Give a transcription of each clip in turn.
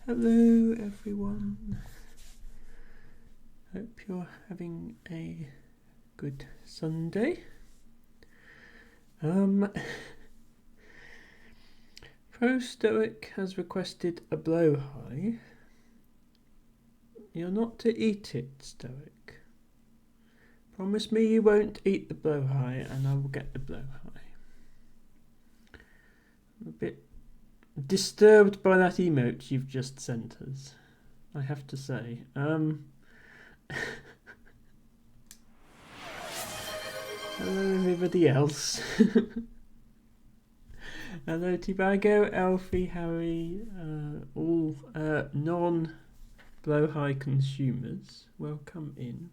Hello everyone, hope you're having a good Sunday. Pro Stoic has requested a blowhigh. You're not to eat it, Stoic. Promise me you won't eat the blowhigh and I will get the blowhigh. I'm a bit disturbed by that emote you've just sent us, I have to say. Hello everybody else. Hello Tibago, Alfie, Harry, all non-blowhigh consumers. Welcome in.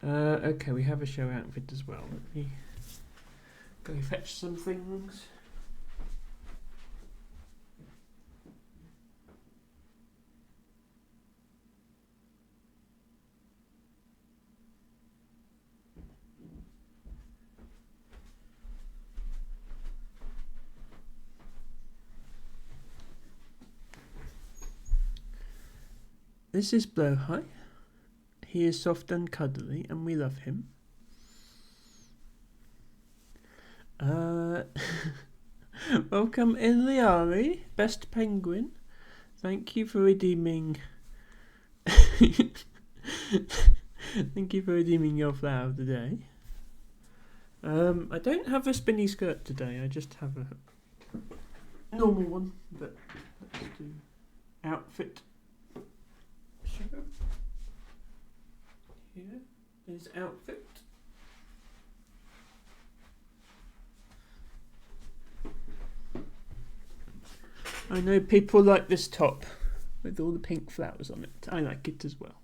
Okay, we have a show outfit as well. Let me go fetch some things. This is Blowhigh. He is soft and cuddly, and we love him. Welcome in, Liari, best penguin. Thank you for redeeming. Thank you for redeeming your flower of the day. I don't have a spinny skirt today. I just have a normal one. But let's do outfit. Here is outfit. I know people like this top with all the pink flowers on it. I like it as well.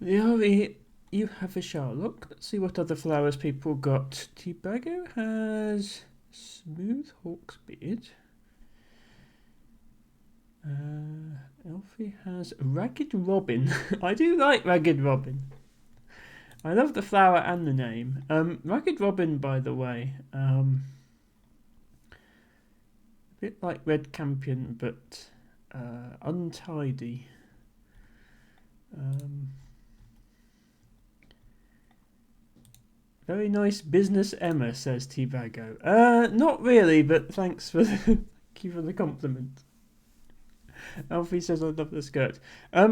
Liari, you have a Sherlock. Let's see what other flowers people got. Tibago has smooth hawk's beard. Elfie has Ragged Robin. I do like Ragged Robin. I love the flower and the name. Ragged Robin, by the way, a bit like Red Campion, but untidy. Very nice business, Emma, says Tibago. Not really, but thanks for thank you for the compliment. Alfie says I love the skirt. I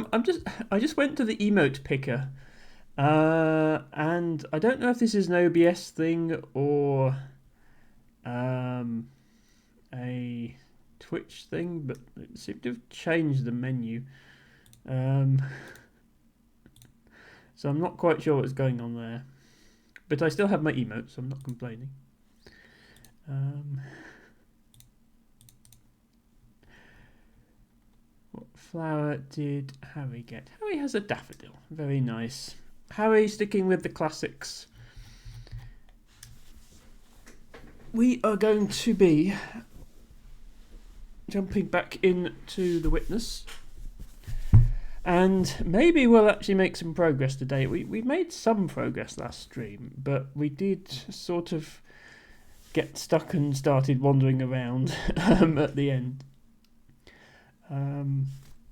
just went to the emote picker, and I don't know if this is an OBS thing or a Twitch thing, but it seemed to have changed the menu. So I'm not quite sure what's going on there, but I still have my emotes, so I'm not complaining. What flower did Harry get? Harry has a daffodil. Very nice. Harry sticking with the classics. We are going to be jumping back into the witness. And maybe we'll actually make some progress today. We made some progress last stream, but we did sort of get stuck and started wandering around at the end.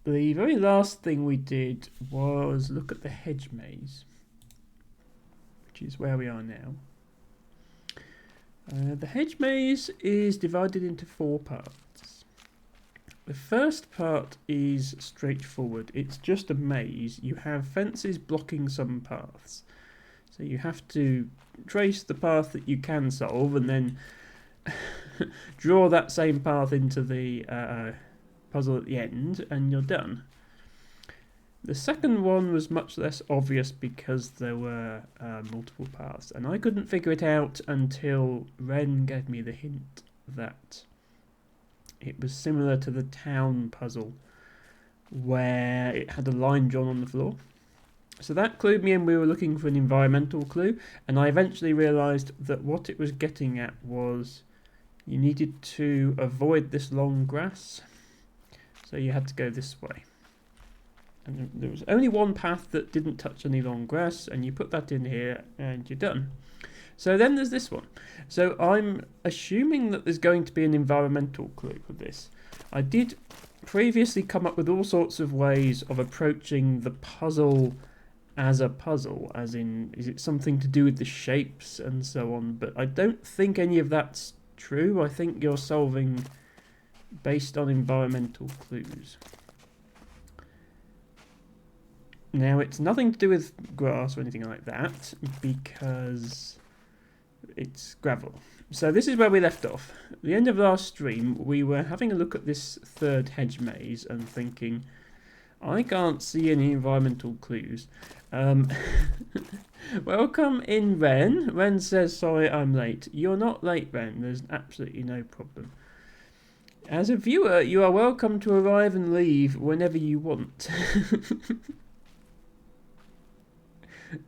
The very last thing we did was look at the hedge maze, which is where we are now. The hedge maze is divided into 4 parts. The first part is straightforward. It's just a maze. You have fences blocking some paths. So you have to trace the path that you can solve and then draw that same path into the puzzle at the end and you're done. The second one was much less obvious because there were multiple paths, and I couldn't figure it out until Ren gave me the hint that it was similar to the town puzzle where it had a line drawn on the floor. So that clued me in. We were looking for an environmental clue, and I eventually realised that what it was getting at was you needed to avoid this long grass. So you had to go this way. And there was only one path that didn't touch any long grass, and you put that in here and you're done. So then there's this one. So I'm assuming that there's going to be an environmental clue for this. I did previously come up with all sorts of ways of approaching the puzzle as a puzzle, as in, is it something to do with the shapes and so on, but I don't think any of that's true. I think you're solving based on environmental clues. Now, it's nothing to do with grass or anything like that, because it's gravel. So this is where we left off. At the end of last stream, we were having a look at this third hedge maze and thinking, I can't see any environmental clues. Welcome in, Ren. Ren says, sorry I'm late. You're not late, Ren. There's absolutely no problem. As a viewer, you are welcome to arrive and leave whenever you want.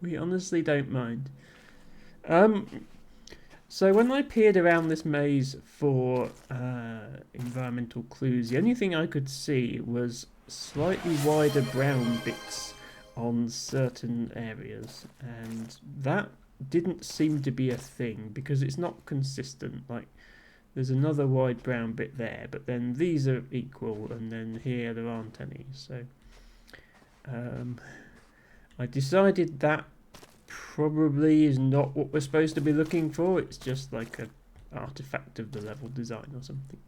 We honestly don't mind. So when I peered around this maze for environmental clues, the only thing I could see was slightly wider brown bits on certain areas, and that didn't seem to be a thing because it's not consistent. Like, there's another wide brown bit there, but then these are equal, and then here there aren't any. So I decided that probably is not what we're supposed to be looking for. It's just like an artifact of the level design or something.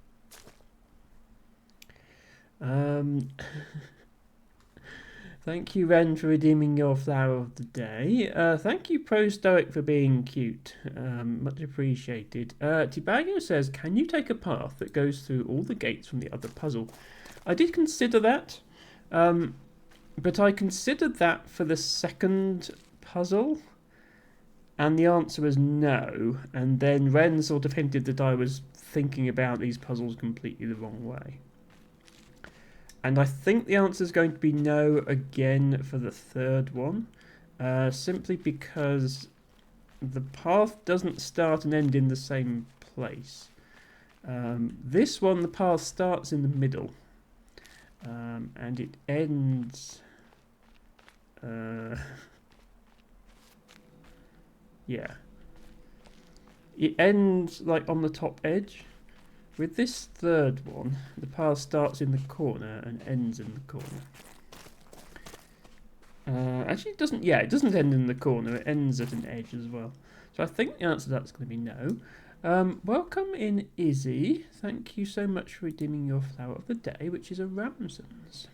Thank you, Ren, for redeeming your flower of the day. Thank you, Pro Stoic, for being cute. Much appreciated. Tibago says, can you take a path that goes through all the gates from the other puzzle? I did consider that. But I considered that for the second puzzle, and the answer was no. And then Ren sort of hinted that I was thinking about these puzzles completely the wrong way. And I think the answer is going to be no again for the third one, simply because the path doesn't start and end in the same place. This one, the path starts in the middle. And it ends yeah, it ends like on the top edge. With this third one, the path starts in the corner and ends in the corner. Actually, it doesn't. Yeah, it doesn't end in the corner. It ends at an edge as well. So I think the answer to that's going to be no. Welcome in, Izzy. Thank you so much for redeeming your flower of the day, which is a Ramson's.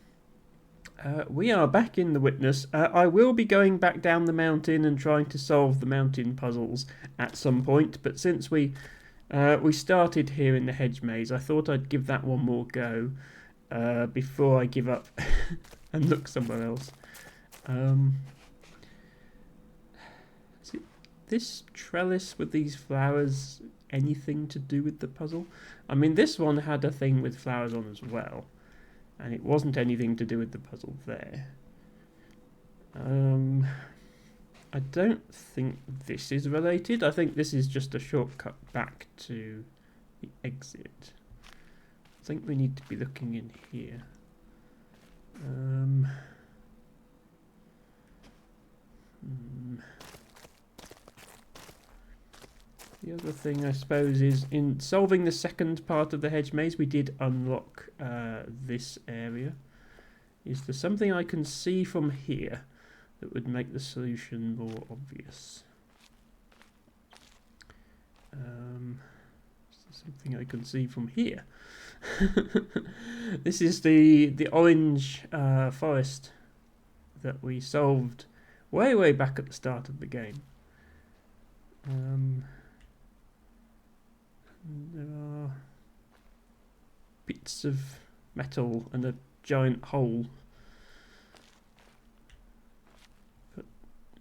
We are back in the witness. I will be going back down the mountain and trying to solve the mountain puzzles at some point, but since we started here in the hedge maze, I thought I'd give that one more go before I give up and look somewhere else. Is it this trellis with these flowers anything to do with the puzzle? I mean, this one had a thing with flowers on as well, and it wasn't anything to do with the puzzle there. I don't think this is related. I think this is just a shortcut back to the exit. I think we need to be looking in here. The other thing, I suppose, is in solving the second part of the hedge maze, we did unlock this area. Is there something I can see from here that would make the solution more obvious? Is there something I can see from here? This is the orange forest that we solved way back at the start of the game. There are bits of metal and a giant hole. But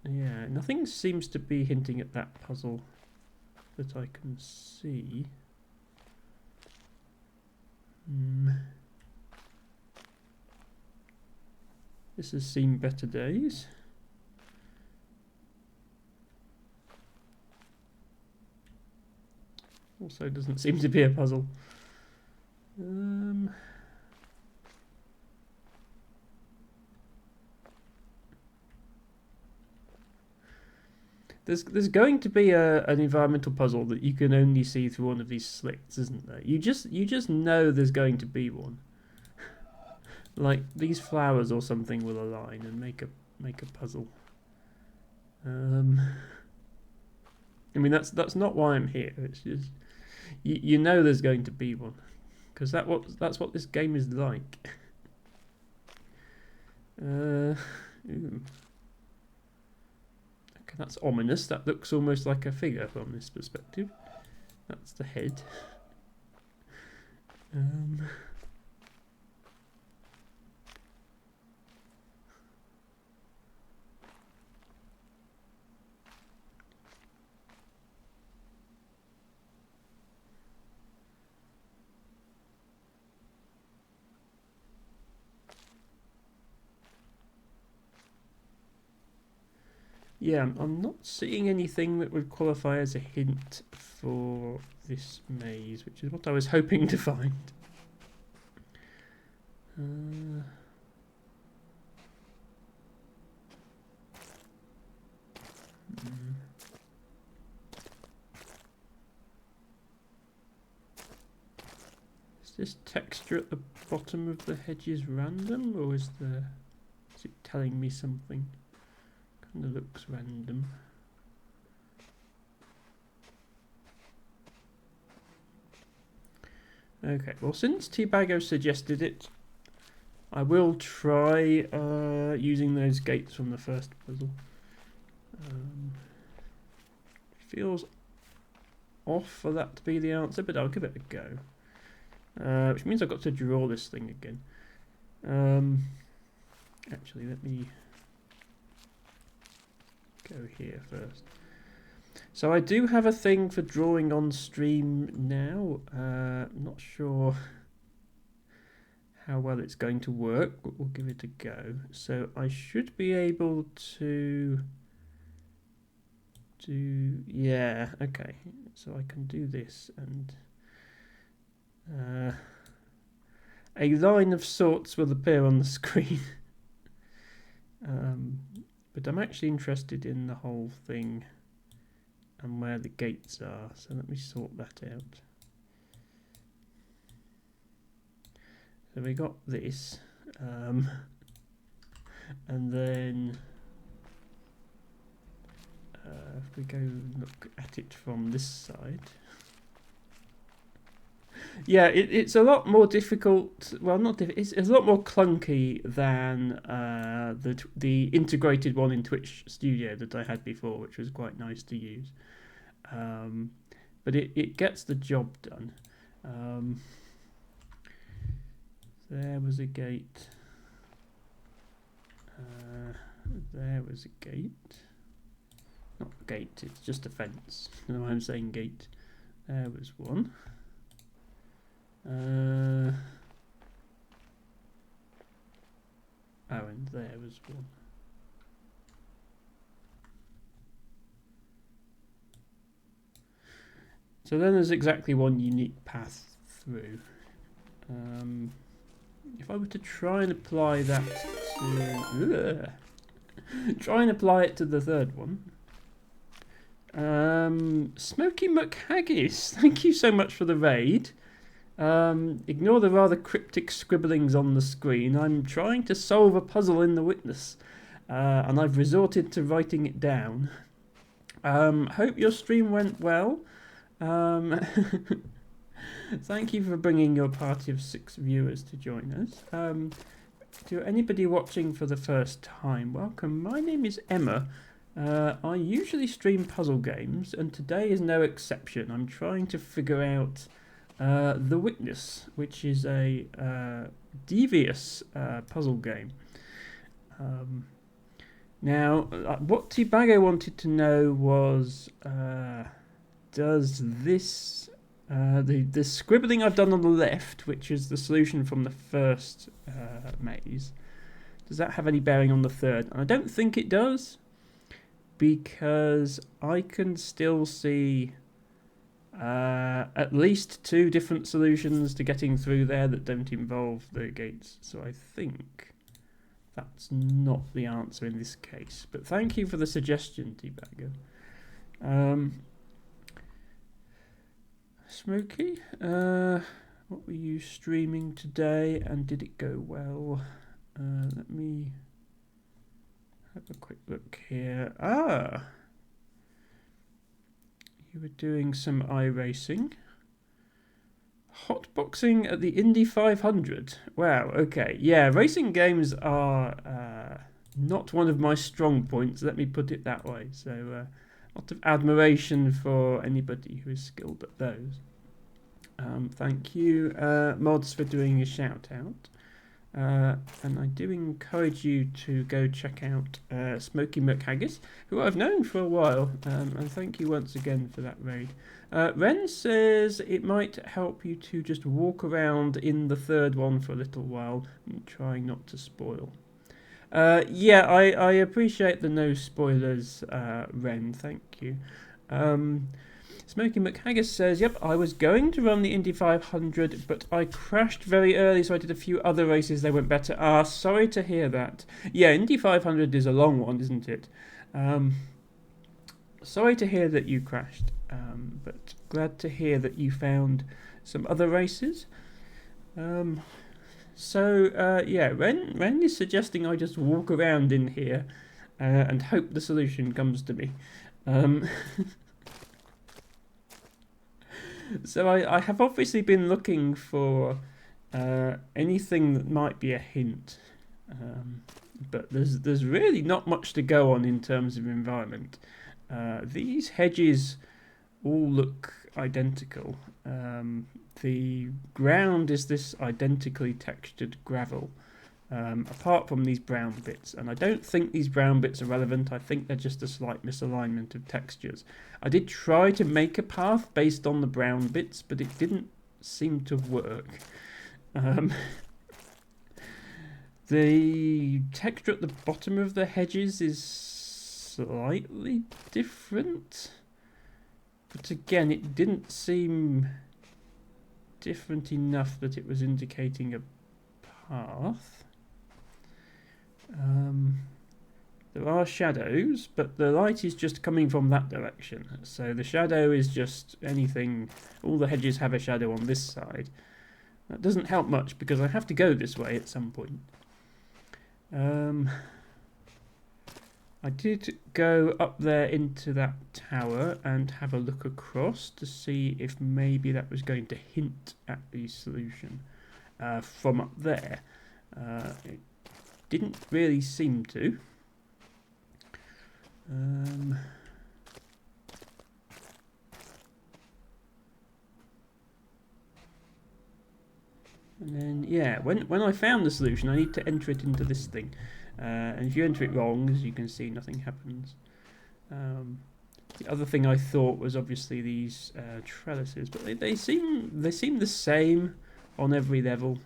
yeah, nothing seems to be hinting at that puzzle that I can see. This has seen better days. Also doesn't seem to be a puzzle. There's going to be an environmental puzzle that you can only see through one of these slits, isn't there? You just know there's going to be one. Like these flowers or something will align and make a puzzle. I mean that's not why I'm here. It's just you know there's going to be one, because that's what this game is like. Ooh. Okay, that's ominous. That looks almost like a figure from this perspective. That's the head. Yeah, I'm not seeing anything that would qualify as a hint for this maze, which is what I was hoping to find. Is this texture at the bottom of the hedges random, or is it telling me something? Kind of looks random. Okay, well, since Teabago suggested it, I will try using those gates from the first puzzle. Feels off for that to be the answer, but I'll give it a go. Which means I've got to draw this thing again. Actually, let me go here first. So I do have a thing for drawing on stream now. Not sure how well it's going to work, but we'll give it a go. So I should be able to do, yeah, okay. So I can do this, and a line of sorts will appear on the screen. But I'm actually interested in the whole thing and where the gates are, so let me sort that out. So we got this, and then if we go look at it from this side, yeah, it's a lot more difficult. Well, not difficult. It's a lot more clunky than the integrated one in Twitch Studio that I had before, which was quite nice to use. But it gets the job done. There was a gate. There was a gate. Not a gate, it's just a fence. No, I'm saying gate. There was one. Oh, and there was one. So then there's exactly one unique path through. If I were to try and apply that to... try and apply it to the third one. Smoky McHaggis, thank you so much for the raid. Ignore the rather cryptic scribblings on the screen. I'm trying to solve a puzzle in The Witness, and I've resorted to writing it down. Hope your stream went well. Thank you for bringing your party of 6 viewers to join us. To anybody watching for the first time, welcome. My name is Emma. I usually stream puzzle games, and today is no exception. I'm trying to figure out The Witness, which is a devious puzzle game. Now, what Teabago wanted to know was, does this, the scribbling I've done on the left, which is the solution from the first maze, does that have any bearing on the third? And I don't think it does, because I can still see at least 2 different solutions to getting through there that don't involve the gates. So I think that's not the answer in this case. But thank you for the suggestion, Teabago. Smokey, what were you streaming today, and did it go well? Let me have a quick look here. You were doing some iRacing. Hotboxing at the Indy 500. Wow, okay. Yeah, racing games are not one of my strong points, let me put it that way. So, lot of admiration for anybody who is skilled at those. Thank you, Mods, for doing a shout out. And I do encourage you to go check out Smokey McHaggis, who I've known for a while, and thank you once again for that raid. Ren says it might help you to just walk around in the third one for a little while, trying not to spoil. Yeah, I appreciate the no spoilers, Ren, thank you. Smokey McHaggis says, yep, I was going to run the Indy 500, but I crashed very early, so I did a few other races that went better. Sorry to hear that. Yeah, Indy 500 is a long one, isn't it? Sorry to hear that you crashed, but glad to hear that you found some other races. Yeah, Ren is suggesting I just walk around in here and hope the solution comes to me. So I have obviously been looking for anything that might be a hint, but there's really not much to go on in terms of environment. These hedges all look identical. The ground is this identically textured gravel, apart from these brown bits, and I don't think these brown bits are relevant. I think they're just a slight misalignment of textures. I did try to make a path based on the brown bits, but it didn't seem to work. The texture at the bottom of the hedges is slightly different, but again, it didn't seem different enough that it was indicating a path. There are shadows, but the light is just coming from that direction. So the shadow is just anything. All the hedges have a shadow on this side. That doesn't help much because I have to go this way at some point. I did go up there into that tower and have a look across to see if maybe that was going to hint at the solution from up there. It didn't really seem to. And then, yeah, when I found the solution, I need to enter it into this thing. And if you enter it wrong, as you can see, nothing happens. The other thing I thought was obviously these trellises, but they seem the same on every level.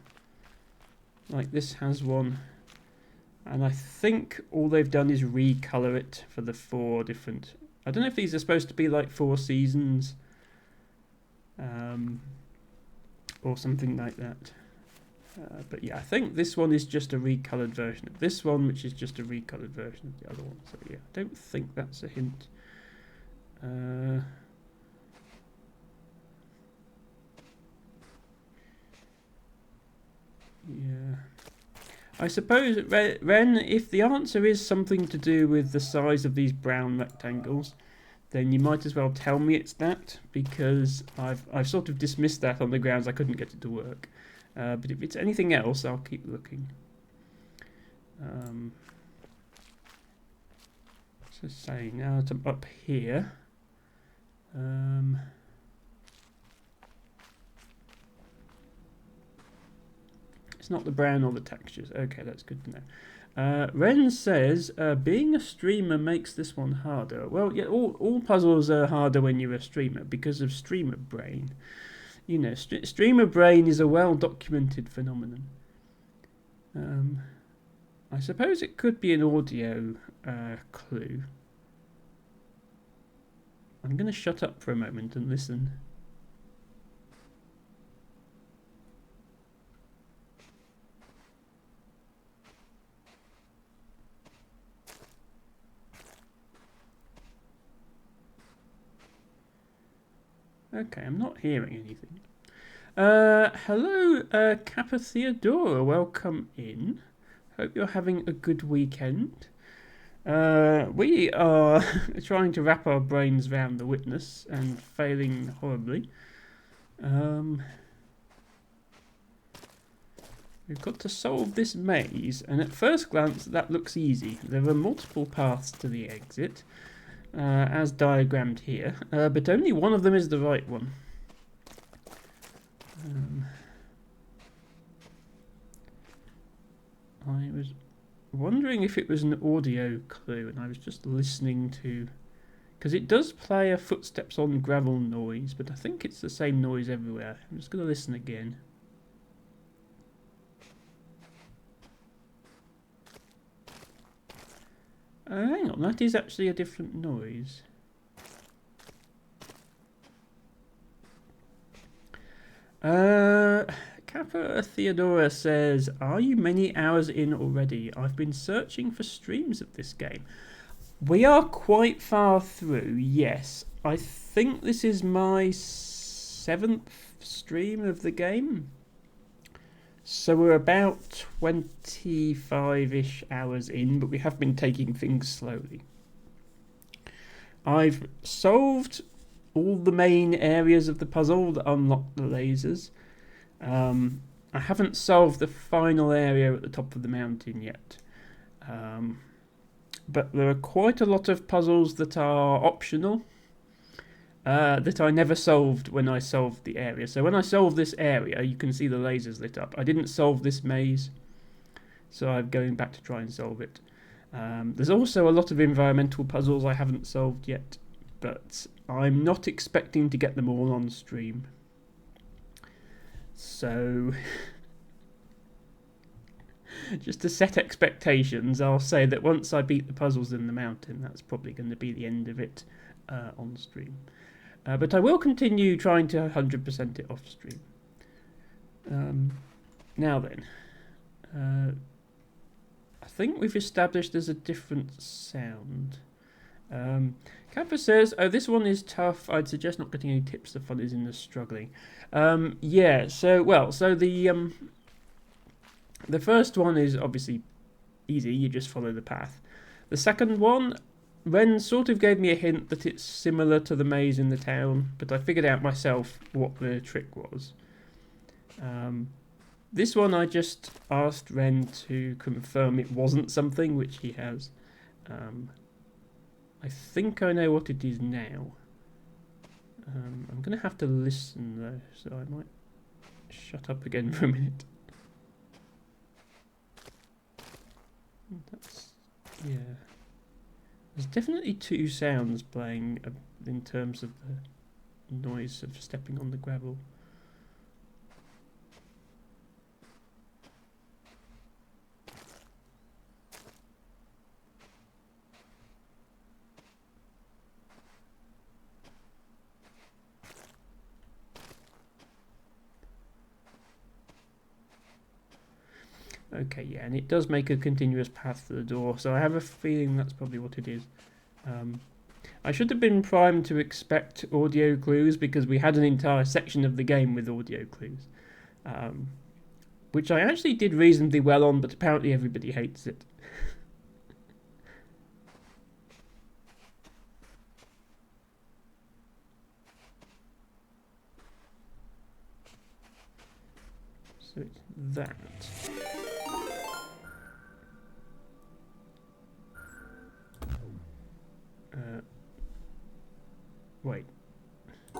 Like this has one, and I think all they've done is recolor it for the 4 different. I don't know if these are supposed to be like 4 seasons, or something like that. But yeah, I think this one is just a recolored version of this one, which is just a recolored version of the other one. So yeah, I don't think that's a hint. Yeah. I suppose, Ren, if the answer is something to do with the size of these brown rectangles, then you might as well tell me it's that, because I've sort of dismissed that on the grounds I couldn't get it to work. But if it's anything else, I'll keep looking. So say now to up here. It's not the brown or the textures. Okay, that's good to know. Ren says, being a streamer makes this one harder. Well, yeah, all puzzles are harder when you're a streamer because of streamer brain. You know, streamer brain is a well-documented phenomenon. I suppose it could be an audio clue. I'm going to shut up for a moment and listen. Okay, I'm not hearing anything. Hello, Kappa Theodora. Welcome in. Hope you're having a good weekend. We are trying to wrap our brains around the witness and failing horribly. We've got to solve this maze, and at first glance that looks easy. There are multiple paths to the exit, as diagrammed here, but only one of them is the right one. I was wondering if it was an audio clue, and I was just listening to... Because it does play a footsteps on gravel noise, but I think it's the same noise everywhere. I'm just going to listen again. Hang on, that is actually a different noise. Kappa Theodora says, are you many hours in already? I've been searching for streams of this game. We are quite far through, yes. I think this is my 7th stream of the game. So we're about 25-ish hours in, but we have been taking things slowly. I've solved all the main areas of the puzzle that unlock the lasers. I haven't solved the final area at the top of the mountain yet. But there are quite a lot of puzzles that are optional that I never solved when I solved the area. So when I solved this area, you can see the lasers lit up. I didn't solve this maze, so I'm going back to try and solve it. There's also a lot of environmental puzzles I haven't solved yet, but I'm not expecting to get them all on stream. So, just to set expectations, I'll say that once I beat the puzzles in the mountain, that's probably going to be the end of it on stream. But I will continue trying to 100% it off stream. Now then, I think we've established there's a different sound. Kappa says, oh, this one is tough. I'd suggest not getting any tips. The fun is in the struggling. Yeah, so the first one is obviously easy. You just follow the path. The second one, Ren sort of gave me a hint that it's similar to the maze in the town, but I figured out myself what the trick was. This one I just asked Ren to confirm it wasn't something, which he has. I think I know what it is now. I'm going to have to listen though, so I might shut up again for a minute. That's... yeah. There's definitely two sounds playing in terms of the noise of stepping on the gravel. Okay, yeah, and it does make a continuous path to the door, so I have a feeling that's probably what it is. I should have been primed to expect audio clues because we had an entire section of the game with audio clues, which I actually did reasonably well on, but apparently everybody hates it. So it's that. Wait.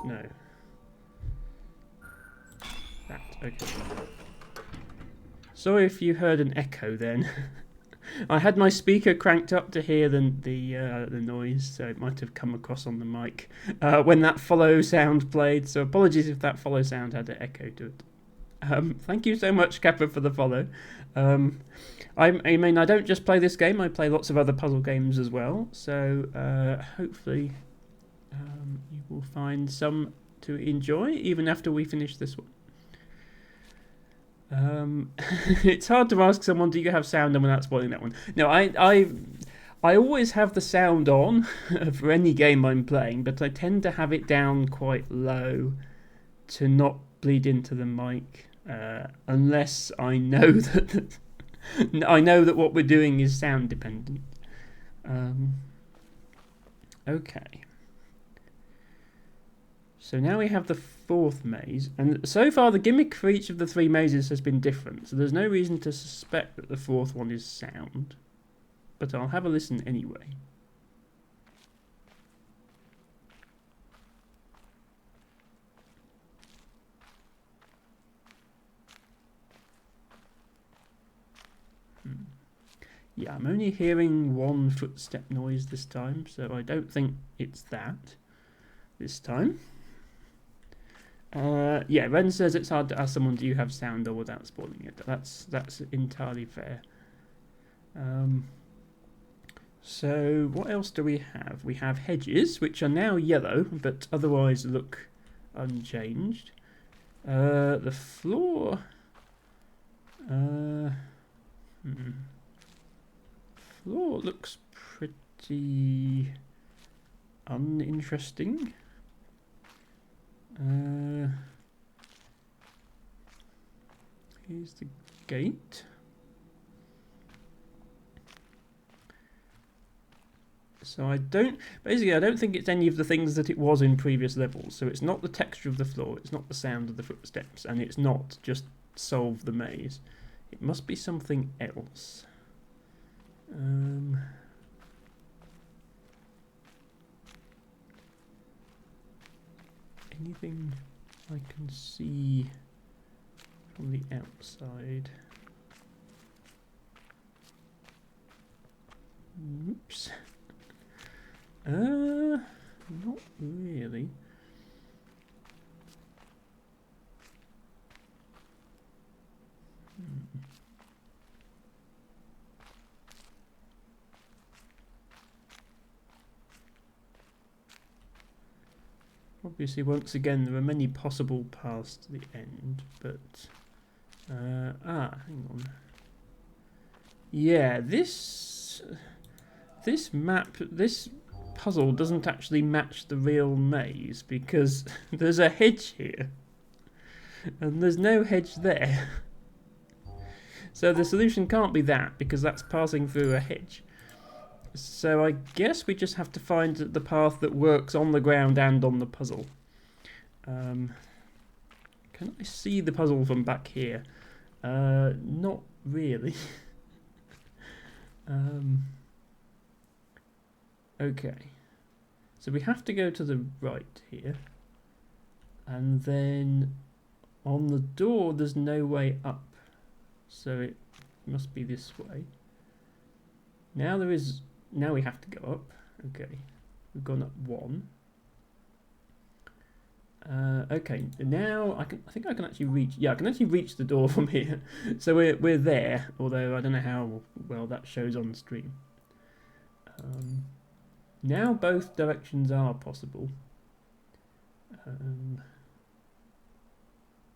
No. That. Okay. Sorry if you heard an echo then. I had my speaker cranked up to hear the noise, so it might have come across on the mic when that follow sound played. So apologies if that follow sound had an echo to it. Thank you so much, Kappa, for the follow. I mean, I don't just play this game, I play lots of other puzzle games as well, so hopefully you will find some to enjoy, even after we finish this one. It's hard to ask someone, do you have sound, and without spoiling that one. No, I always have the sound on for any game I'm playing, but I tend to have it down quite low to not bleed into the mic, unless I know that I know that what we're doing is sound dependent. Okay. So now we have the fourth maze, and so far the gimmick for each of the three mazes has been different, so there's no reason to suspect that the fourth one is sound, but I'll have a listen anyway. Yeah, I'm only hearing one footstep noise this time, so I don't think it's that this time. Yeah, Ren says it's hard to ask someone, do you have sound or without spoiling it. That's entirely fair. So what else do we have? We have hedges, which are now yellow, but otherwise look unchanged. The floor... Floor looks pretty uninteresting. Here's the gate. So I don't think it's any of the things that it was in previous levels. So it's not the texture of the floor, it's not the sound of the footsteps, and it's not just solve the maze. It must be something else. Anything I can see from the outside? Oops. Not really. Obviously, once again, there are many possible paths to the end, but... hang on. Yeah, this map, this puzzle doesn't actually match the real maze, because there's a hedge here, and there's no hedge there. So the solution can't be that, because that's passing through a hedge. So I guess we just have to find the path that works on the ground and on the puzzle. Can I see the puzzle from back here? Not really. Okay. So we have to go to the right here. And then on the door there's no way up. So it must be this way. Now there is... Now we have to go up. Okay, we've gone up one. Okay, now I think I can actually reach. Yeah, I can actually reach the door from here. So we're there. Although I don't know how well that shows on the stream. Now both directions are possible.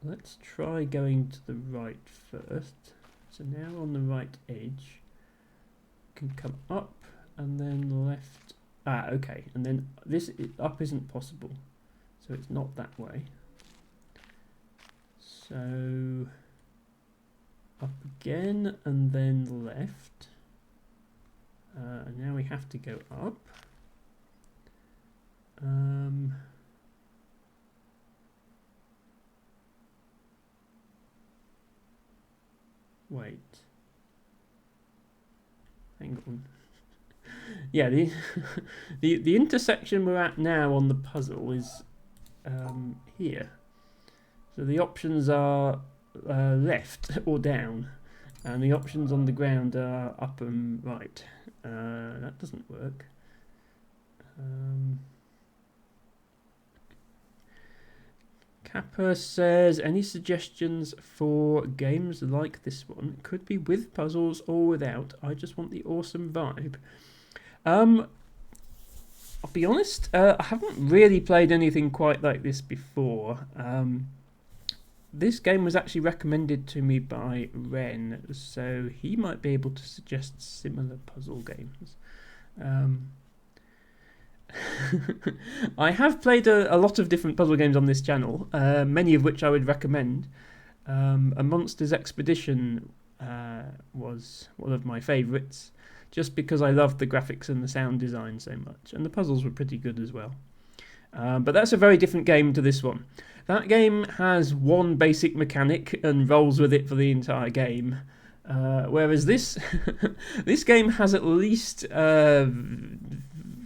Let's try going to the right first. So now on the right edge, can come up. And then left. Okay. And then this up isn't possible, so it's not that way. So up again, and then left. And now we have to go up. Wait. Hang on. Yeah, the intersection we're at now on the puzzle is here. So the options are left or down, and the options on the ground are up and right. That doesn't work. Kappa says, any suggestions for games like this one? Could be with puzzles or without. I just want the awesome vibe. I'll be honest, I haven't really played anything quite like this before. This game was actually recommended to me by Ren, so he might be able to suggest similar puzzle games. I have played a lot of different puzzle games on this channel, many of which I would recommend. A Monsters Expedition was one of my favourites, just because I loved the graphics and the sound design so much, and the puzzles were pretty good as well. But that's a very different game to this one. That game has one basic mechanic and rolls with it for the entire game, whereas this this game has at least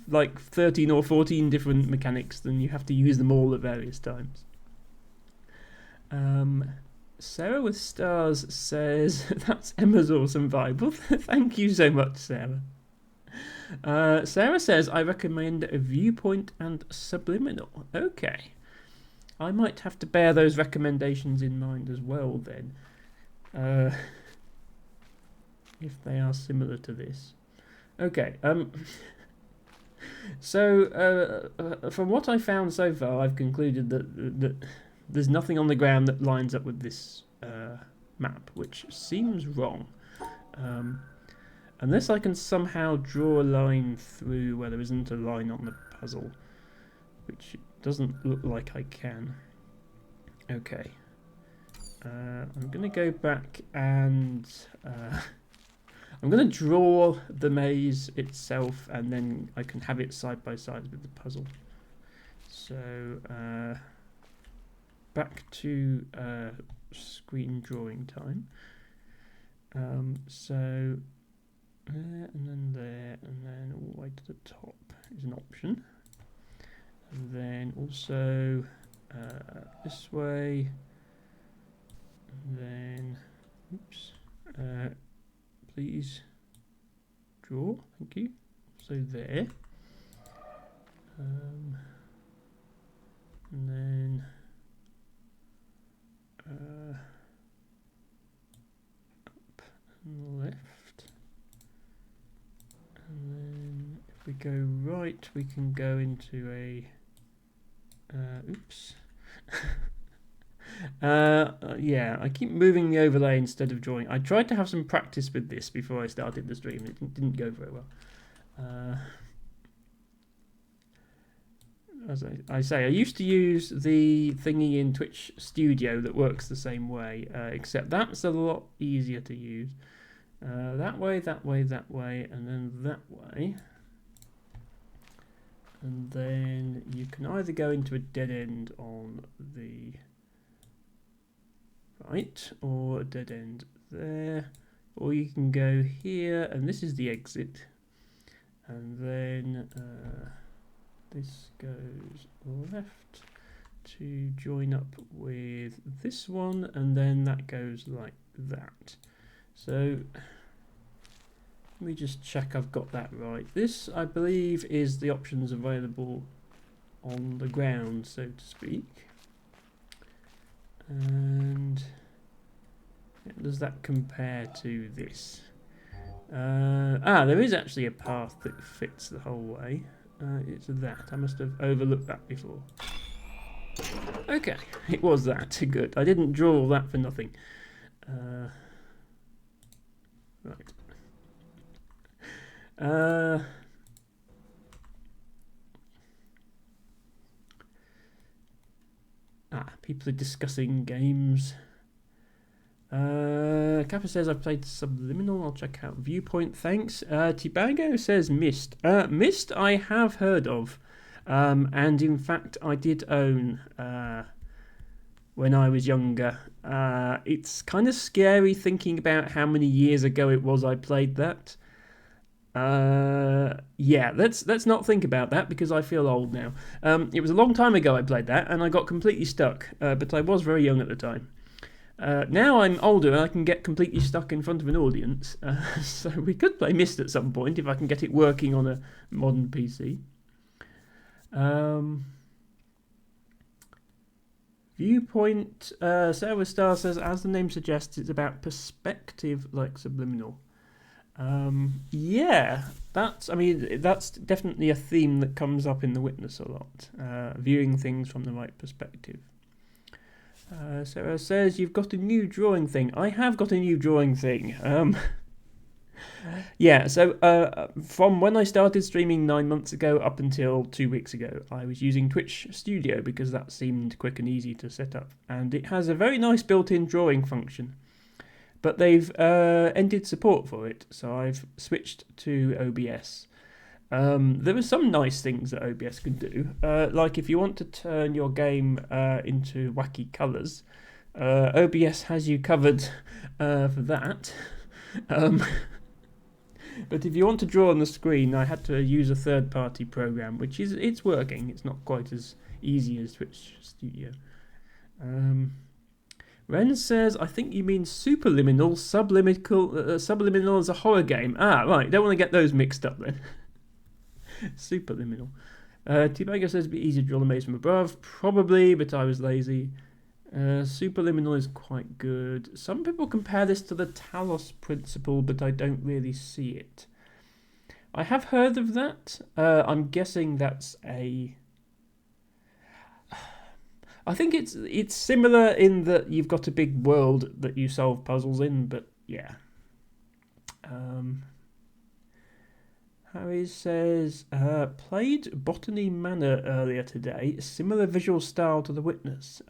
like 13 or 14 different mechanics, and you have to use them all at various times. Sarah with Stars says, that's Emma's awesome vibe. Well, thank you so much, Sarah. Sarah says, I recommend Viewpoint and Subliminal. Okay. I might have to bear those recommendations in mind as well then. If they are similar to this. Okay. So, from what I found so far, I've concluded that there's nothing on the ground that lines up with this map, which seems wrong. Unless I can somehow draw a line through where there isn't a line on the puzzle, which it doesn't look like I can. Okay. I'm going to go back and I'm going to draw the maze itself, and then I can have it side by side with the puzzle. So, back to screen drawing time. So, there, and then there, and then all the way to the top is an option. And then also this way, and then, oops, please draw, thank you. So there, and then up and left, and then if we go right, we can go into a oops. Yeah, I keep moving the overlay instead of drawing. I tried to have some practice with this before I started the stream. It didn't go very well. As I say, I used to use the thingy in Twitch Studio that works the same way, except that's a lot easier to use. That way, that way, that way, and then that way. And then you can either go into a dead end on the right, or a dead end there, or you can go here, and this is the exit, and then this goes left to join up with this one, and then that goes like that. So let me just check I've got that right. This, I believe, is the options available on the ground, so to speak. And how does that compare to this? There is actually a path that fits the whole way. It's that. I must have overlooked that before. Okay, it was that. Good. I didn't draw all that for nothing. Right. People are discussing games. Kappa says I've played Subliminal. I'll check out Viewpoint. Thanks. Tibago says Myst. Myst I have heard of, and in fact I did own when I was younger. It's kind of scary thinking about how many years ago it was I played that. Yeah, let's not think about that because I feel old now. It was a long time ago I played that, and I got completely stuck. But I was very young at the time. Now I'm older and I can get completely stuck in front of an audience. So we could play Myst at some point if I can get it working on a modern PC. Viewpoint. Sarah Star says, as the name suggests, it's about perspective like Subliminal. Yeah, that's definitely a theme that comes up in The Witness a lot. Viewing things from the right perspective. Sarah says, you've got a new drawing thing. I have got a new drawing thing. Yeah, so from when I started streaming 9 months ago up until 2 weeks ago, I was using Twitch Studio because that seemed quick and easy to set up. And it has a very nice built-in drawing function. But they've ended support for it, so I've switched to OBS. There are some nice things that OBS can do, like if you want to turn your game into wacky colours, OBS has you covered for that. But if you want to draw on the screen, I had to use a third-party program, which it's working. It's not quite as easy as Twitch Studio. Ren says, I think you mean Superliminal. Subliminal is a horror game. Ah, right. Don't want to get those mixed up then. Superliminal. T-Bagger says, it'd be easy to draw the maze from above. Probably, but I was lazy. Superliminal is quite good. Some people compare this to the Talos principle, but I don't really see it. I have heard of that. I'm guessing that's a... I think it's similar in that you've got a big world that you solve puzzles in, but yeah. Harry says, played Botany Manor earlier today. Similar visual style to The Witness.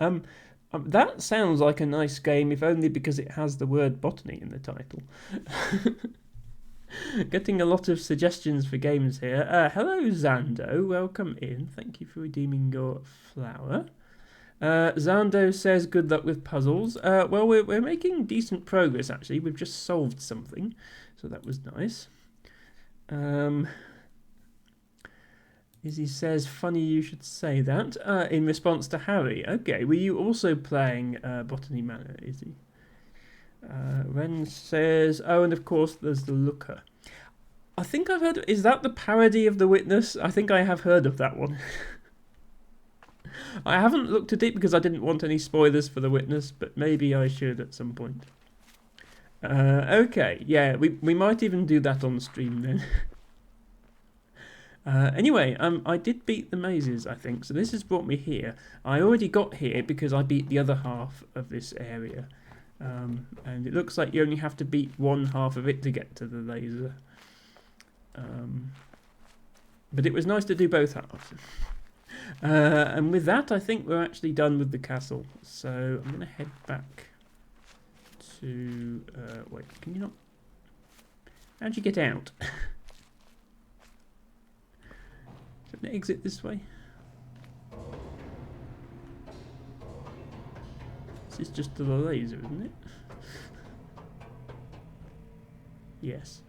That sounds like a nice game, if only because it has the word botany in the title. Getting a lot of suggestions for games here. Hello, Zando. Welcome in. Thank you for redeeming your flower. Zando says, good luck with puzzles. Well, we're making decent progress, actually. We've just solved something, so that was nice. Izzy says, funny you should say that, in response to Harry. Okay, were you also playing Botany Manor, Izzy? Ren says, oh, and of course there's the Looker. I think I've heard, is that the parody of The Witness? I think I have heard of that one. I haven't looked at it because I didn't want any spoilers for The Witness, but maybe I should at some point. Okay, yeah, we might even do that on stream then. Anyway, I did beat the mazes, I think, so this has brought me here. I already got here because I beat the other half of this area. And it looks like you only have to beat one half of it to get to the laser. But it was nice to do both halves. And with that, I think we're actually done with the castle. So I'm going to head back to... wait, can you not... How'd you get out? Is it an exit this way? This is just to the laser, isn't it? Yes.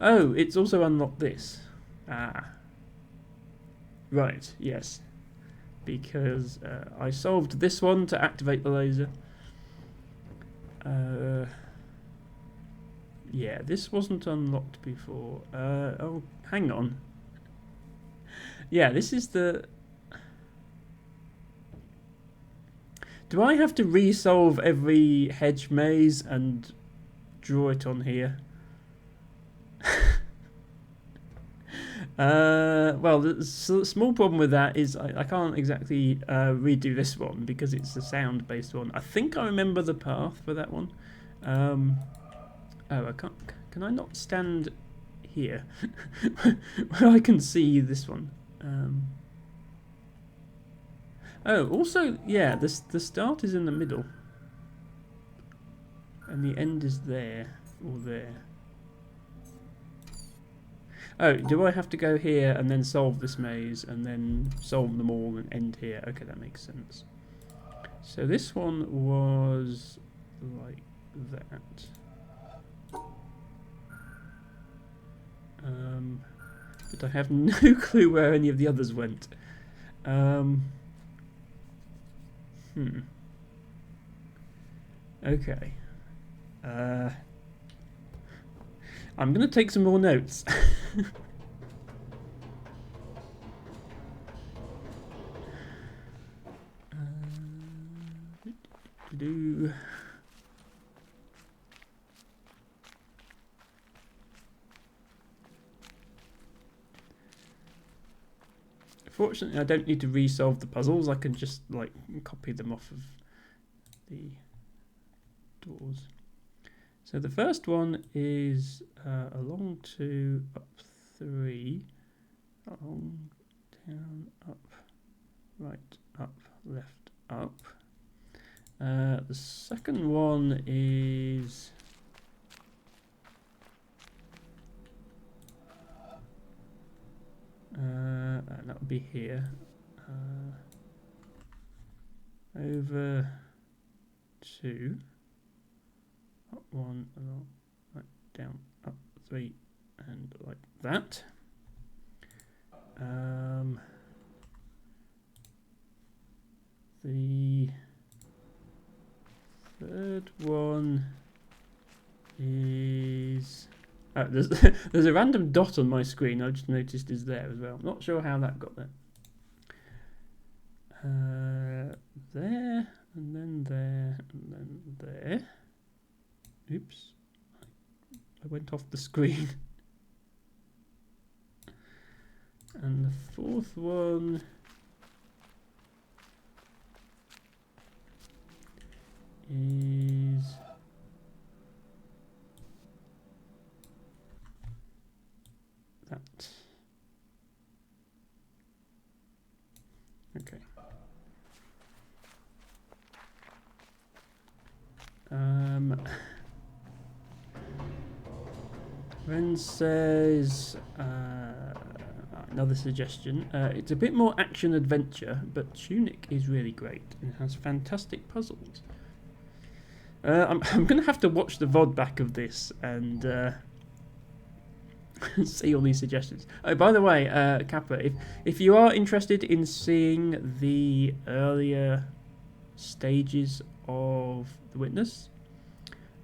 Oh, it's also unlocked this. Ah. Right, yes. Because I solved this one to activate the laser. Yeah, this wasn't unlocked before. Oh, hang on. Yeah, this is the... Do I have to resolve every hedge maze and draw it on here? Well, the small problem with that is I can't exactly redo this one because it's a sound-based one. I think I remember the path for that one. Oh, I can't. Can I not stand here where I can see this one? Oh, also, yeah, the start is in the middle, and the end is there or there. Oh, do I have to go here and then solve this maze and then solve them all and end here? Okay, that makes sense. So this one was like that. But I have no clue where any of the others went. Okay. I'm going to take some more notes. Fortunately, I don't need to resolve the puzzles. I can just like copy them off of the doors. So the first one is along 2, up 3, along, down, up, right, up, left, up. The second one is and that would be here. Over 2, up 1, along, right, down, up 3, and like that. The third one is there's a random dot on my screen. I just noticed is there as well. Not sure how that got there. There, and then there, and then there. Oops, I went off the screen. And the fourth one is that. Okay. Ren says another suggestion. It's a bit more action adventure, but Tunic is really great and has fantastic puzzles. I'm going to have to watch the VOD back of this and see all these suggestions. Oh, by the way, Kappa, if you are interested in seeing the earlier stages of The Witness,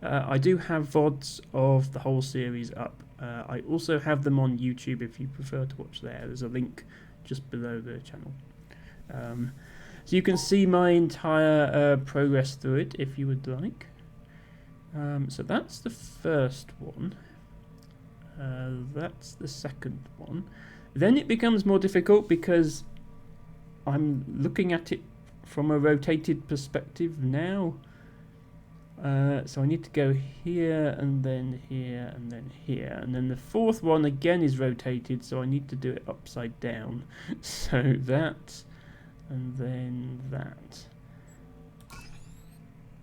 I do have VODs of the whole series up. I also have them on YouTube if you prefer to watch there. There's a link just below the channel. So you can see my entire progress through it if you would like. So that's the first one. That's the second one. Then it becomes more difficult because I'm looking at it from a rotated perspective now. So I need to go here and then here and then here, and then the fourth one again is rotated, so I need to do it upside down. So that and then that.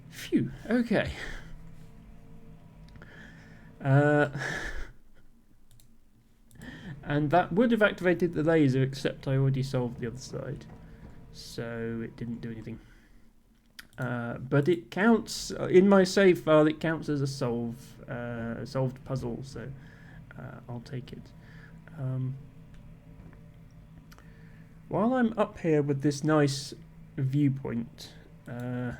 Phew, okay. And that would have activated the laser, except I already solved the other side, so it didn't do anything. But it counts in my save file. It counts as a solved puzzle, so I'll take it. While I'm up here with this nice viewpoint, are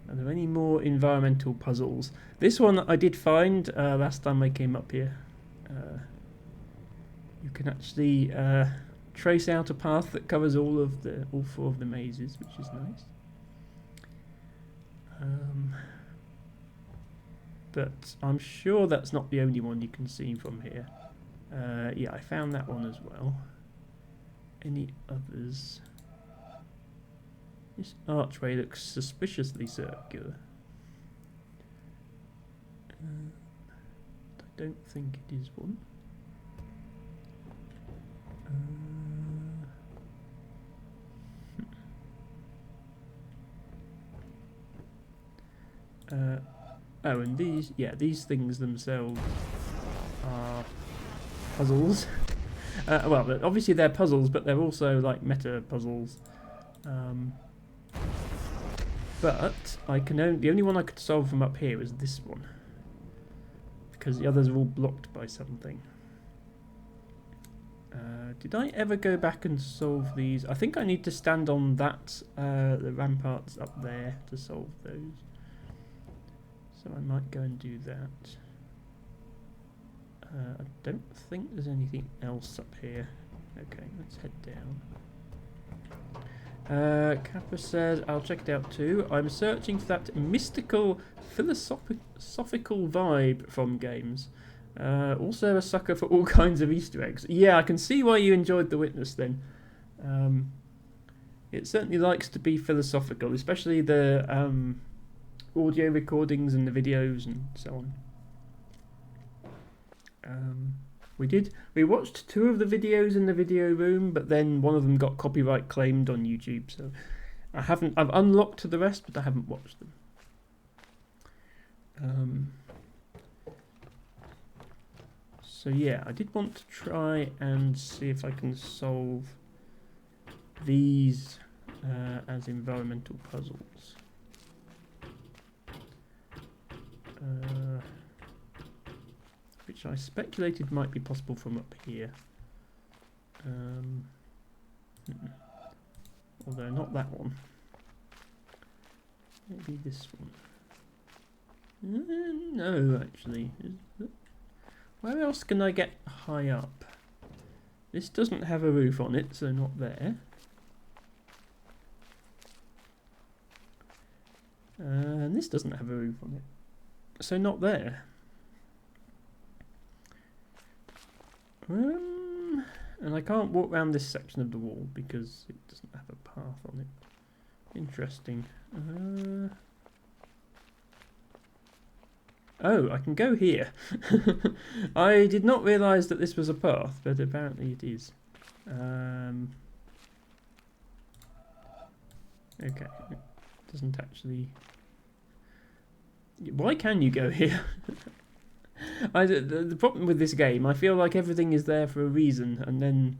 there any more environmental puzzles? This one I did find last time I came up here. You can actually trace out a path that covers all 4 of the mazes, which is nice. But I'm sure that's not the only one you can see from here. Yeah, I found that one as well. Any others? This archway looks suspiciously circular. I don't think it is one. Oh, and these things themselves are puzzles. Well, obviously they're puzzles, but they're also like meta puzzles. But the only one I could solve from up here is this one, because the others are all blocked by something. Did I ever go back and solve these? I think I need to stand on that, the ramparts up there to solve those. So I might go and do that. I don't think there's anything else up here. Okay, let's head down. Kappa says, I'll check it out too. I'm searching for that mystical, philosophical vibe from games. Also a sucker for all kinds of Easter eggs. Yeah, I can see why you enjoyed The Witness then. It certainly likes to be philosophical, especially the audio recordings and the videos and so on. We watched 2 of the videos in the video room, but then one of them got copyright claimed on YouTube, so I've unlocked the rest, but I haven't watched them. So yeah, I did want to try and see if I can solve these as environmental puzzles. Which I speculated might be possible from up here. Although not that one. Maybe this one. No, actually. Where else can I get high up? This doesn't have a roof on it, so not there. And this doesn't have a roof on it, so not there. And I can't walk around this section of the wall because it doesn't have a path on it. Interesting. Oh, I can go here. I did not realise that this was a path, but apparently it is. Okay, it doesn't actually... Why can you go here? The problem with this game, I feel like everything is there for a reason, and then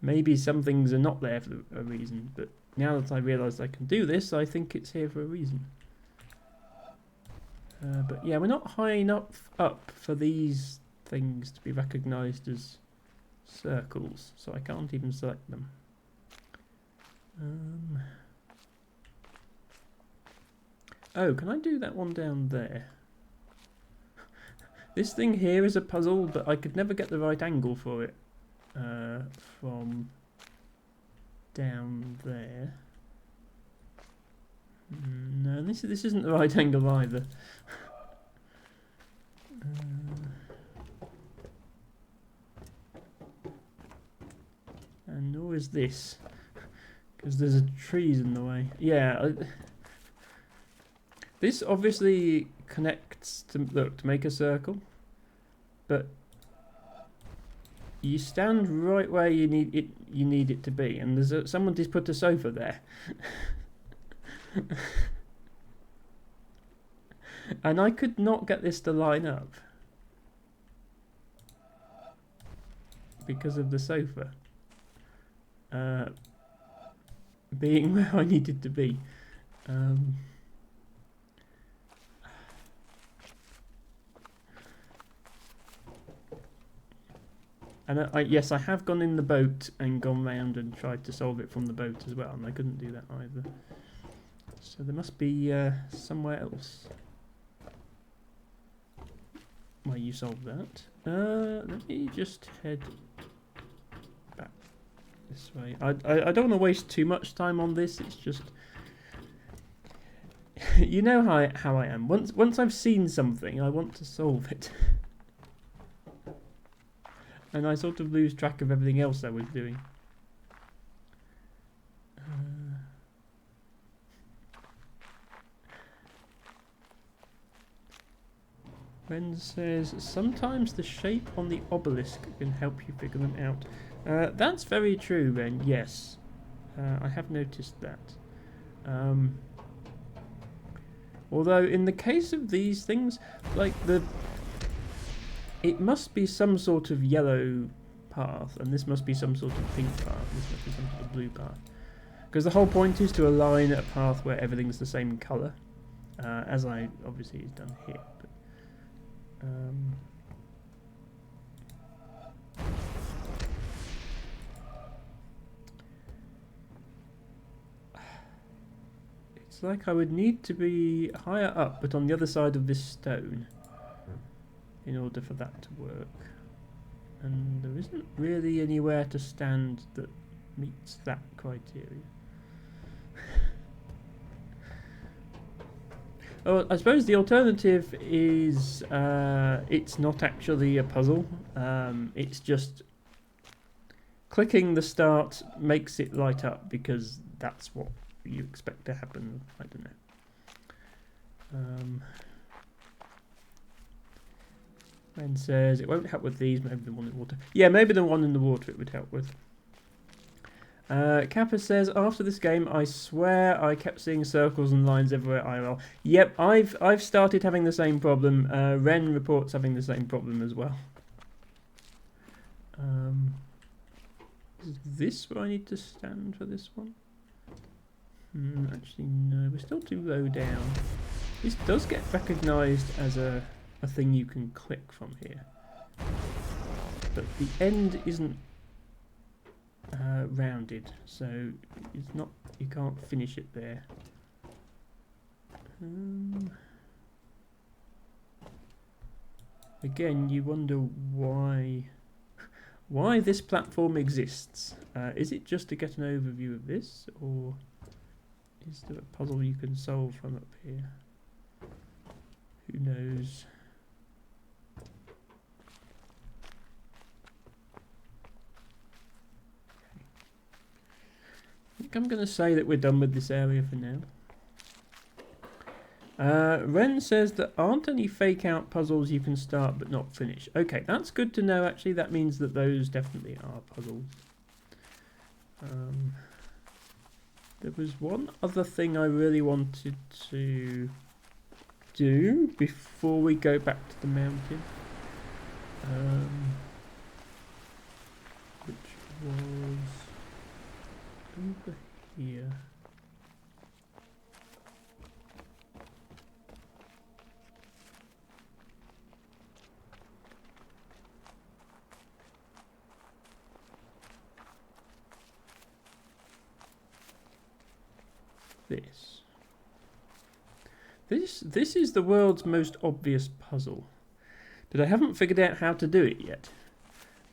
maybe some things are not there for a reason, but now that I realise I can do this, I think it's here for a reason. But yeah, we're not high enough up for these things to be recognised as circles, so I can't even select them. Oh, can I do that one down there? This thing here is a puzzle, but I could never get the right angle for it from down there. No, this isn't the right angle either. And nor is this, because there's trees in the way. Yeah, this obviously connects to make a circle, but you stand right where you need it to be, and there's someone just put a sofa there. And I could not get this to line up because of the sofa being where I needed to be. And yes, I have gone in the boat and gone round and tried to solve it from the boat as well, and I couldn't do that either. So there must be somewhere else where you solve that. Let me just head back this way. I don't want to waste too much time on this. It's just, you know how I am. Once I've seen something, I want to solve it. And I sort of lose track of everything else I was doing. Ren says, sometimes the shape on the obelisk can help you figure them out. That's very true, Ren, yes. I have noticed that. Although, in the case of these things, like it must be some sort of yellow path, and this must be some sort of pink path, this must be some sort of blue path. Because the whole point is to align a path where everything's the same colour, as I obviously has done here. But, it's like I would need to be higher up, but on the other side of this stone, in order for that to work. And there isn't really anywhere to stand that meets that criteria. Oh, I suppose the alternative is it's not actually a puzzle. It's just clicking the start makes it light up because that's what you expect to happen. I don't know. Ben says it won't help with these. Maybe the one in the water. Yeah, maybe the one in the water it would help with. Kappa says after this game, I swear I kept seeing circles and lines everywhere. IRL. Yep, I've started having the same problem. Ren reports having the same problem as well. Is this where I need to stand for this one? Actually, no. We're still too low down. This does get recognised as a thing you can click from here, but the end isn't rounded, so it's not. You can't finish it there. Again, you wonder why this platform exists. Is it just to get an overview of this, or is there a puzzle you can solve from up here? Who knows? I think I'm going to say that we're done with this area for now. Ren says there aren't any fake out puzzles you can start but not finish. Okay, that's good to know actually. That means that those definitely are puzzles. There was one other thing I really wanted to do before we go back to the mountain. Which was over here. This is the world's most obvious puzzle, but I haven't figured out how to do it yet.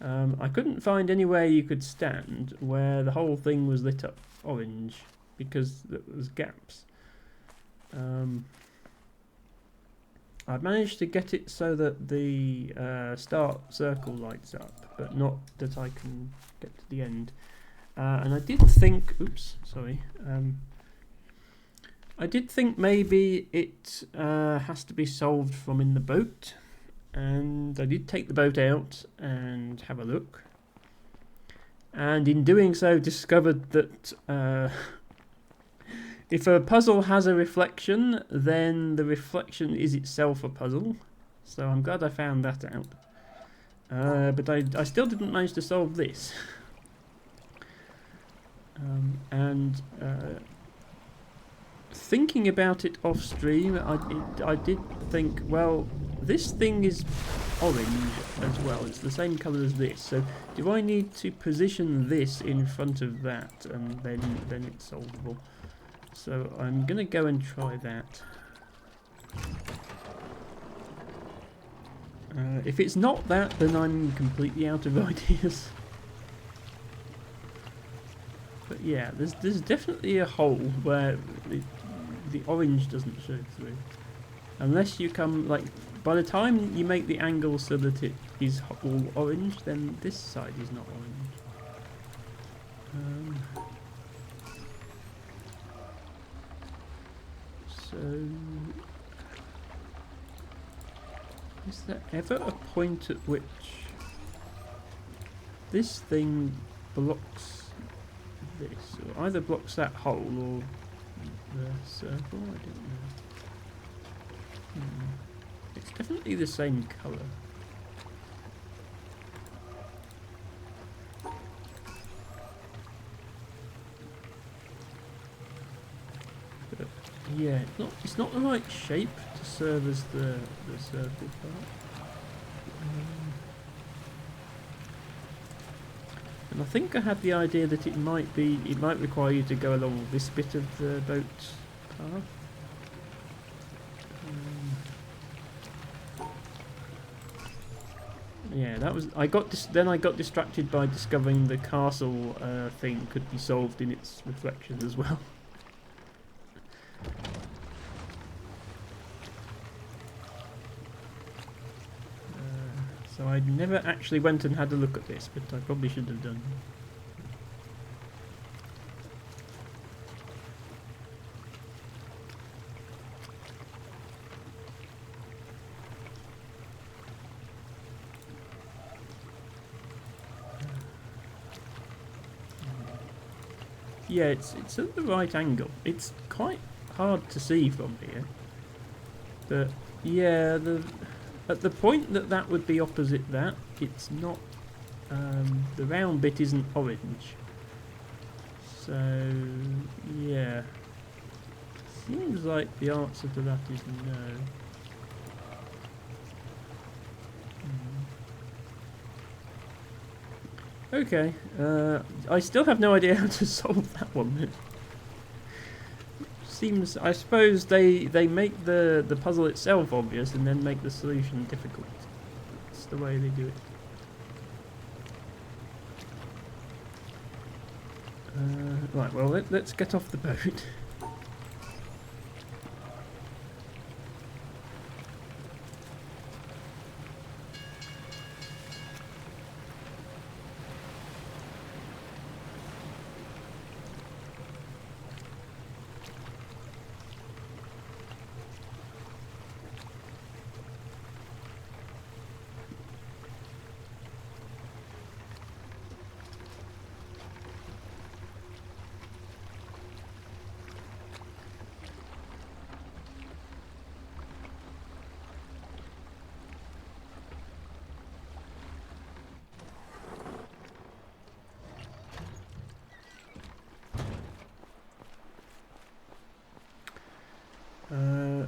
I couldn't find anywhere you could stand where the whole thing was lit up orange because there was gaps. I've managed to get it so that the start circle lights up, but not that I can get to the end. And I did think, oops, sorry. I did think maybe it has to be solved from in the boat. And I did take the boat out and have a look. And in doing so, discovered that if a puzzle has a reflection, then the reflection is itself a puzzle. So I'm glad I found that out. But I still didn't manage to solve this. Thinking about it off stream, I did think, well, this thing is orange as well. It's the same colour as this. So do I need to position this in front of that, and then it's solvable? So I'm gonna go and try that. If it's not that, then I'm completely out of ideas. But yeah, there's definitely a hole where the orange doesn't show through. Unless you come, like, by the time you make the angle so that it is all orange, then this side is not orange. So, is there ever a point at which this thing blocks this, or either blocks that hole or the circle? I don't know. It's definitely the same colour. But yeah, it's not the right shape to serve as the circle part. And I think I had the idea that it might require you to go along this bit of the boat path. Yeah, that was. Then I got distracted by discovering the castle thing could be solved in its reflection as well. So I never actually went and had a look at this, but I probably should have done. yeah, it's at the right angle. It's quite hard to see from here, but yeah, at the point that would be opposite that, it's not. The round bit isn't orange, so yeah. Seems like the answer to that is no. Okay, I still have no idea how to solve that one. Seems, I suppose they make the puzzle itself obvious and then make the solution difficult. That's the way they do it. Right, well let's get off the boat.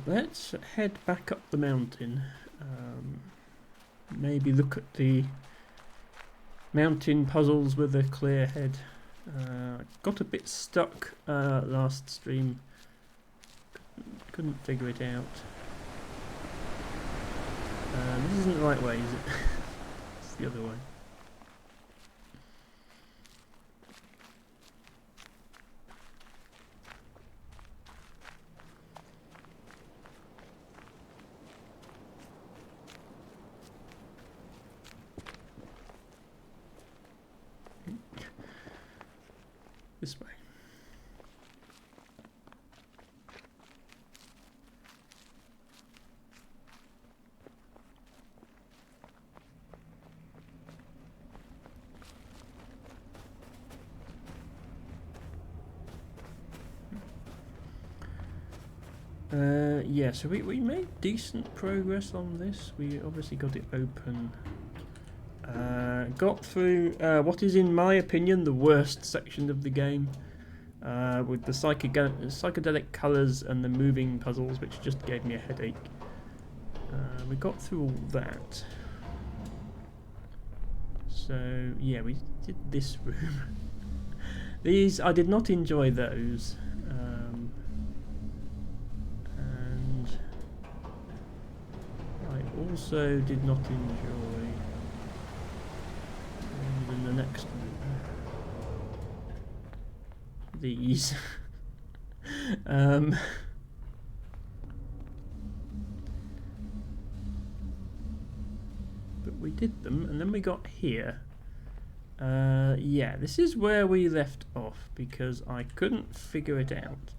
Let's head back up the mountain. Maybe look at the mountain puzzles with a clear head. Got a bit stuck last stream. Couldn't figure it out. This isn't the right way, is it? It's the other way. This way. Yeah, so we made decent progress on this. We obviously got it open. Got through what is, in my opinion, the worst section of the game, with the psychedelic colours and the moving puzzles, which just gave me a headache. We got through all that. So yeah, we did this room. These, I did not enjoy those. And I also did not enjoy the next one. These. But we did them, and then we got here. Yeah, this is where we left off because I couldn't figure it out.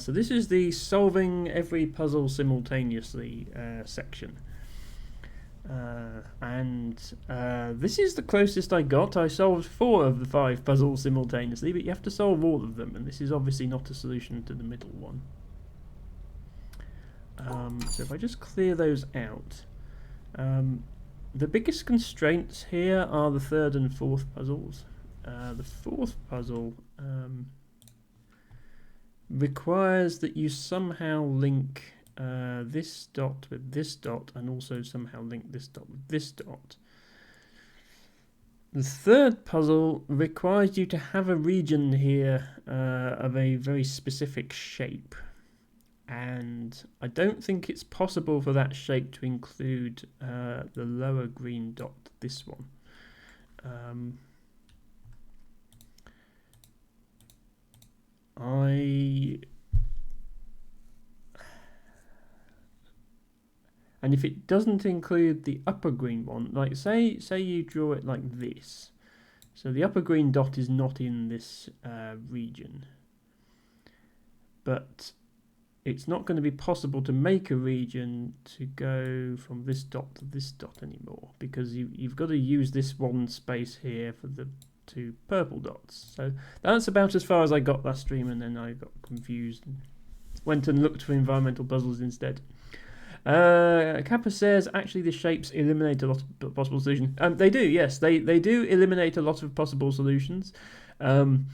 So this is the solving every puzzle simultaneously section. And this is the closest I got. I solved 4 of the 5 puzzles simultaneously, but you have to solve all of them, and this is obviously not a solution to the middle one. So if I just clear those out, the biggest constraints here are the 3rd and 4th puzzles. The 4th puzzle requires that you somehow link this dot with this dot, and also somehow link this dot with this dot. The 3rd puzzle requires you to have a region here of a very specific shape, and I don't think it's possible for that shape to include the lower green dot, this one. And if it doesn't include the upper green one, like say you draw it like this, so the upper green dot is not in this region, but it's not going to be possible to make a region to go from this dot to this dot anymore, because you've got to use this one space here for the to purple dots. So that's about as far as I got last stream, and then I got confused and went and looked for environmental puzzles instead. Kappa says, actually the shapes eliminate a lot of possible solutions. They do, yes. They do eliminate a lot of possible solutions. The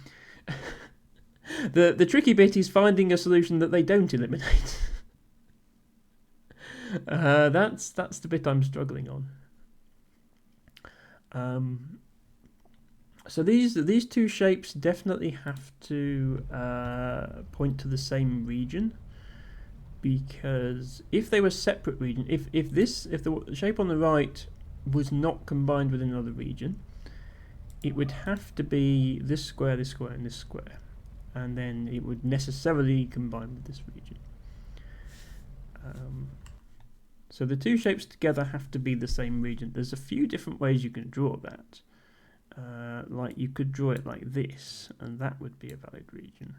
tricky bit is finding a solution that they don't eliminate. That's the bit I'm struggling on. So these two shapes definitely have to point to the same region, because if they were separate region, if the shape on the right was not combined with another region, it would have to be this square, and this square, and then it would necessarily combine with this region. So the two shapes together have to be the same region. There's a few different ways you can draw that. Like you could draw it like this, and that would be a valid region.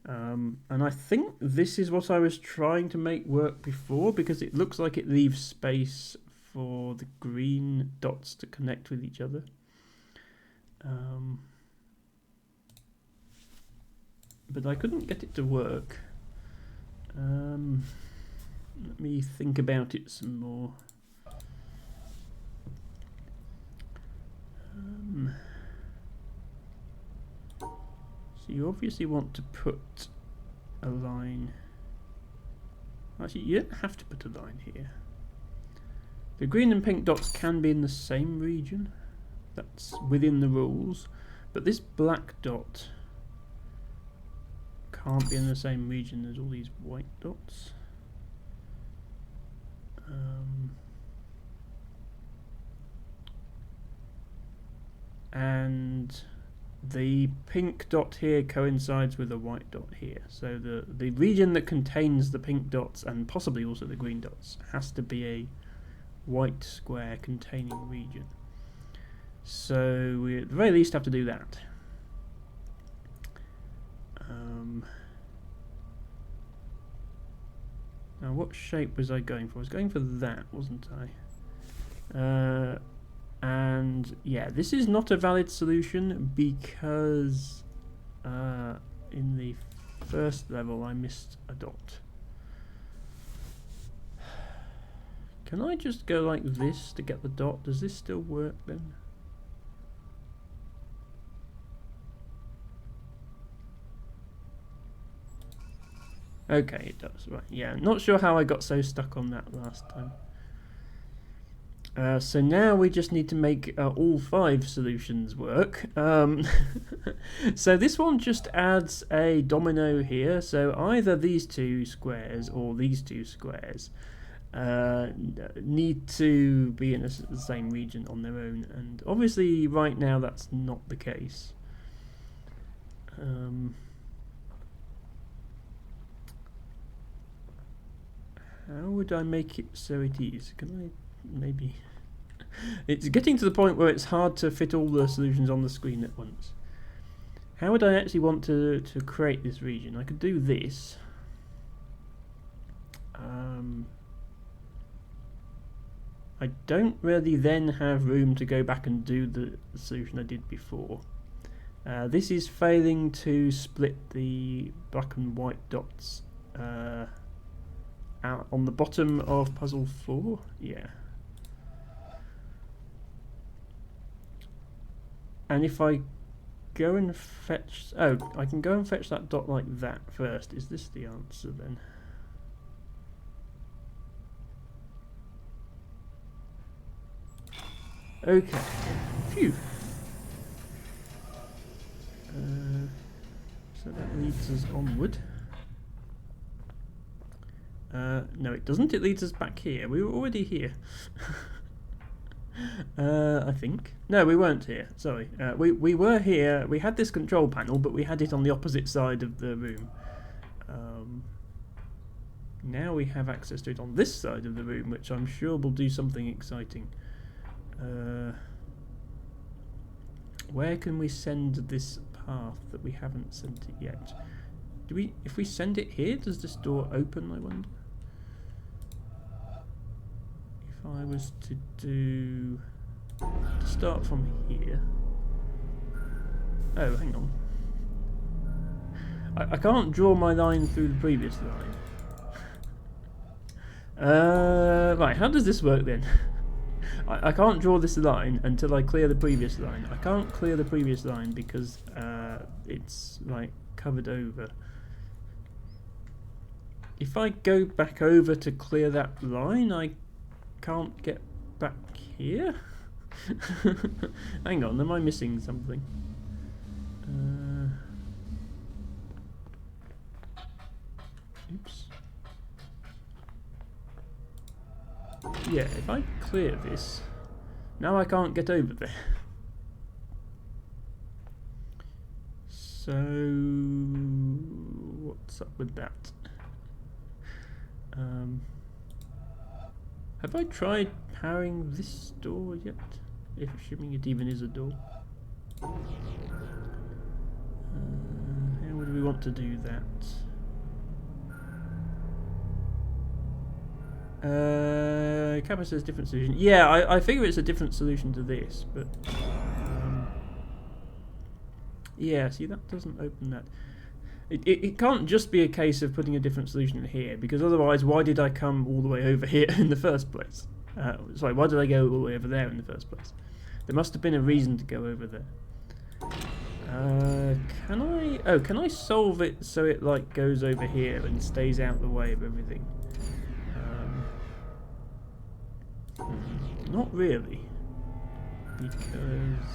And I think this is what I was trying to make work before, because it looks like it leaves space for the green dots to connect with each other. But I couldn't get it to work. Let me think about it some more. So you obviously want to put a line. Actually, you don't have to put a line here. The green and pink dots can be in the same region. That's within the rules. But this black dot can't be in the same region as all these white dots. And the pink dot here coincides with the white dot here. So the region that contains the pink dots, and possibly also the green dots, has to be a white square containing region. So we at the very least have to do that. Now what shape was I going for? I was going for that, wasn't I? And yeah, this is not a valid solution because in the first level I missed a dot. Can I just go like this to get the dot? Does this still work then? Okay, it does, right. Yeah, not sure how I got so stuck on that last time. So now we just need to make all 5 solutions work. So this one just adds a domino here. So either these 2 squares or these 2 squares need to be in the same region on their own. And obviously right now that's not the case. How would I make it so it is? Can I maybe... It's getting to the point where it's hard to fit all the solutions on the screen at once. How would I actually want to create this region? I could do this. I don't really then have room to go back and do the solution I did before. This is failing to split the black and white dots out on the bottom of puzzle 4. Yeah. And if I go and fetch... Oh, I can go and fetch that dot like that first. Is this the answer then? Okay. Phew. So that leads us onward. No, it doesn't. It leads us back here. We were already here. I think. No, we weren't here. Sorry. We were here. We had this control panel, but we had it on the opposite side of the room. Now we have access to it on this side of the room, which I'm sure will do something exciting. Where can we send this path that we haven't sent it yet? Do we? If we send it here, does this door open, I wonder? If I was to start from here, Oh, hang on. I can't draw my line through the previous line. Right, how does this work then? I can't draw this line until I clear the previous line. I can't clear the previous line because it's like covered over. If I go back over to clear that line, I can't get back here? Hang on, am I missing something? Oops. Yeah, if I clear this, now I can't get over there. So, what's up with that? Have I tried powering this door yet? If assuming it even is a door. How would we want to do that? Kappa says different solution. Yeah, I figure it's a different solution to this, but yeah, see, that doesn't open that. It can't just be a case of putting a different solution in here, because otherwise why did I come all the way over here in the first place? Sorry, why did I go all the way over there in the first place? There must have been a reason to go over there. Can I solve it so it like goes over here and stays out the way of everything? Not really, because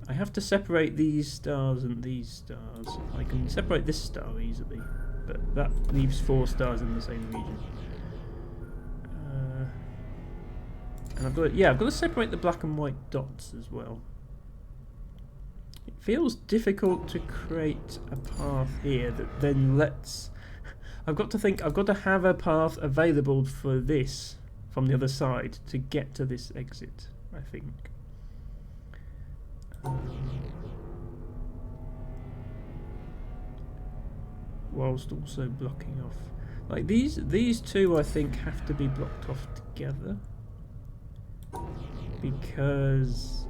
I have to separate these stars and these stars. I can separate this star easily, but that leaves 4 stars in the same region. And I've got to separate the black and white dots as well. It feels difficult to create a path here that then lets. I've got to have a path available for this from the other side to get to this exit, I think. Whilst also blocking off, like these two, I think have to be blocked off together because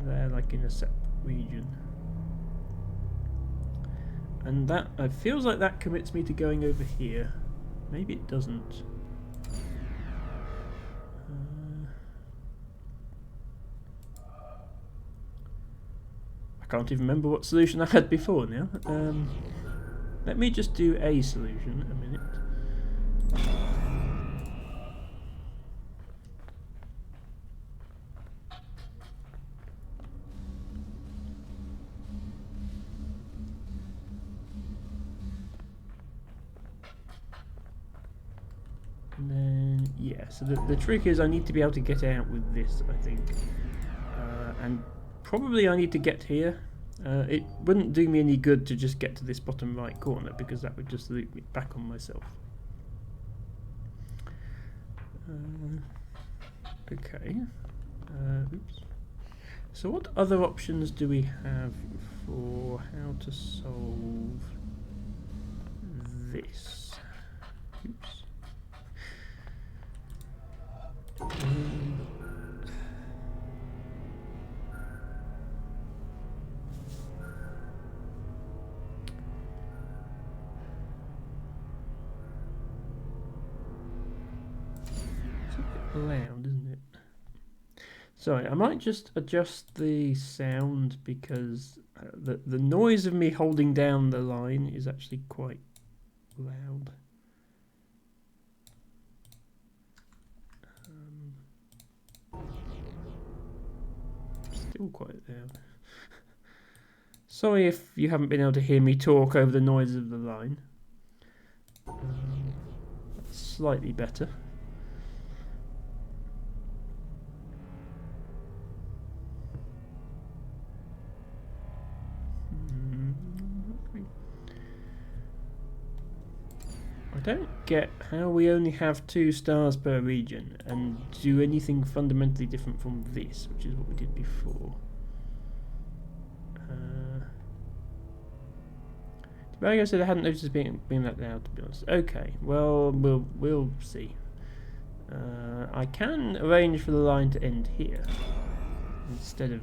they're like in a separate region, and that feels like that commits me to going over here. Maybe it doesn't. I can't even remember what solution I had before now. Let me just do a solution a minute. And then, yeah, so the trick is I need to be able to get out with this, I think. And probably I need to get here. It wouldn't do me any good to just get to this bottom right corner because that would just loop me back on myself. Okay. Oops. So what other options do we have for how to solve this? Oops. Loud, isn't it? Sorry, I might just adjust the sound because the noise of me holding down the line is actually quite loud. Still quite loud. Sorry if you haven't been able to hear me talk over the noise of the line. That's slightly better. I don't get how we only have 2 stars per region and do anything fundamentally different from this, which is what we did before. Like I said, I hadn't noticed it being that loud, to be honest. Okay, well, we'll see. I can arrange for the line to end here instead of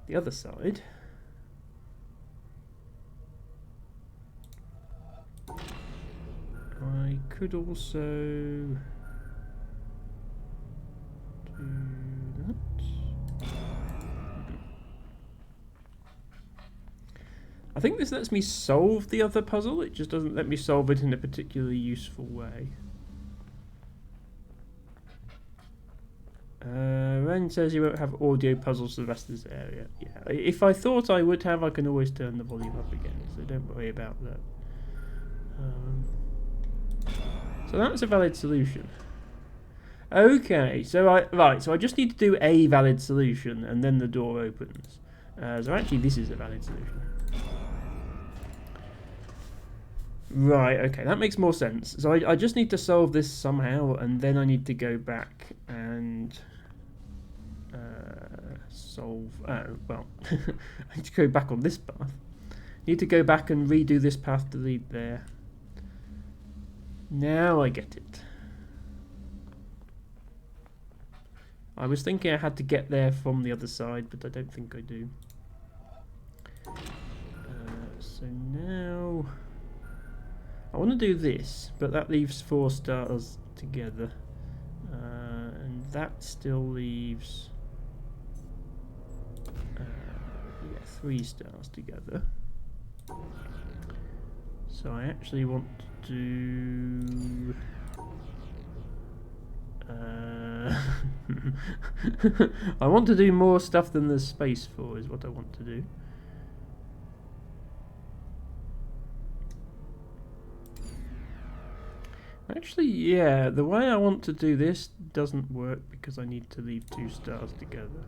the other side. I could also do that. I think this lets me solve the other puzzle, it just doesn't let me solve it in a particularly useful way. Ren says you won't have audio puzzles for the rest of this area. Yeah, if I thought I would have, I can always turn the volume up again, so don't worry about that. So that's a valid solution. Okay, so I just need to do a valid solution, and then the door opens. So actually, this is a valid solution. Right, okay, that makes more sense. So I just need to solve this somehow, and then I need to go back and solve... well, I need to go back on this path. Need to go back and redo this path to lead there. Now I get it. I was thinking I had to get there from the other side, but I don't think I do. So now... I want to do this, but that leaves 4 stars together. And that still leaves 3 stars together. So I actually want to do... I want to do more stuff than there's space for, is what I want to do. Actually, yeah, the way I want to do this doesn't work because I need to leave 2 stars together.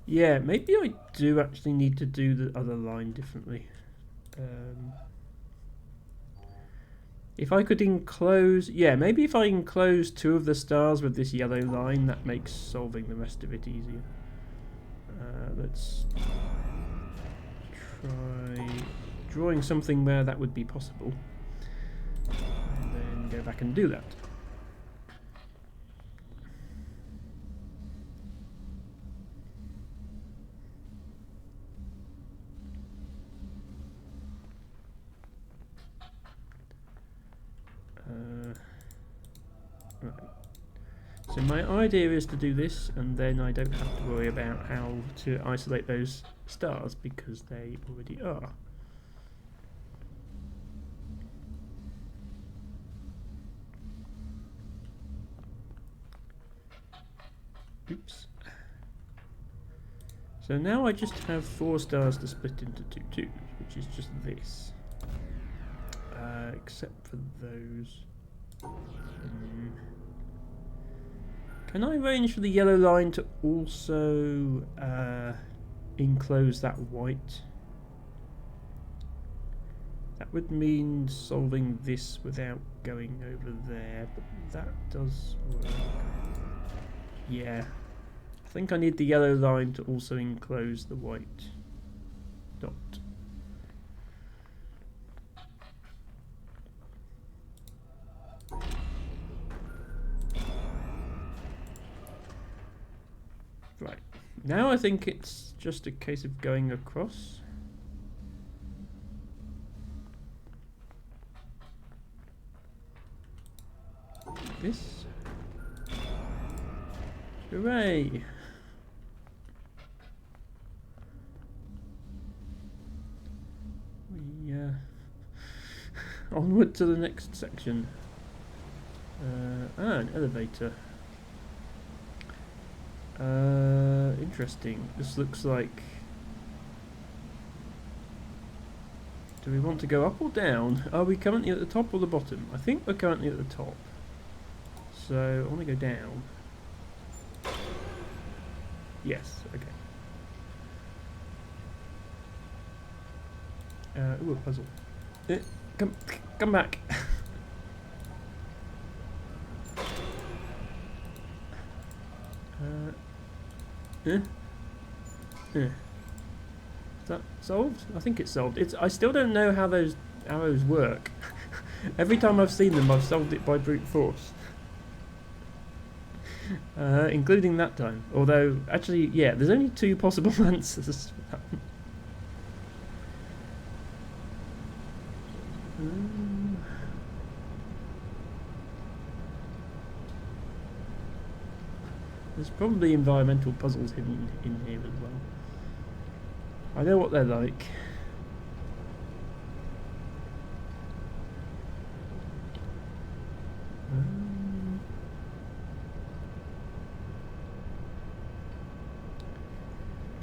Yeah, maybe I do actually need to do the other line differently. If I could enclose... Yeah, maybe if I enclose 2 of the stars with this yellow line, that makes solving the rest of it easier. Let's try drawing something where that would be possible. And then go back and do that. Right. So my idea is to do this, and then I don't have to worry about how to isolate those stars because they already are. Oops. So now I just have 4 stars to split into 2 twos, which is just this. Except for those. Can I arrange for the yellow line to also enclose that white? That would mean solving this without going over there, but that does work. Yeah. I think I need the yellow line to also enclose the white dot. Right. Now I think it's just a case of going across. Like this. Hooray! We onward to the next section. An elevator. Interesting. This looks like... Do we want to go up or down? Are we currently at the top or the bottom? I think we're currently at the top. So I want to go down. Yes, okay. Ooh, a puzzle. Come back. Is that solved? I think it's solved. I still don't know how those arrows work. Every time I've seen them, I've solved it by brute force. Including that time. Although, actually, yeah, there's only 2 possible answers. There's probably environmental puzzles hidden in here as well. I know what they're like.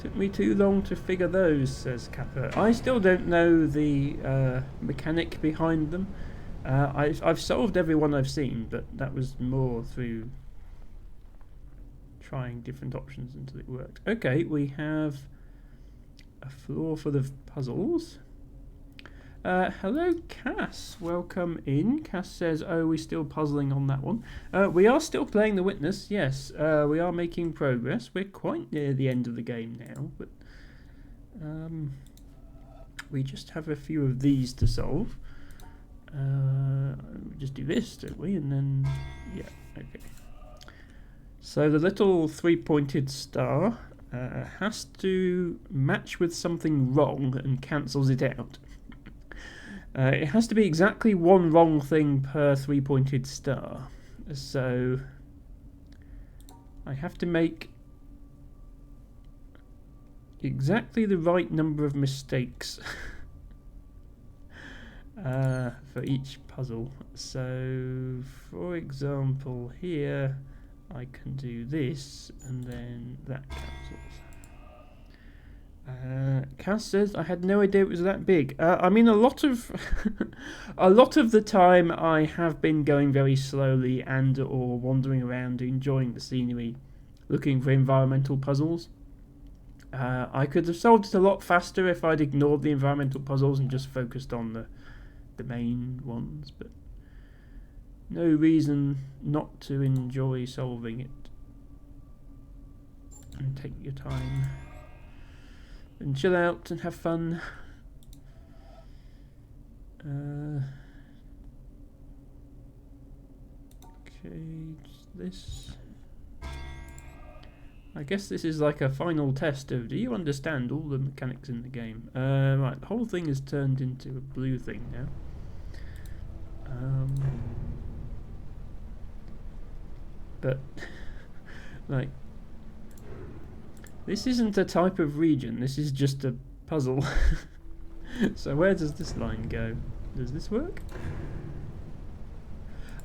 Took me too long to figure those, says Kappa. I still don't know the mechanic behind them. I've solved every one I've seen, but that was more through trying different options until it worked. Okay, we have a floor full of puzzles. Hello, Cass. Welcome in. Cass says, "Oh, we're still puzzling on that one." We are still playing The Witness. Yes, we are making progress. We're quite near the end of the game now, but we just have a few of these to solve. We just do this, don't we? And then, yeah, okay. So the little 3-pointed star has to match with something wrong and cancels it out. It has to be exactly one wrong thing per 3-pointed star. So I have to make exactly the right number of mistakes for each puzzle. So, for example, here I can do this, and then that cancels. Cass says, "I had no idea it was that big." I mean, a lot of the time I have been going very slowly and or wandering around, enjoying the scenery, looking for environmental puzzles. I could have solved it a lot faster if I'd ignored the environmental puzzles and just focused on the main ones, but no reason not to enjoy solving it. And take your time. And chill out and have fun. Okay, just this. I guess this is like a final test of, do you understand all the mechanics in the game? Right, the whole thing is turned into a blue thing now. But, like, this isn't a type of region, this is just a puzzle. So where does this line go? Does this work?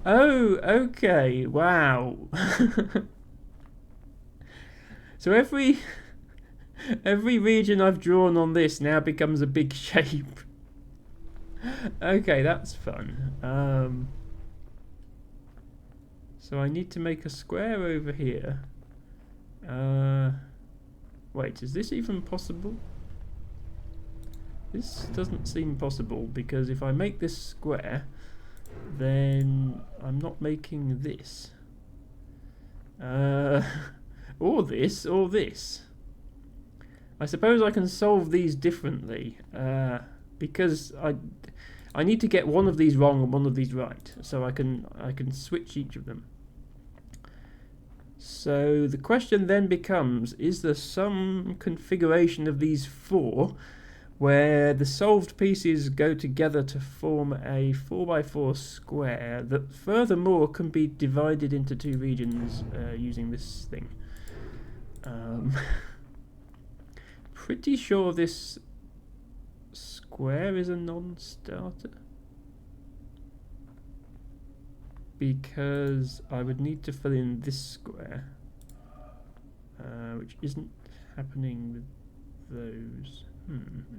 Oh, okay, wow. So every region I've drawn on this now becomes a big shape. Okay, that's fun. So I need to make a square over here. Wait, is this even possible? This doesn't seem possible, because if I make this square, then I'm not making this. Or this, or this. I suppose I can solve these differently, because I need to get one of these wrong and one of these right, so I can switch each of them. So the question then becomes, is there some configuration of these 4 where the solved pieces go together to form a 4x4 square that furthermore can be divided into 2 regions using this thing? Pretty sure this square is a non-starter, because I would need to fill in this square, which isn't happening with those.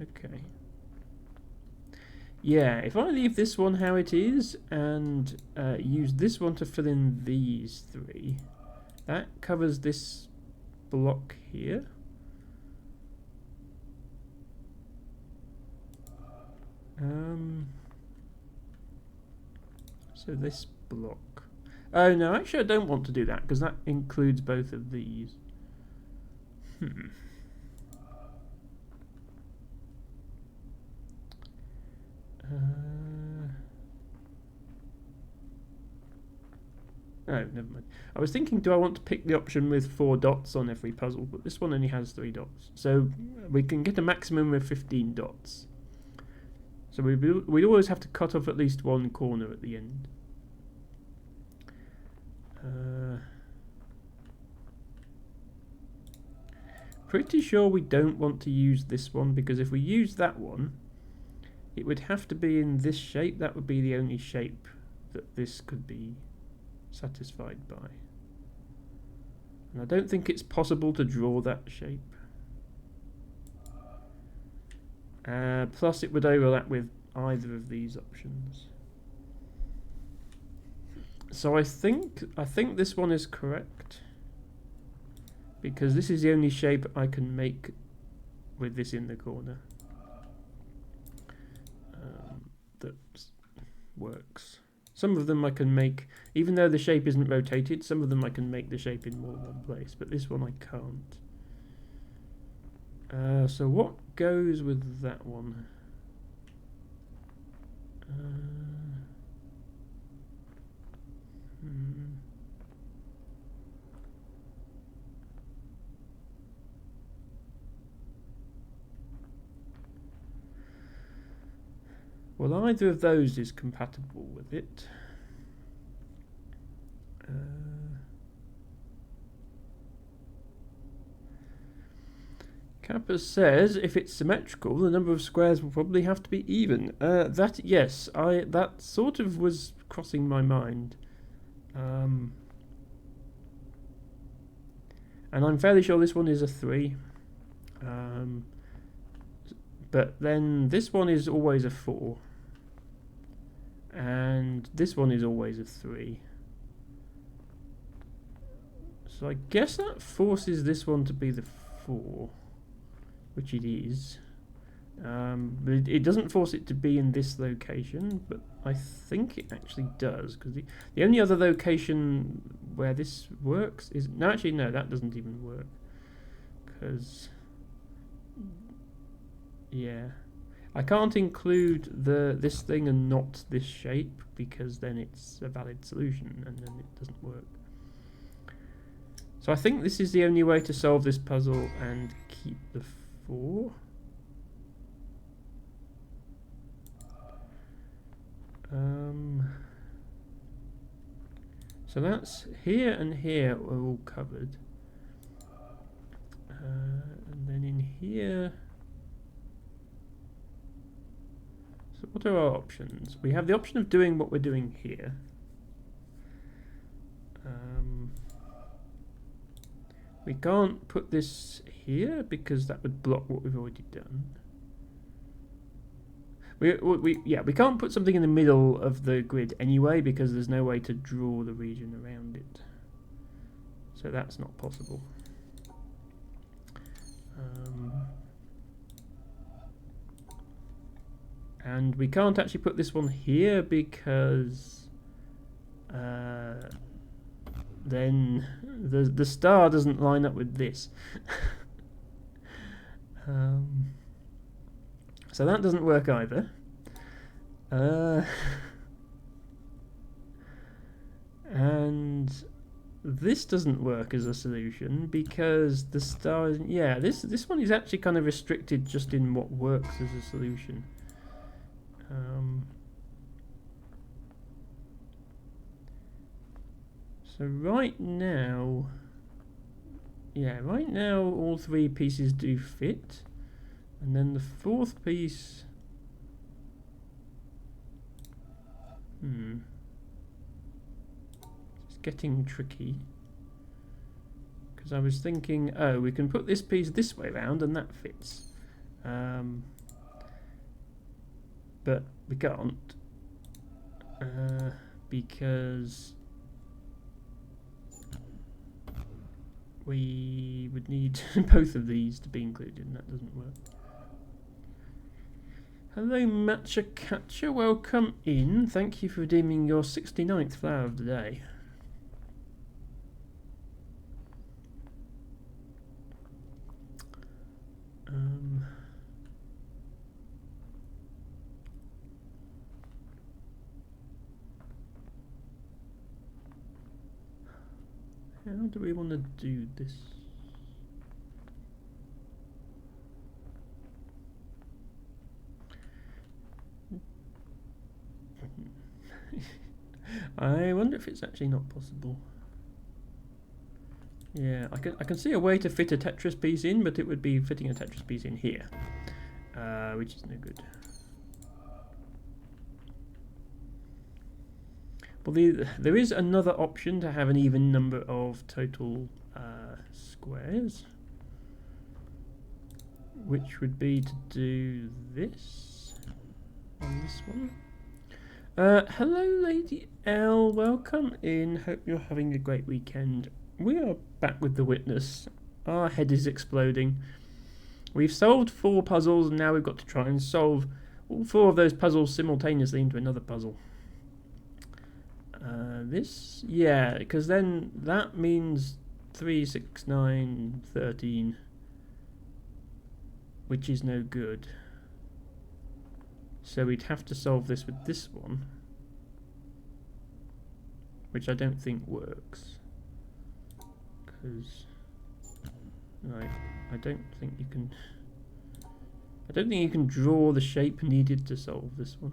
Okay. Yeah, if I leave this one how it is and use this one to fill in these 3, that covers this block here. So this block. Oh no, actually I don't want to do that, because that includes both of these. Oh, never mind. I was thinking, do I want to pick the option with 4 dots on every puzzle? But this one only has 3 dots. So we can get a maximum of 15 dots. So we'd always have to cut off at least one corner at the end. Pretty sure we don't want to use this one, because if we use that one, it would have to be in this shape. That would be the only shape that this could be satisfied by. And I don't think it's possible to draw that shape. Plus it would overlap with either of these options. So I think this one is correct, because this is the only shape I can make with this in the corner that works. Some of them I can make, even though the shape isn't rotated, some of them I can make the shape in more than one place, but this one I can't. So what goes with that one? Well, either of those is compatible with it. Kappa says if it's symmetrical, the number of squares will probably have to be even. Yes, that sort of was crossing my mind. And I'm fairly sure this one is a 3. But then this one is always a 4. And this one is always a 3. So I guess that forces this one to be the 4, which it is. But it doesn't force it to be in this location, but I think it actually does, because the only other location where this works is... No, actually, no, that doesn't even work. Because... yeah. I can't include this thing and not this shape, because then it's a valid solution, and then it doesn't work. So I think this is the only way to solve this puzzle and keep the 4. So that's here and here are all covered. And then in here... So what are our options? We have the option of doing what we're doing here. We can't put this here because that would block what we've already done. We can't put something in the middle of the grid anyway, because there's no way to draw the region around it. So that's not possible. And we can't actually put this one here because then the star doesn't line up with this. So that doesn't work either. And this doesn't work as a solution because the star isn't... Yeah, this one is actually kind of restricted just in what works as a solution. So right now... Yeah, right now all 3 pieces do fit. And then the 4th piece... It's getting tricky. Because I was thinking, oh, we can put this piece this way round and that fits. But we can't. Because... we would need both of these to be included, and that doesn't work. Hello Matcha Catcher, welcome in. Thank you for redeeming your 69th flower of the day. How do we want to do this? I wonder if it's actually not possible. Yeah, I can see a way to fit a Tetris piece in, but it would be fitting a Tetris piece in here, which is no good. Well, there is another option to have an even number of total squares, which would be to do this on this one. Hello, Lady L. Welcome in. Hope you're having a great weekend. We are back with The Witness. Our head is exploding. We've solved 4 puzzles, and now we've got to try and solve all 4 of those puzzles simultaneously into another puzzle. This, yeah, because then that means 3, 6, 9, 13, which is no good. So we'd have to solve this with this one, which I don't think works. Because I don't think you can. I don't think you can draw the shape needed to solve this one.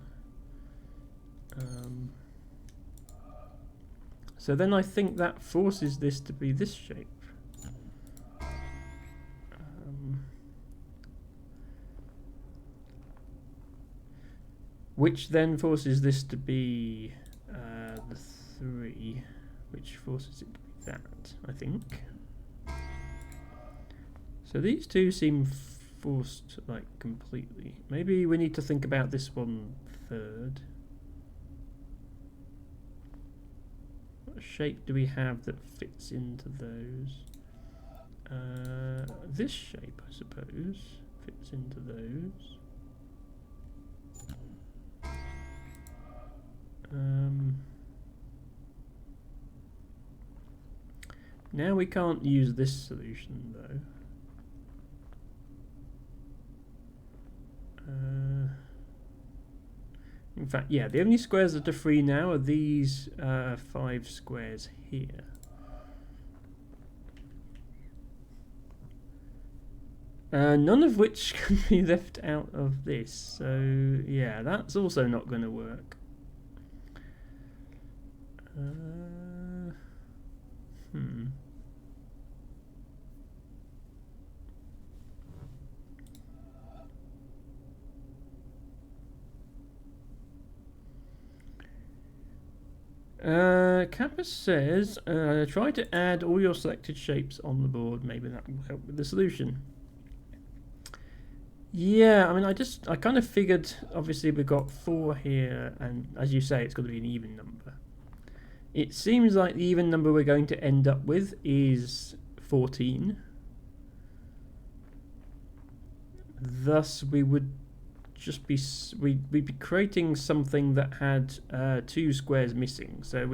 So then I think that forces this to be this shape. Which then forces this to be the 3, which forces it to be that, I think. So these two seem forced, like, completely. Maybe we need to think about this one third. What shape do we have that fits into those? This shape, I suppose, fits into those. Now we can't use this solution though. In fact, yeah, the only squares that are free now are these 5 squares here. None of which can be left out of this, so yeah, that's also not going to work. Kappa says, try to add all your selected shapes on the board. Maybe that will help with the solution. Yeah, I mean, I kind of figured, obviously we've got 4 here, and as you say, it's got to be an even number. It seems like the even number we're going to end up with is 14. Thus, we would just be we'd be creating something that had 2 squares missing. So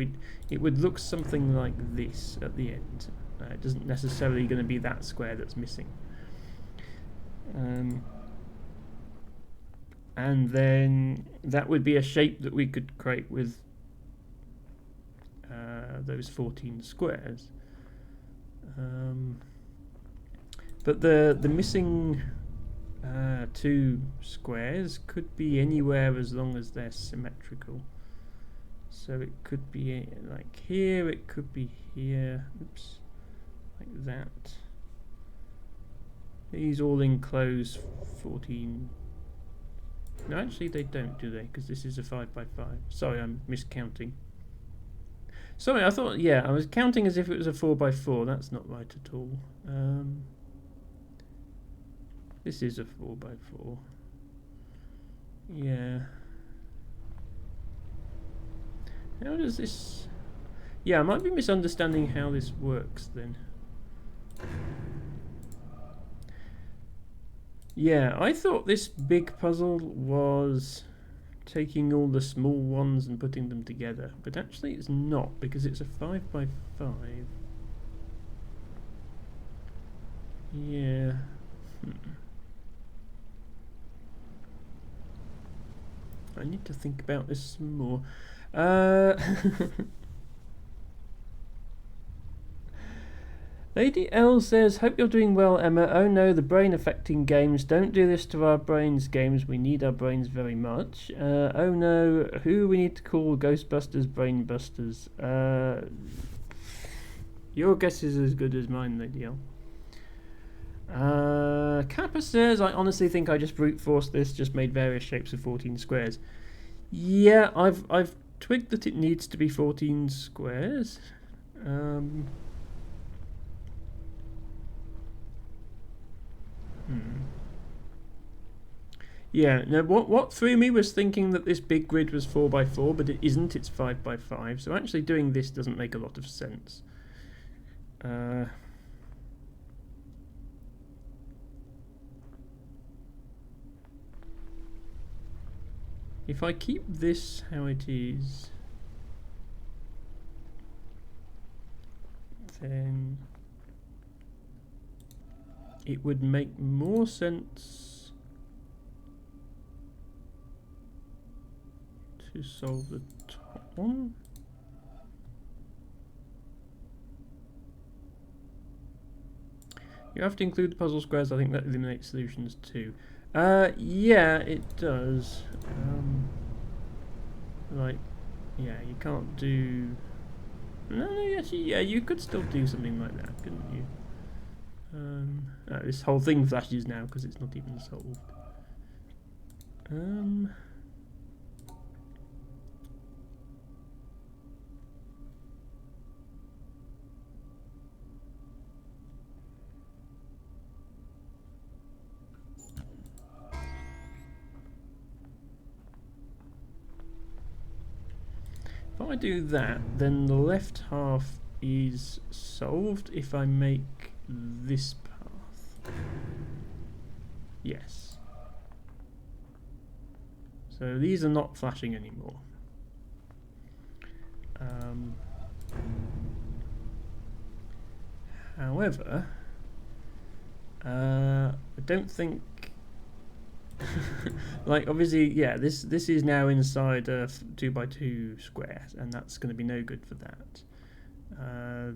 it would look something like this at the end. It doesn't necessarily going to be that square that's missing. And then that would be a shape that we could create with those 14 squares. But the missing 2 squares could be anywhere as long as they're symmetrical. So it could be like here, it could be here, oops, like that. These all enclose 14. No, actually they don't, do they? Because this is a 5 by 5. Sorry, I'm miscounting. Sorry, I thought, yeah, I was counting as if it was a 4 by 4. That's not right at all. This is a 4 by 4. Yeah. How does this... Yeah, I might be misunderstanding how this works then. Yeah, I thought this big puzzle was taking all the small ones and putting them together, but actually it's not, because it's a 5 by 5. Yeah. I need to think about this some more. Lady L says, hope you're doing well, Emma. Oh no, the brain affecting games. Don't do this to our brains, games. We need our brains very much. Oh no, who we need to call? Ghostbusters, Brainbusters. Your guess is as good as mine, Lady L. Kappa says, I honestly think I just brute forced this, just made various shapes of 14 squares. Yeah, I've twigged that it needs to be 14 squares. Yeah, no, what threw me was thinking that this big grid was 4x4, but it isn't, it's 5x5, so actually doing this doesn't make a lot of sense. If I keep this how it is, then it would make more sense to solve the top one. You have to include the puzzle squares. I think that eliminates solutions too. Yeah, it does. Like, yeah, you can't do... No, actually, yeah, you could still do something like that, couldn't you? This whole thing flashes now because it's not even solved. If I do that, then the left half is solved if I make this path. Yes. So these are not flashing anymore. However, I don't think... like, obviously, yeah, this is now inside a 2x2 square, and that's going to be no good for that.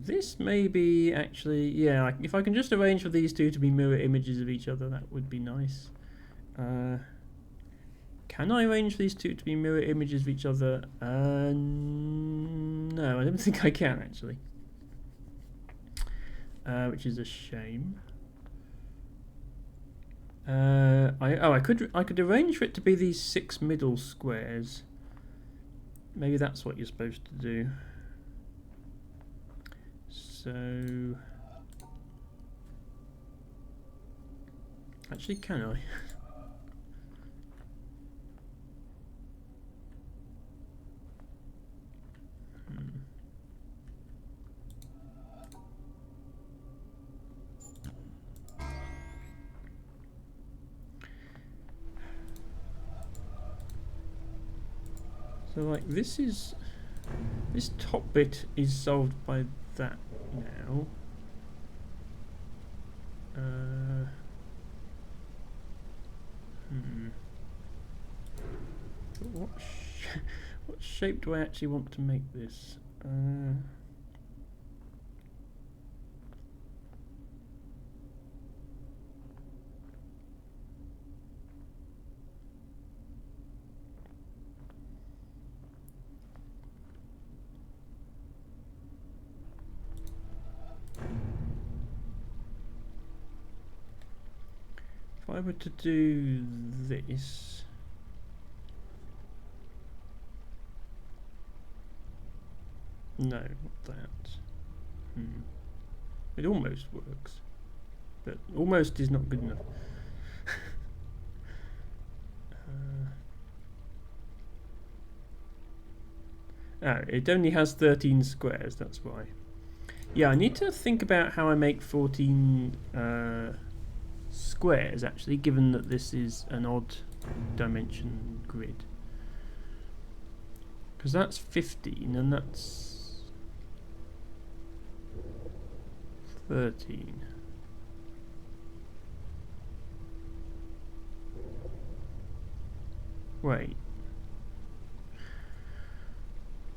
This may be actually, yeah, like, if I can just arrange for these two to be mirror images of each other, that would be nice. Can I arrange these two to be mirror images of each other? No, I don't think I can, actually. Which is a shame. I could arrange for it to be these 6 middle squares. Maybe that's what you're supposed to do. So, actually, can I? So, like, this top bit is solved by that now. But what shape do I actually want to make this? If I were to do this, no, not that. It almost works, but almost is not good enough. It only has 13 squares, that's why. Yeah, I need to think about how I make 14 squares, actually, given that this is an odd dimension grid. Because that's 15 and that's 13. Wait.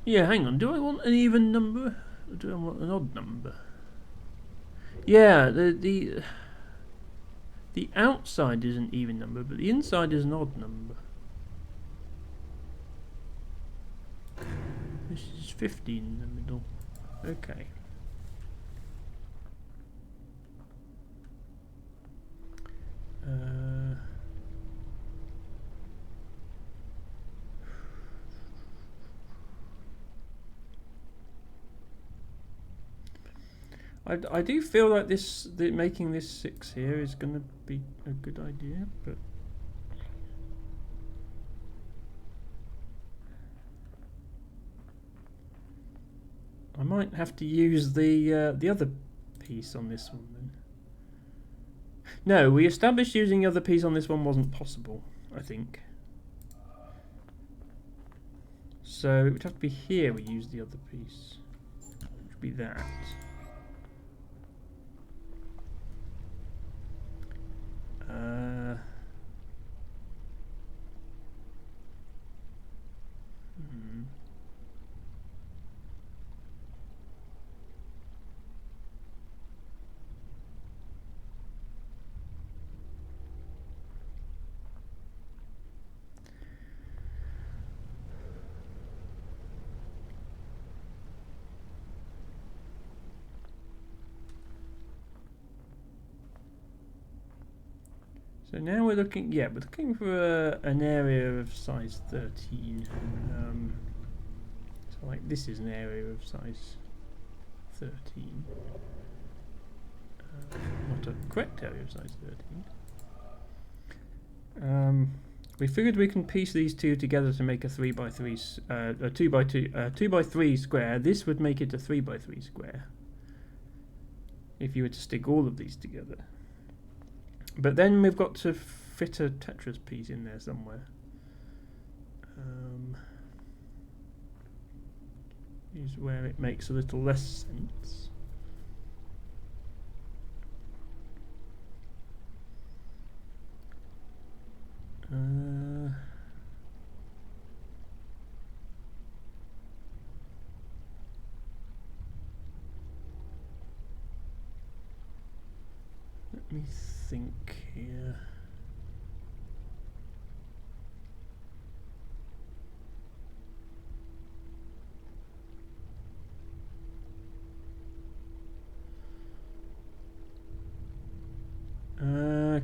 Yeah, hang on. Do I want an even number? Or do I want an odd number? Yeah, the outside is an even number, but the inside is an odd number. This is 15 in the middle. Okay. I do feel like making this 6 here is going to be a good idea, but I might have to use the other piece on this one then. No, we established using the other piece on this one wasn't possible, I think. So it would have to be here we use the other piece. Which would be that. So now we're looking, we're looking for an area of size 13. So like this is an area of size 13. Not a correct area of size 13. We figured we can piece these two together to make a 3 by 3, a 2 by 2, 2 by 3 square. This would make it a 3 by 3 square if you were to stick all of these together. But then we've got to fit a Tetris piece in there somewhere. Is where it makes a little less sense. Let me think here.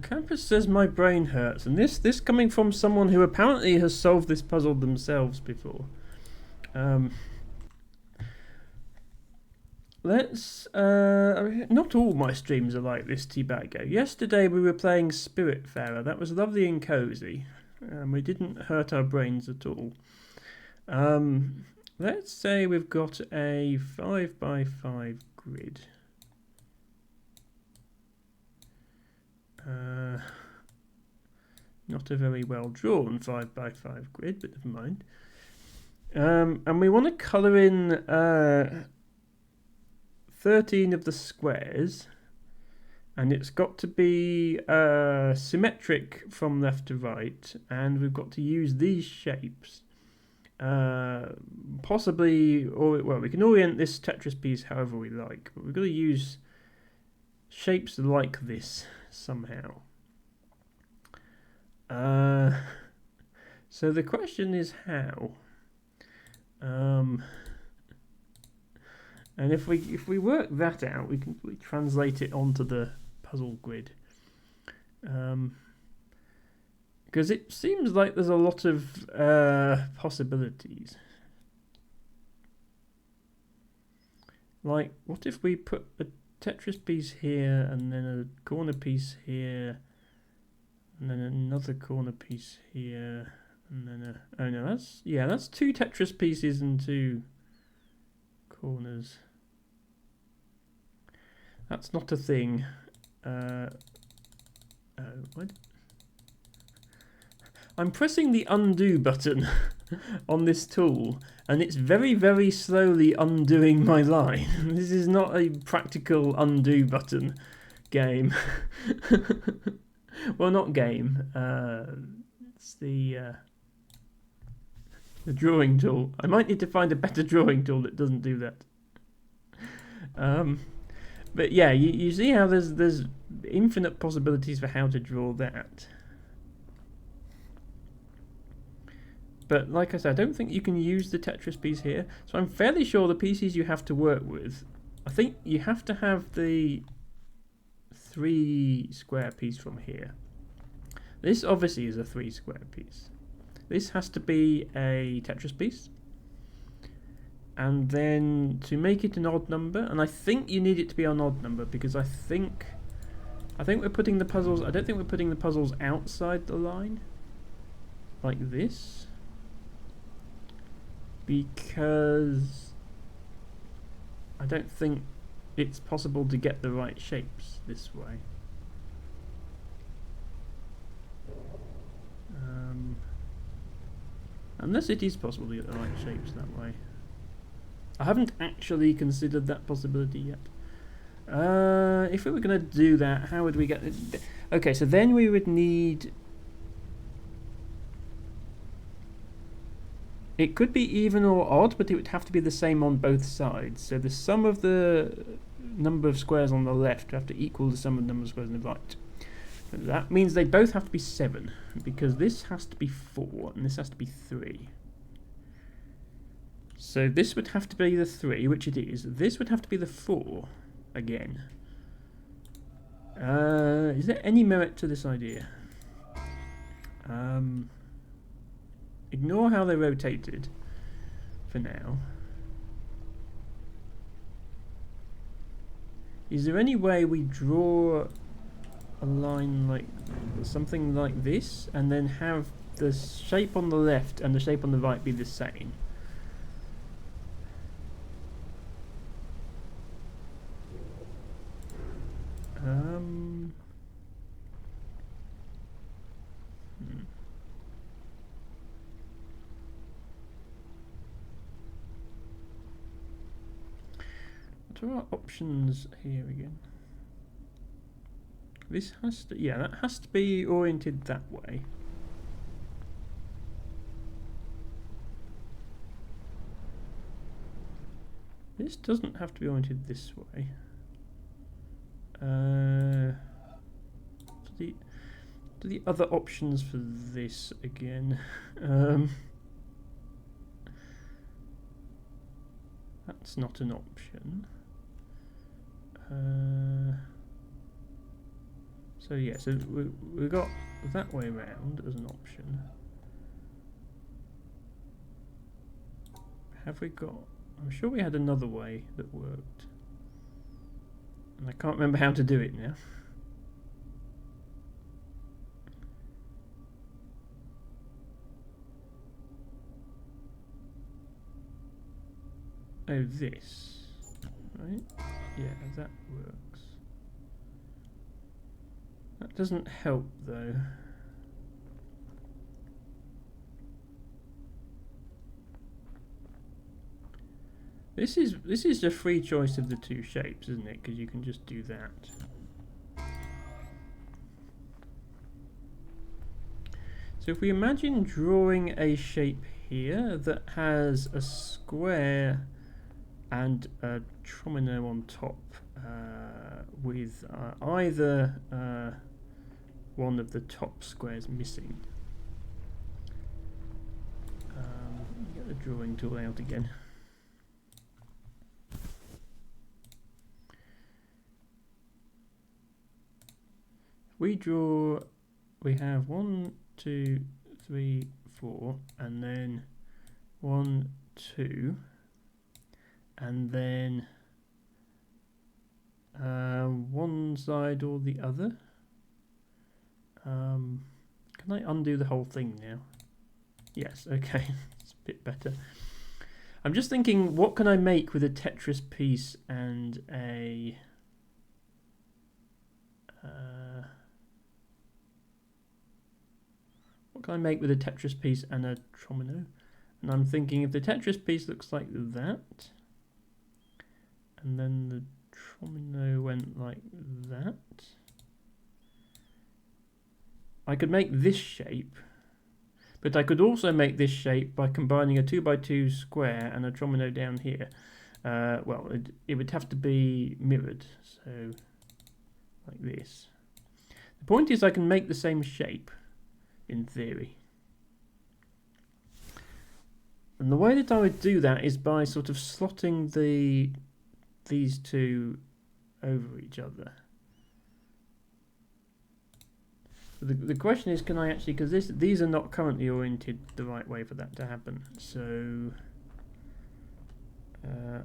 Campus says my brain hurts, and this coming from someone who apparently has solved this puzzle themselves before. Let's not all my streams are like this, T-Baggo. Yesterday we were playing Spiritfarer. That was lovely and cozy. We didn't hurt our brains at all. Let's say we've got a 5 by 5 grid. Not a very well drawn 5 by 5 grid, but never mind. And we want to colour in 13 of the squares, and it's got to be symmetric from left to right, and we've got to use these shapes. Possibly, or well, we can orient this Tetris piece however we like, but we've got to use shapes like this somehow. So the question is how. And if we work that out, we can translate it onto the puzzle grid. Because it seems like there's a lot of possibilities. Like, what if we put a Tetris piece here, and then a corner piece here, and then another corner piece here, and then oh no, that's 2 Tetris pieces and 2 corners. That's not a thing. What? I'm pressing the undo button on this tool, and it's very, very slowly undoing my line. This is not a practical undo button game. Well, not game. It's the drawing tool. I might need to find a better drawing tool that doesn't do that. But yeah, you see how there's infinite possibilities for how to draw that. But like I said, I don't think you can use the Tetris piece here. So I'm fairly sure the pieces you have to work with, I think you have to have the 3 square piece from here. This obviously is a 3 square piece. This has to be a Tetris piece. And then to make it an odd number, and I think you need it to be an odd number because I think we're putting the puzzles, I don't think we're putting the puzzles outside the line. Like this. Because I don't think it's possible to get the right shapes this way. Unless it is possible to get the right shapes that way. I haven't actually considered that possibility yet. If we were going to do that, how would we get it? Okay, so then we would need... It could be even or odd, but it would have to be the same on both sides. So the sum of the number of squares on the left would have to equal the sum of the number of squares on the right. But that means they both have to be 7, because this has to be 4 and this has to be 3. So this would have to be the 3, which it is. This would have to be the 4 again. Is there any merit to this idea? Ignore how they rotated for now. Is there any way we draw a line like something like this and then have the shape on the left and the shape on the right be the same? What are our options here again? This has to, yeah, that has to be oriented that way. This doesn't have to be oriented this way. The other options for this again. That's not an option. So yeah, so we got that way around as an option. Have we got? I'm sure we had another way that worked, and I can't remember how to do it now. Oh, this, right? Yeah, that works. That doesn't help though. This is the free choice of the 2 shapes, isn't it? Because you can just do that. So if we imagine drawing a shape here that has a square and a tromino on top, with either one of the top squares missing. Get the drawing tool out again. We draw, we have 1, 2, 3, 4, and then 1, 2, and then one side or the other. Can I undo the whole thing now? Yes, okay, it's a bit better. I'm just thinking, what can I make with a Tetris piece and a... what can I make with a Tetris piece and a tromino? And I'm thinking if the Tetris piece looks like that, and then the tromino went like that, I could make this shape, but I could also make this shape by combining a 2x2 square and a tromino down here. Well, it would have to be mirrored, so like this. The point is I can make the same shape, in theory. And the way that I would do that is by sort of slotting these two over each other. The question is, can I actually, because these are not currently oriented the right way for that to happen. So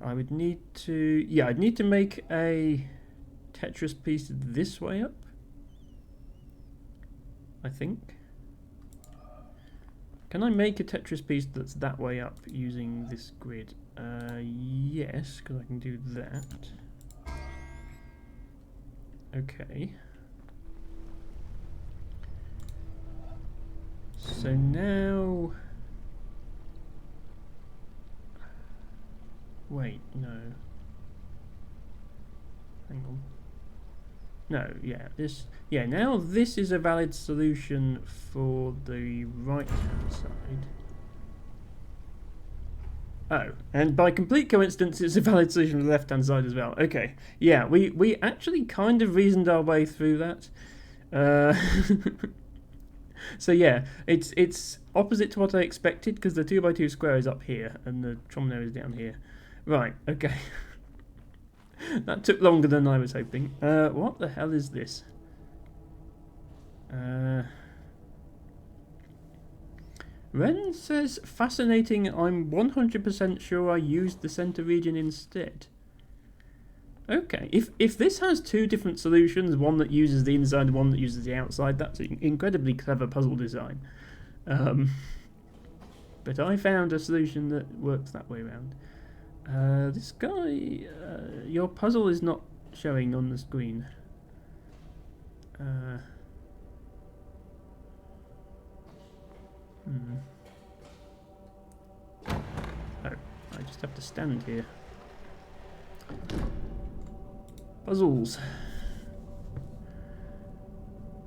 I would need to, yeah, I'd need to make a Tetris piece this way up, I think. Can I make a Tetris piece that's that way up using this grid? Yes, because I can do that. Okay. So now... Wait, no. Hang on. No, yeah, this... Yeah, now this is a valid solution for the right-hand side. Oh, and by complete coincidence, it's a valid solution for the left-hand side as well. Okay, yeah, we actually kind of reasoned our way through that. So yeah, it's opposite to what I expected, because the 2x2 square is up here, and the trombone is down here. Right, okay. That took longer than I was hoping. What the hell is this? Ren says, fascinating, I'm 100% sure I used the center region instead. Okay, if this has two different solutions, one that uses the inside and one that uses the outside, that's an incredibly clever puzzle design. But I found a solution that works that way around. This guy, your puzzle is not showing on the screen. Oh, I just have to stand here. Puzzles.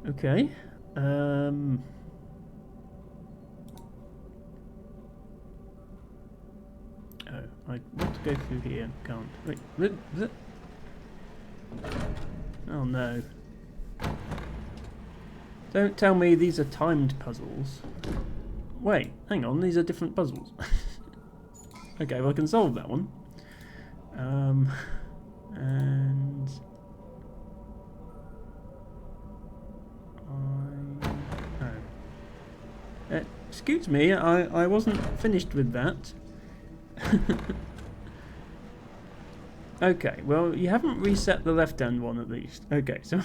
Okay. Oh, I want to go through here. Can't. Wait. Oh no. Don't tell me these are timed puzzles. Wait, hang on, these are different puzzles. Okay, well I can solve that one. And excuse me, I wasn't finished with that. Okay, well you haven't reset the left-hand one at least. Okay, so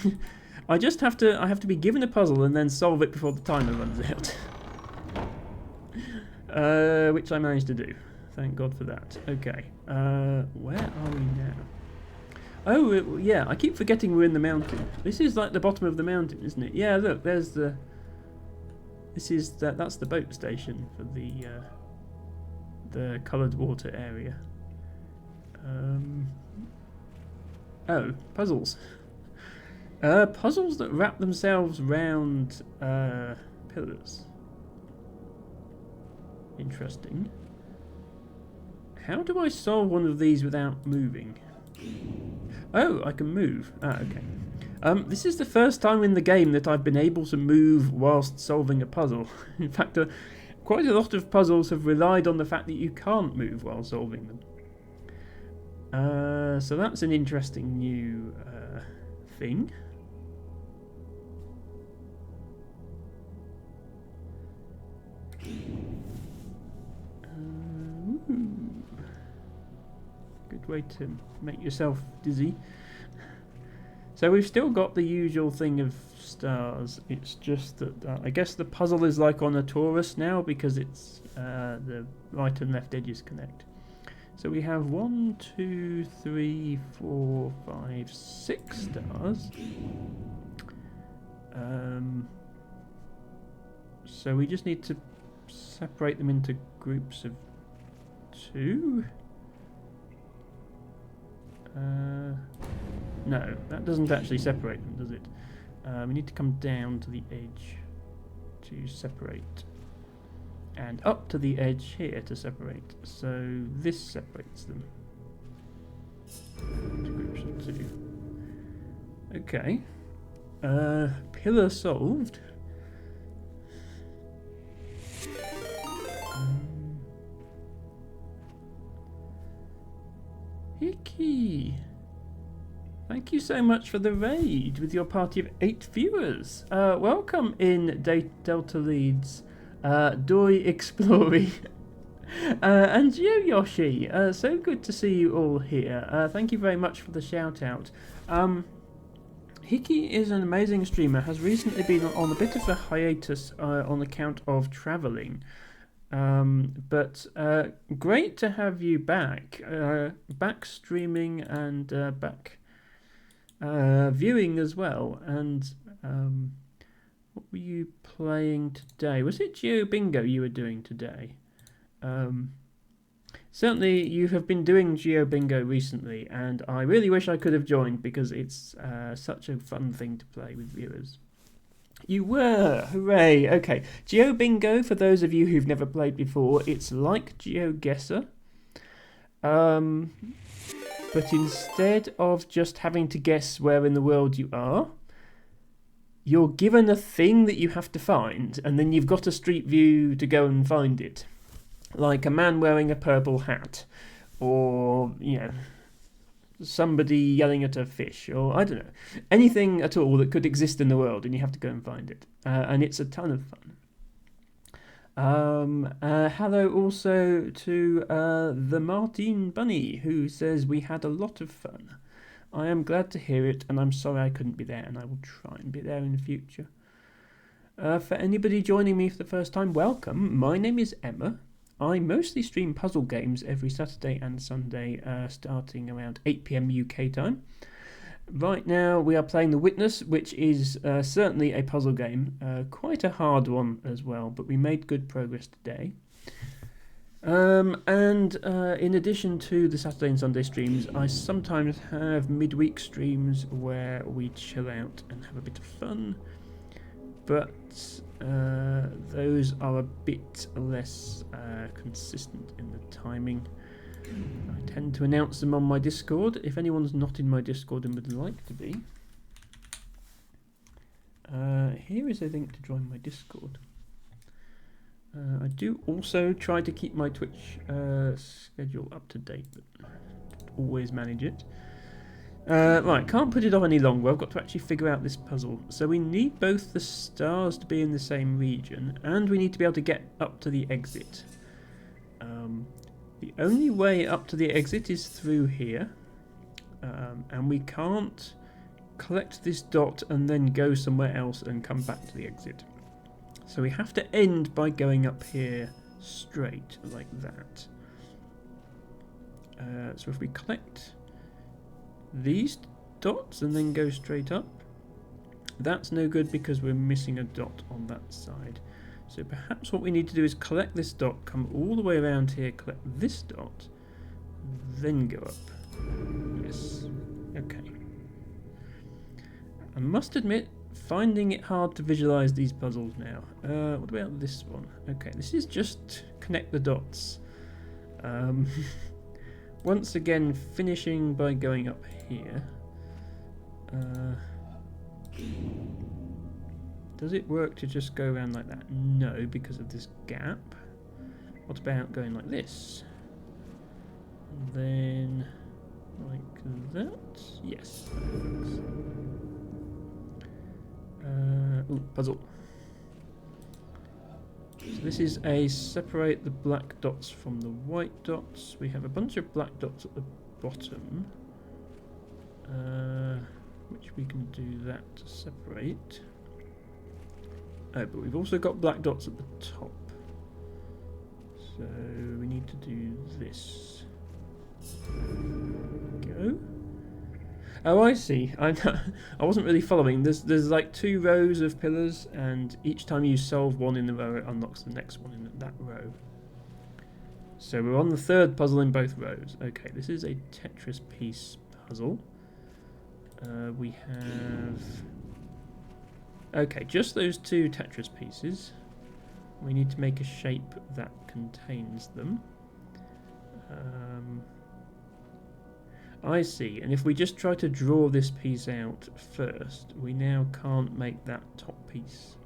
I have to be given a puzzle and then solve it before the timer runs out. Which I managed to do. Thank God for that. Okay, where are we now? Oh, yeah, I keep forgetting we're in the mountain. This is like the bottom of the mountain, isn't it? Yeah, look, there's the... That's the boat station for the coloured water area. Oh, puzzles. Puzzles that wrap themselves round pillars. Interesting. How do I solve one of these without moving? Oh, I can move. Ah, okay. This is the first time in the game that I've been able to move whilst solving a puzzle. In fact, quite a lot of puzzles have relied on the fact that you can't move while solving them. So that's an interesting new thing. Good way to make yourself dizzy. So we've still got the usual thing of stars. It's just that I guess the puzzle is like on a torus now because it's the right and left edges connect. So we have 1, 2, 3, 4, 5, 6 stars. So we just need to separate them into groups of 2. No, that doesn't actually separate them, does it? We need to come down to the edge to separate. And up to the edge here to separate. So this separates them. Okay. Pillar solved. Hickey. Thank you so much for the raid with your party of 8 viewers. Welcome in Delta Leeds, Doi Explory, and you, Yoshi. So good to see you all here. Thank you very much for the shout out. Hickey is an amazing streamer, has recently been on a bit of a hiatus on account of travelling. But great to have you back, back streaming and back viewing as well. And what were you playing today? Was it Geo Bingo you were doing today? Certainly you have been doing Geo Bingo recently, and I really wish I could have joined because it's such a fun thing to play with viewers. You were! Hooray! Okay, Geo Bingo, for those of you who've never played before, it's like GeoGuessr. But instead of just having to guess where in the world you are, you're given a thing that you have to find, and then you've got a street view to go and find it. Like a man wearing a purple hat, or, you know, somebody yelling at a fish, or I don't know, anything at all that could exist in the world, and you have to go and find it. And it's a ton of fun. Hello also to the Martin Bunny, who says we had a lot of fun. I am glad to hear it, and I'm sorry I couldn't be there, and I will try and be there in the future. For anybody joining me for the first time, welcome. My name is Emma. I mostly stream puzzle games every Saturday and Sunday, starting around 8 PM UK time. Right now we are playing The Witness, which is certainly a puzzle game, quite a hard one as well, but we made good progress today. And in addition to the Saturday and Sunday streams, I sometimes have midweek streams where we chill out and have a bit of fun, but those are a bit less consistent in the timing. I tend to announce them on my Discord. If anyone's not in my Discord and would like to be, here is a link to join my Discord. I do also try to keep my Twitch schedule up to date, but don't always manage it. Right, can't put it off any longer. I've got to actually figure out this puzzle. So we need both the stars to be in the same region, and we need to be able to get up to the exit. The only way up to the exit is through here, and we can't collect this dot and then go somewhere else and come back to the exit. So we have to end by going up here straight, like that. So if we collect these dots and then go straight up, that's no good because we're missing a dot on that side. So perhaps what we need to do is collect this dot, come all the way around here, collect this dot, then go up. Yes. Okay. I must admit, finding it hard to visualize these puzzles now. What about this one? Okay, this is just connect the dots. Once again, finishing by going up here. Does it work to just go around like that? No, because of this gap. What about going like this? And then like that? Yes, that works. Ooh, puzzle. So this is a separate the black dots from the white dots. We have a bunch of black dots at the bottom, which we can do that to separate. Oh, but we've also got black dots at the top. So we need to do this. Go. Oh, I see. I wasn't really following. There's like 2 rows of pillars, and each time you solve one in the row, it unlocks the next one in that row. So we're on the 3rd puzzle in both rows. Okay, this is a Tetris piece puzzle. We have... Okay, just those 2 Tetris pieces. We need to make a shape that contains them. I see. And if we just try to draw this piece out first, we now can't make that top piece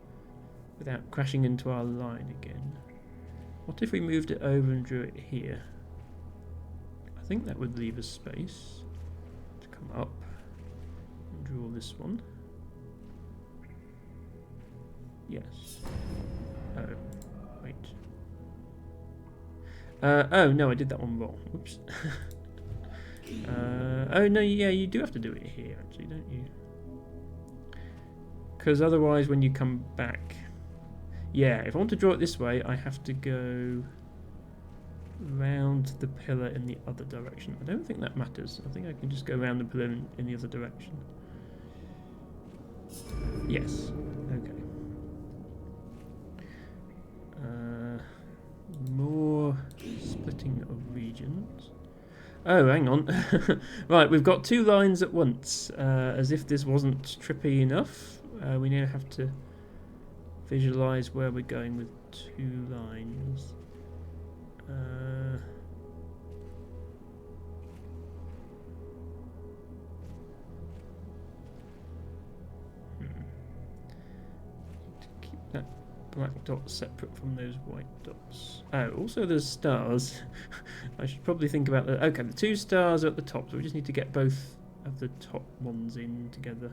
without crashing into our line again. What if we moved it over and drew it here? I think that would leave us space to come up and draw this one. Yes. Oh, wait. Oh no, I did that one wrong. Whoops. Oh no, yeah, you do have to do it here, actually, don't you? Because otherwise, when you come back, yeah, if I want to draw it this way, I have to go round the pillar in the other direction. I don't think that matters. I think I can just go around the pillar in the other direction. Yes. Okay. More splitting of regions. Oh, hang on. Right, we've got two lines at once. As if this wasn't trippy enough, we now have to visualize where we're going with two lines. To keep that black dot separate from those white dots. Oh, also there's stars. I should probably think about that. Okay, the two stars are at the top, so we just need to get both of the top ones in together.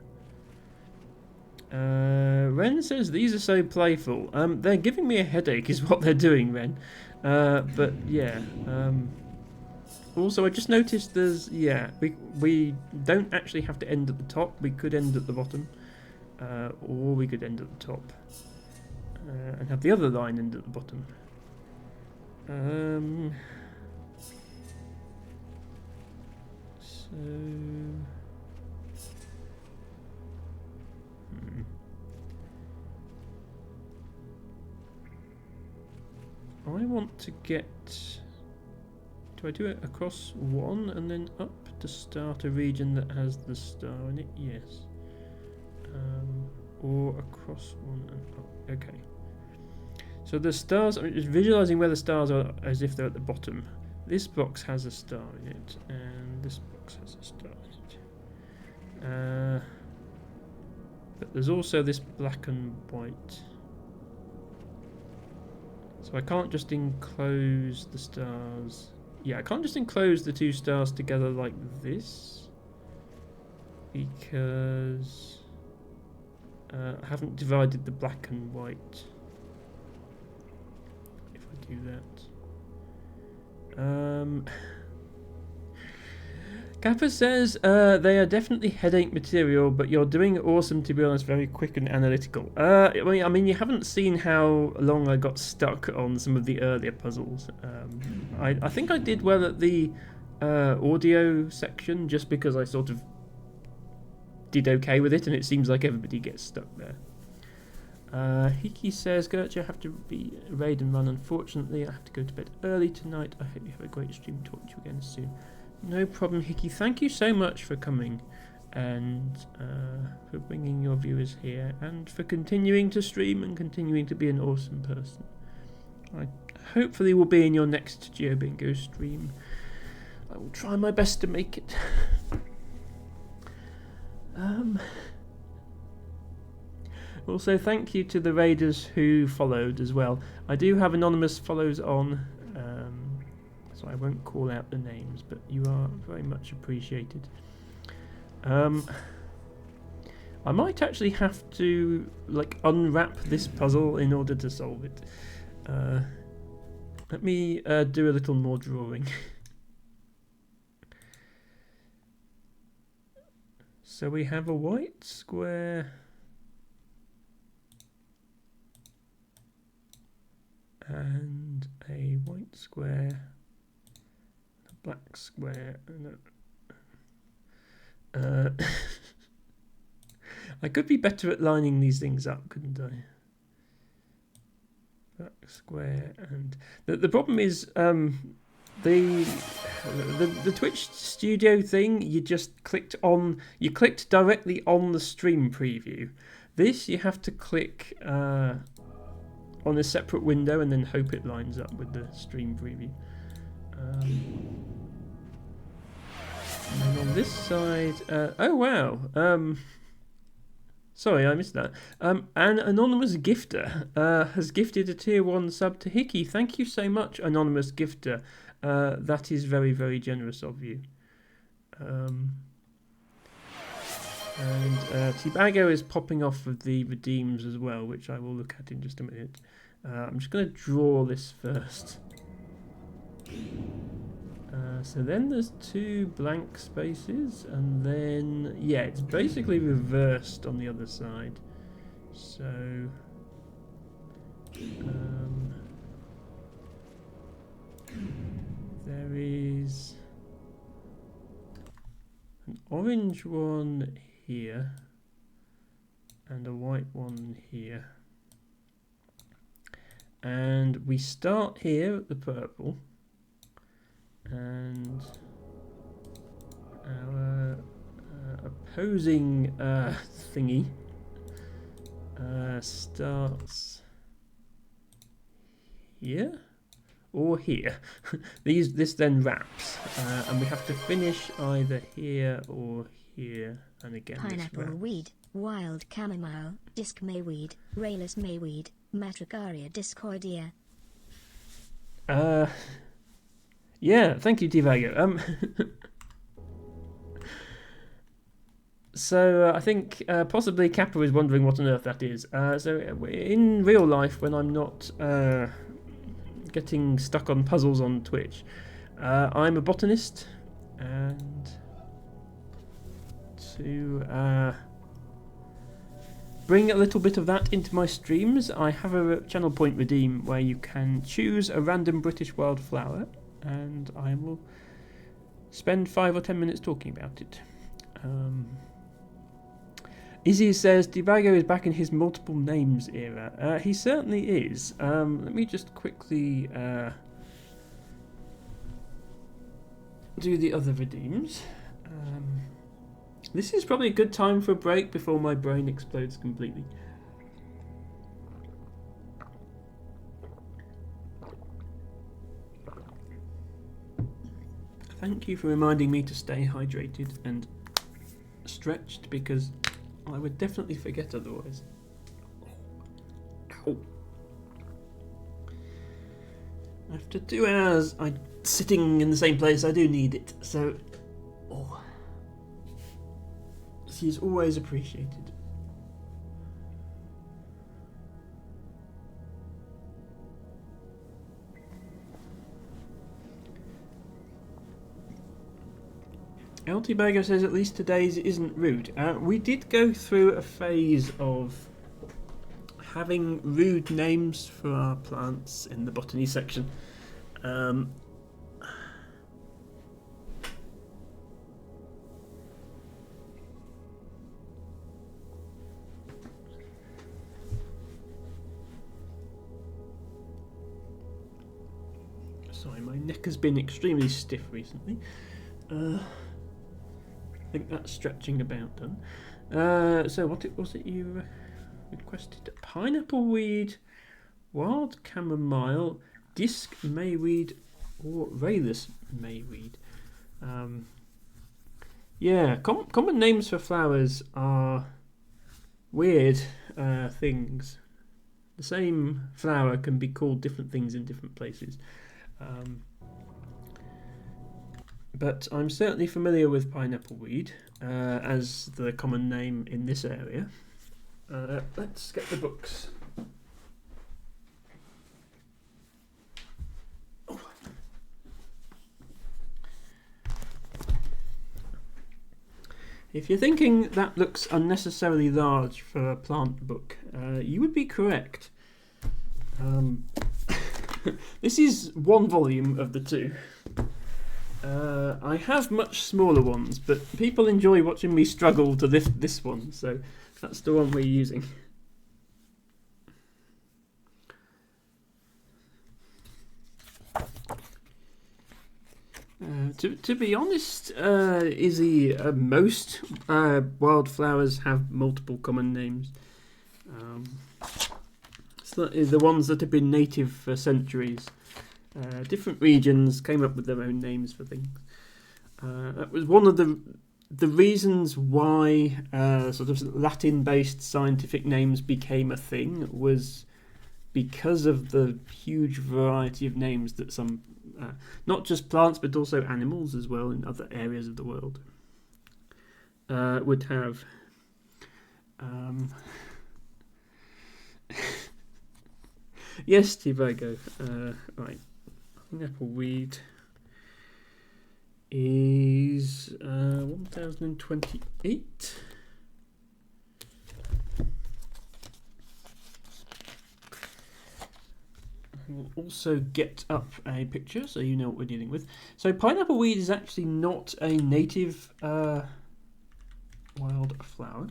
Ren says these are so playful. They're giving me a headache is what they're doing, Ren. But yeah. Also, I just noticed there's, yeah, we don't actually have to end at the top. We could end at the bottom, or we could end at the top, and have the other line end at the bottom. So. I want to get... Do I do it across one and then up to start a region that has the star in it? Yes. Or across one and up. Okay. So the stars, I'm just visualizing where the stars are as if they're at the bottom. This box has a star in it, and this box has a star in it. But there's also this black and white. So I can't just enclose the stars. Yeah, I can't just enclose the two stars together like this, because I haven't divided the black and white. If I do that. Kappa says, they are definitely headache material, but you're doing awesome, to be honest, very quick and analytical. I mean, you haven't seen how long I got stuck on some of the earlier puzzles. I think I did well at the audio section, just because I sort of did okay with it, and it seems like everybody gets stuck there. Hiki says, Gertrude, I have to be raid and run. Unfortunately, I have to go to bed early tonight. I hope you have a great stream. Talk to you again soon. No problem, Hickey. Thank you so much for coming and for bringing your viewers here and for continuing to stream and continuing to be an awesome person. I hopefully will be in your next GeoBingo stream. I will try my best to make it. Also, thank you to the raiders who followed as well. I do have anonymous follows on. So I won't call out the names, but you are very much appreciated. I might actually have to unwrap this puzzle in order to solve it. Let me do a little more drawing. So we have a white square and a white square. Black square. I could be better at lining these things up, couldn't I? Black square and the problem is the Twitch Studio thing. You clicked directly on the stream preview. This you have to click on a separate window and then hope it lines up with the stream preview. And on this side, oh wow, sorry, I missed that. An anonymous gifter has gifted a tier 1 sub to Hickey. Thank you so much, anonymous gifter. That is very, very generous of you. And Tibago is popping off of the redeems as well, which I will look at in just a minute. I'm just going to draw this first. So then there's 2 blank spaces, and then, yeah, it's basically reversed on the other side. So, there is an orange one here, and a white one here. And we start here at the purple. And our opposing thingy starts here or here. This then wraps, and we have to finish either here or here. And again, pineapple weed, wild chamomile, disc mayweed, rayless mayweed, Matricaria discoidea. Yeah, thank you, Tivago. So I think possibly Kappa is wondering what on earth that is. So in real life, when I'm not getting stuck on puzzles on Twitch, I'm a botanist, and to bring a little bit of that into my streams, I have a channel point redeem where you can choose a random British wildflower, and I will spend 5 or 10 minutes talking about it. Izzy says Tibago is back in his multiple names era. He certainly is. Let me just quickly do the other redeems. This is probably a good time for a break before my brain explodes completely. Thank you for reminding me to stay hydrated and stretched, because I would definitely forget otherwise. Ow. After 2 hours sitting in the same place, I do need it, so this is always appreciated. El Tibago says at least today's isn't rude. We did go through a phase of having rude names for our plants in the botany section. Sorry, my neck has been extremely stiff recently. I think that's stretching about done. So what was it you requested? Pineapple weed, wild chamomile, disc mayweed, or rayless mayweed. Yeah, common names for flowers are weird things. The same flower can be called different things in different places. But I'm certainly familiar with pineapple weed as the common name in this area. Let's get the books. Oh. If you're thinking that looks unnecessarily large for a plant book, you would be correct. This is 1 volume of the 2. I have much smaller ones, but people enjoy watching me struggle to lift this one, so that's the one we're using. To be honest, Izzy, most wildflowers have multiple common names. Certainly the ones that have been native for centuries. Different regions came up with their own names for things. That was one of the reasons why sort of Latin-based scientific names became a thing, was because of the huge variety of names that some, not just plants but also animals as well in other areas of the world, would have. Yes, Tivago. Right. Pineapple weed is 1028. We'll also get up a picture so you know what we're dealing with. So pineapple weed is actually not a native wild flower.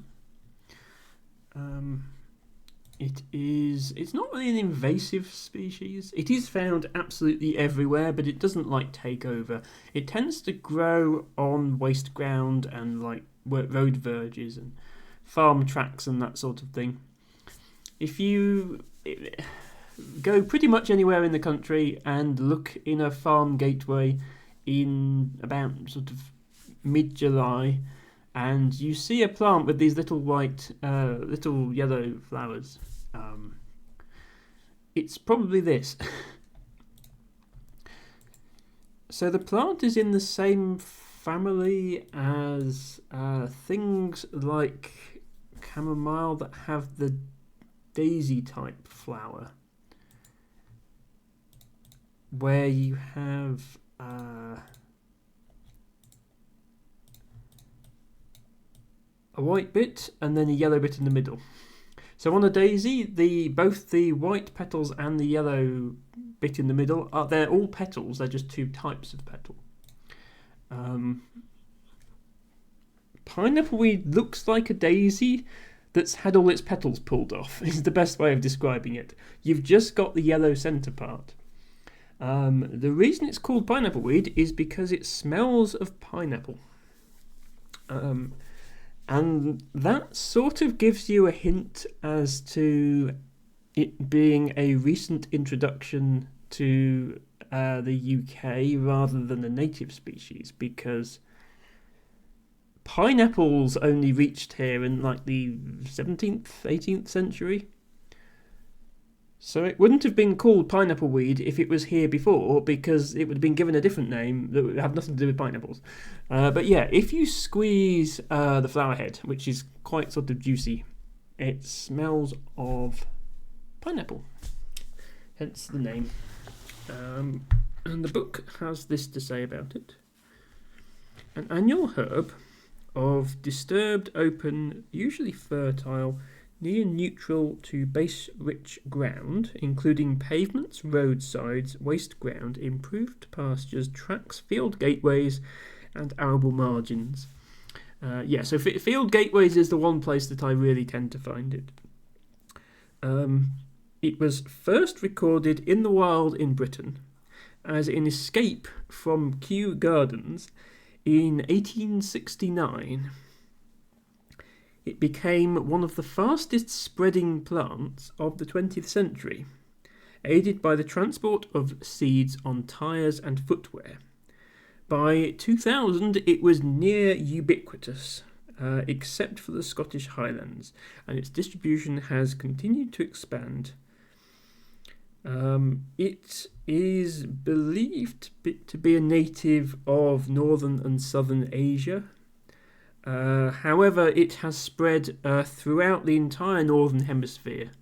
It's not really an invasive species. It is found absolutely everywhere, but it doesn't like take over. It tends to grow on waste ground and like road verges and farm tracks and that sort of thing. If you go pretty much anywhere in the country and look in a farm gateway in about sort of mid-July, and you see a plant with these little white, little yellow flowers, it's probably this. So the plant is in the same family as things like chamomile that have the daisy type flower, where you have a white bit and then a yellow bit in the middle. So on a daisy, both the white petals and the yellow bit in the middle they're all petals. They're just two types of petal. Pineapple weed looks like a daisy that's had all its petals pulled off. Is the best way of describing it. You've just got the yellow centre part. The reason it's called pineapple weed is because it smells of pineapple. And that sort of gives you a hint as to it being a recent introduction to the UK rather than a native species, because pineapples only reached here in like the 17th, 18th century. So it wouldn't have been called pineapple weed if it was here before, because it would have been given a different name that would have nothing to do with pineapples. But yeah, if you squeeze the flower head, which is quite sort of juicy, it smells of pineapple. Hence the name. And the book has this to say about it. An annual herb of disturbed, open, usually fertile, near neutral to base-rich ground, including pavements, roadsides, waste ground, improved pastures, tracks, field gateways, and arable margins. So field gateways is the one place that I really tend to find it. It was first recorded in the wild in Britain as an escape from Kew Gardens in 1869. It became one of the fastest spreading plants of the 20th century, aided by the transport of seeds on tyres and footwear. By 2000, it was near ubiquitous, except for the Scottish Highlands, and its distribution has continued to expand. It is believed to be a native of northern and southern Asia. However, it has spread throughout the entire northern hemisphere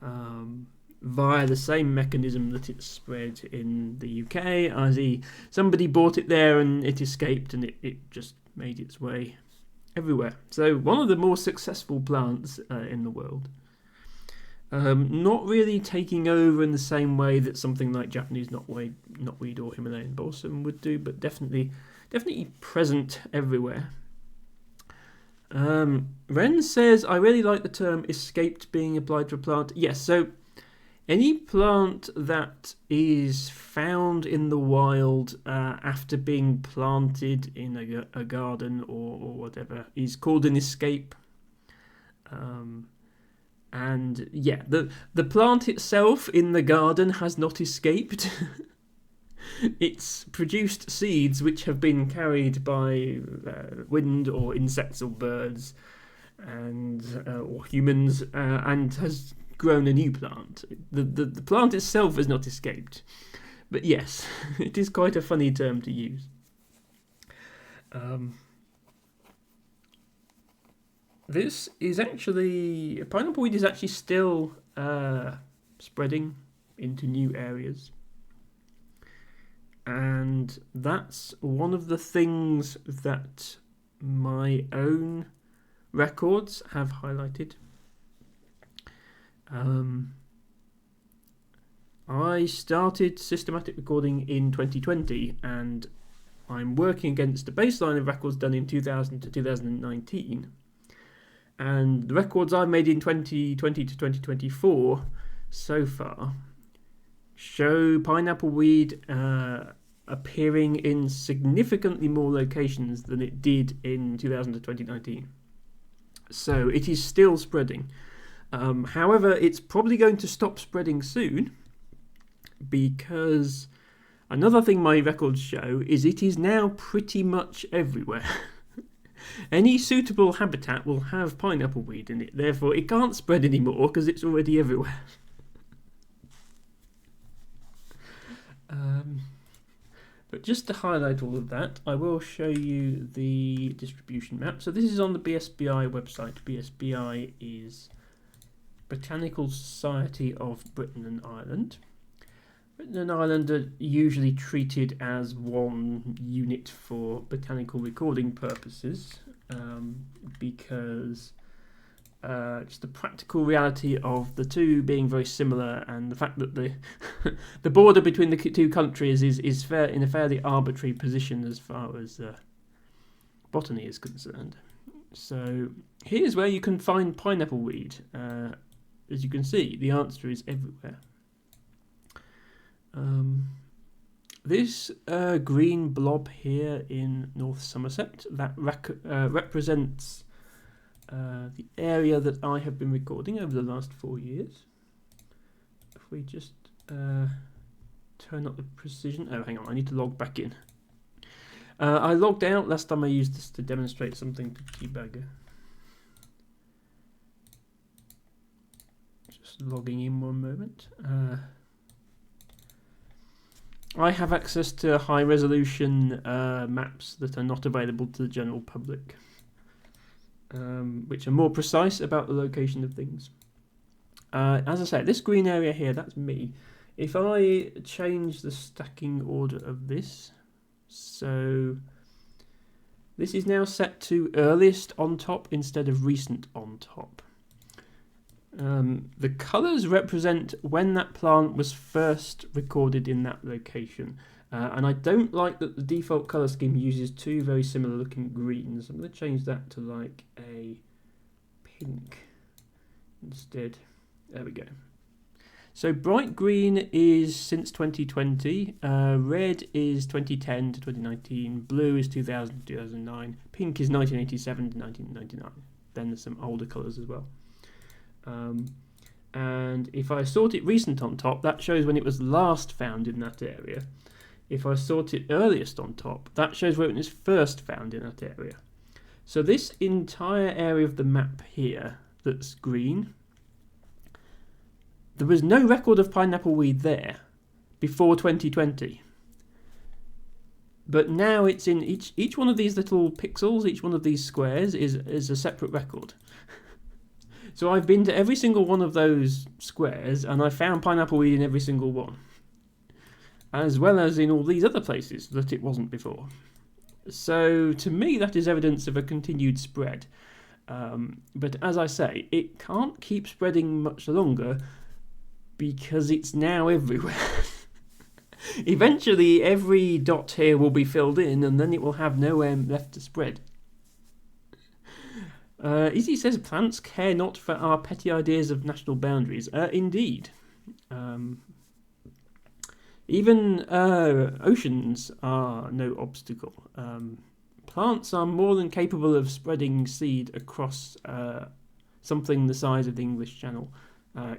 via the same mechanism that it spread in the UK, i.e. somebody bought it there and it escaped and it just made its way everywhere. So one of the more successful plants in the world. Not really taking over in the same way that something like Japanese knotweed or Himalayan balsam would do, but definitely present everywhere. Ren says, I really like the term escaped being applied to a plant. Yes, so any plant that is found in the wild after being planted in a garden or whatever is called an escape. And yeah, the plant itself in the garden has not escaped. It's produced seeds which have been carried by wind or insects or birds and or humans and has grown a new plant. The plant itself has not escaped. But yes, it is quite a funny term to use. This is actually... Pineapple weed is actually still spreading into new areas. And that's one of the things that my own records have highlighted. I started systematic recording in 2020, and I'm working against a baseline of records done in 2000 to 2019. And the records I've made in 2020 to 2024 so far show pineapple weed appearing in significantly more locations than it did in 2000 to 2019. So it is still spreading. However, it's probably going to stop spreading soon, because another thing my records show is it is now pretty much everywhere. Any suitable habitat will have pineapple weed in it, therefore it can't spread anymore because it's already everywhere. But just to highlight all of that, I will show you the distribution map. So this is on the BSBI website. BSBI is Botanical Society of Britain and Ireland. Britain and Ireland are usually treated as one unit for botanical recording purposes, because just the practical reality of the two being very similar, and the fact that the the border between the two countries is fair in a fairly arbitrary position as far as botany is concerned. So here's where you can find pineapple weed. As you can see, the answer is everywhere. This green blob here in North Somerset, that represents the area that I have been recording over the last 4 years. If we just turn up the precision... Oh, hang on, I need to log back in. I logged out last time I used this to demonstrate something to Debugger. Just logging in one moment. I have access to high resolution maps that are not available to the general public, which are more precise about the location of things. As I say, this green area here, that's me. If I change the stacking order of this, so this is now set to earliest on top instead of recent on top. The colours represent when that plant was first recorded in that location. And I don't like that the default colour scheme uses two very similar looking greens. I'm going to change that to like a pink instead. There we go. So bright green is since 2020, red is 2010 to 2019, blue is 2000 to 2009, pink is 1987 to 1999. Then there's some older colours as well. And if I sort it recent on top, that shows when it was last found in that area. If I sort it earliest on top, that shows when it was first found in that area. So this entire area of the map here that's green, there was no record of pineapple weed there before 2020. But now it's in each one of these little pixels, each one of these squares is a separate record. So I've been to every single one of those squares and I found pineapple weed in every single one, as well as in all these other places that it wasn't before. So to me that is evidence of a continued spread. But as I say, it can't keep spreading much longer because it's now everywhere. Eventually every dot here will be filled in and then it will have nowhere left to spread. Izzy says plants care not for our petty ideas of national boundaries. Indeed. Even oceans are no obstacle. Plants are more than capable of spreading seed across something the size of the English Channel,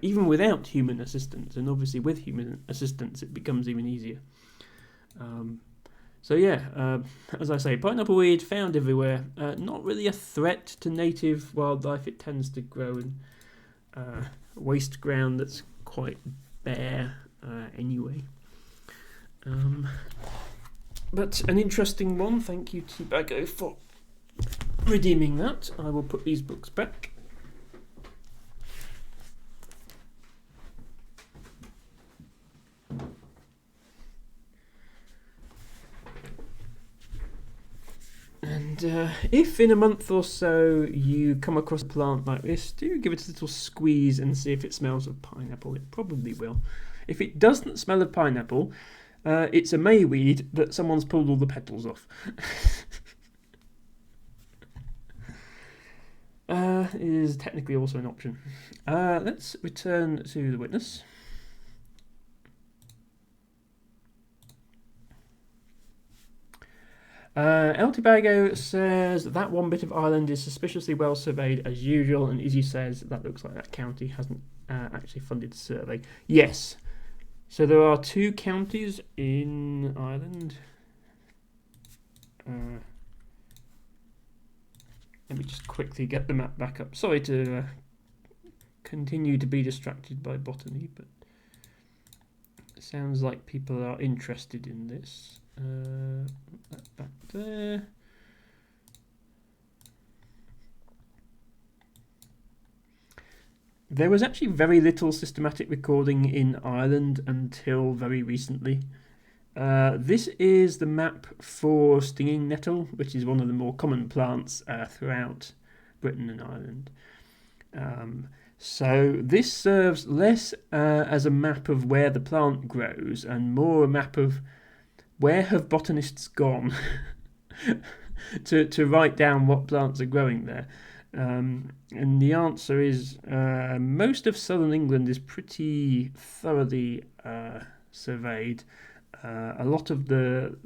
even without human assistance. And obviously with human assistance it becomes even easier. So yeah, as I say, pineapple weed found everywhere. Not really a threat to native wildlife. It tends to grow in waste ground that's quite bare anyway. But an interesting one. Thank you, Teabago, for redeeming that. I will put these books back. And if in a month or so you come across a plant like this, do give it a little squeeze and see if it smells of pineapple. It probably will. If it doesn't smell of pineapple, it's a mayweed that someone's pulled all the petals off. It is technically also an option. Let's return to the witness. El Tobago says that one bit of island is suspiciously well surveyed as usual, and Izzy says that looks like that county hasn't actually funded the survey. Yes. So there are 2 counties in Ireland. Let me just quickly get the map back up. Sorry to continue to be distracted by botany, but it sounds like people are interested in this. That back there. There was actually very little systematic recording in Ireland until very recently. This is the map for stinging nettle, which is one of the more common plants throughout Britain and Ireland. So this serves less as a map of where the plant grows and more a map of where have botanists gone to write down what plants are growing there. And the answer is most of southern England is pretty thoroughly surveyed. A lot of the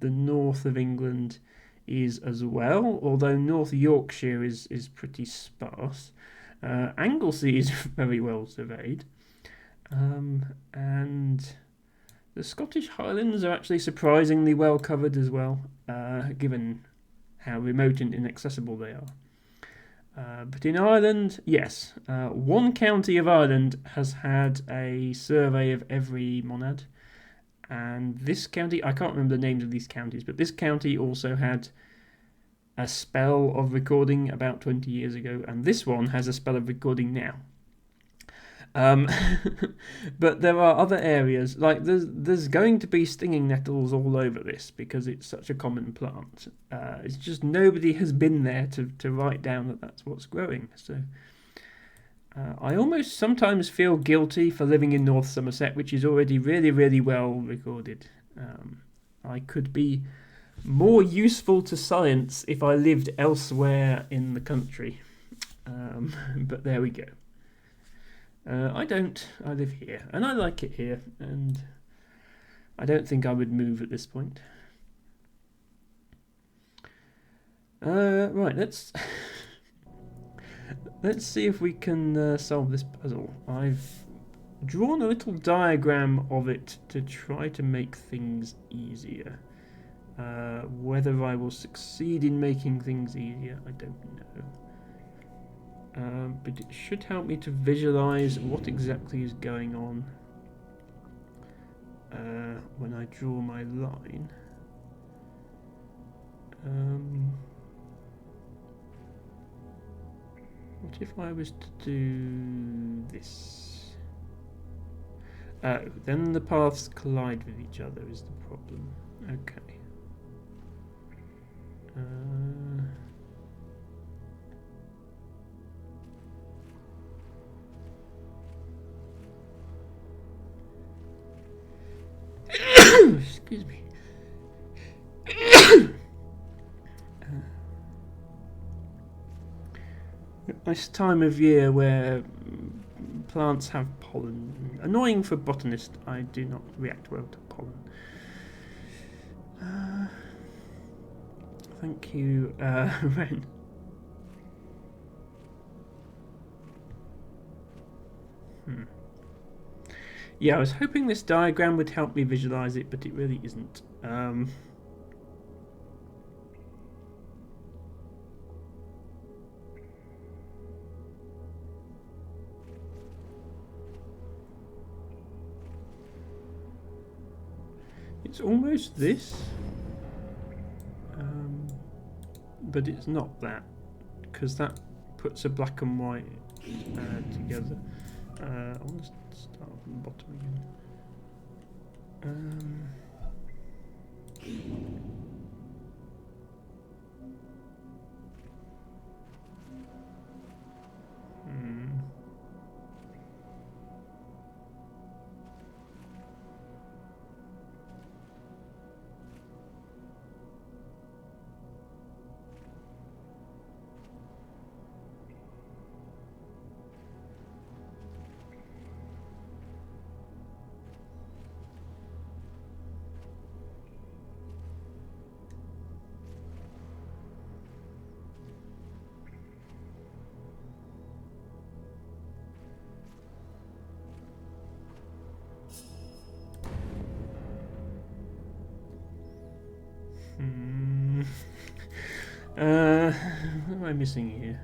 north of England is as well, although North Yorkshire is pretty sparse. Anglesey is very well surveyed, and the Scottish Highlands are actually surprisingly well covered as well, given how remote and inaccessible they are. But in Ireland, yes, 1 county of Ireland has had a survey of every monad. And this county, I can't remember the names of these counties, but this county also had a spell of recording about 20 years ago, and this one has a spell of recording now. But there are other areas, like there's going to be stinging nettles all over this because it's such a common plant. It's just nobody has been there to write down that that's what's growing. So I almost sometimes feel guilty for living in North Somerset, which is already really, really well recorded. I could be more useful to science if I lived elsewhere in the country. But there we go. I don't. I live here, and I like it here, and I don't think I would move at this point. Right, let's see if we can solve this puzzle. I've drawn a little diagram of it to try to make things easier. Whether I will succeed in making things easier, I don't know. But it should help me to visualize what exactly is going on when I draw my line. What if I was to do this? Oh, then the paths collide with each other is the problem. Okay. Excuse me. This time of year where plants have pollen. Annoying for botanists, I do not react well to pollen. Thank you, Ren. Yeah, I was hoping this diagram would help me visualize it, but it really isn't. It's almost this, but it's not that, because that puts a black and white together. I want to start from the bottom again. What am I missing here?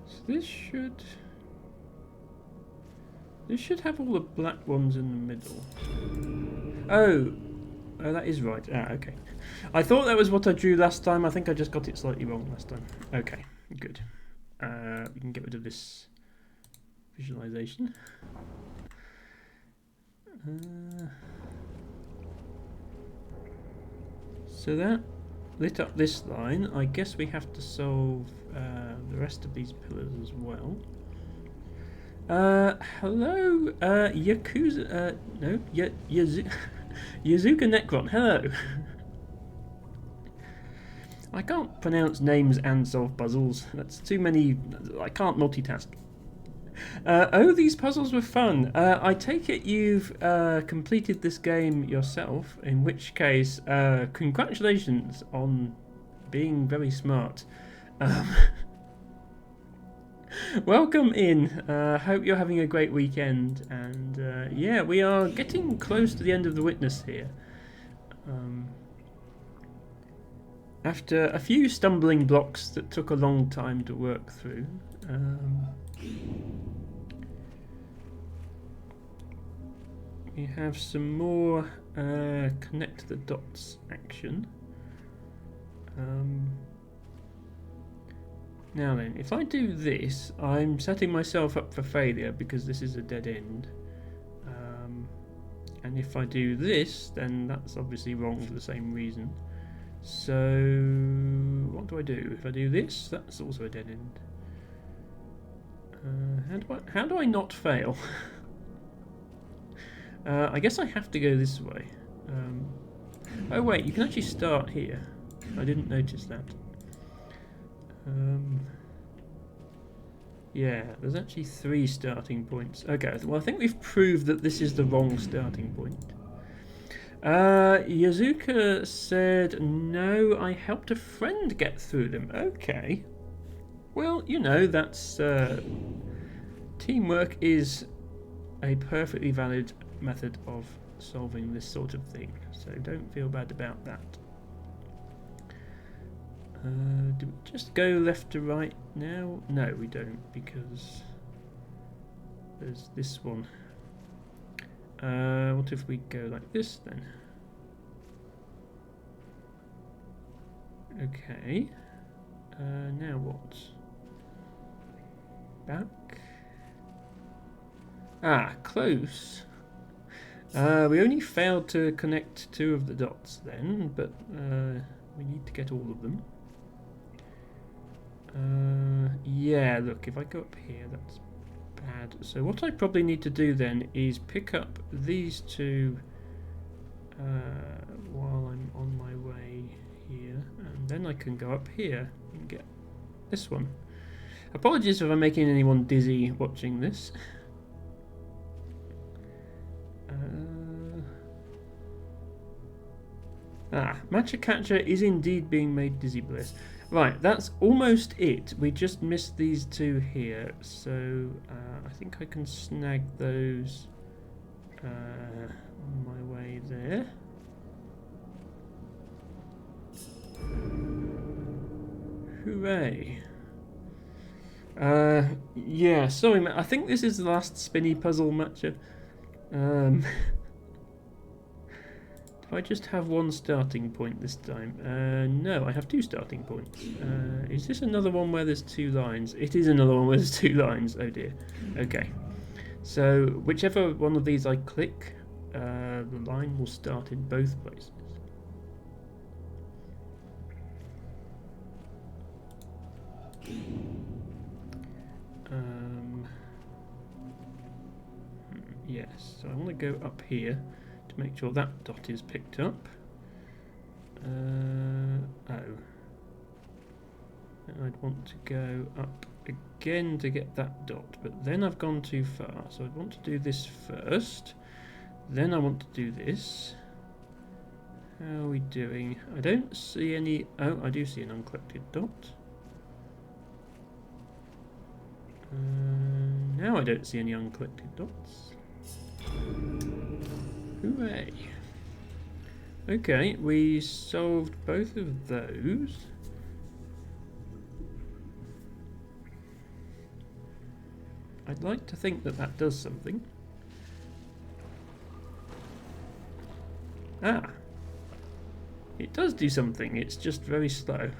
So this should have all the black ones in the middle. Oh, that is right. Ah, okay. I thought that was what I drew last time. I think I just got it slightly wrong last time. Okay, good. We can get rid of this visualization. So that lit up this line. I guess we have to solve the rest of these pillars as well. Hello, Yakuza. No, Yazuka Necron. Hello. I can't pronounce names and solve puzzles. That's too many. I can't multitask. Oh, these puzzles were fun. I take it you've completed this game yourself, in which case, congratulations on being very smart. Welcome in. Hope you're having a great weekend. And yeah, we are getting close to the end of The Witness here. After a few stumbling blocks that took a long time to work through. We have some more connect the dots action. Now then, if I do this, I'm setting myself up for failure because this is a dead end. And if I do this, then that's obviously wrong for the same reason. So, what do I do? If I do this, that's also a dead end. How do I not fail? I guess I have to go this way. Oh wait, you can actually start here. I didn't notice that. Yeah, there's actually 3 starting points. Okay, well I think we've proved that this is the wrong starting point. Yazuka said, no, I helped a friend get through them. Okay. Well, you know, that's... teamwork is a perfectly valid method of solving this sort of thing, so don't feel bad about that. Do we just go left to right now? No, we don't, because there's this one. What if we go like this then? Okay. Now what? Back. Ah, close. We only failed to connect 2 of the dots then, but we need to get all of them. Yeah, look, if I go up here, that's bad. So what I probably need to do then is pick up these 2 while I'm on my way here, and then I can go up here and get this one. Apologies if I'm making anyone dizzy watching this. Matcha Catcher is indeed being made dizzy bliss. Right, that's almost it. We just missed these two here, so I think I can snag those on my way there. Hooray. Yeah, sorry, I think this is the last spinny puzzle, Matcha. Do I just have one starting point this time? No, I have two starting points. Is this another one where there's two lines? It is another one where there's two lines. Oh dear. Okay. So, whichever one of these I click, the line will start in both places. Yes, so I want to go up here to make sure that dot is picked up. Oh. And I'd want to go up again to get that dot, but then I've gone too far, so I'd want to do this first. Then I want to do this. How are we doing? I don't see any... Oh, I do see an uncollected dot. Now I don't see any uncollected dots. Hooray. Okay, we solved both of those. I'd like to think that that does something. It does do something, it's just very slow.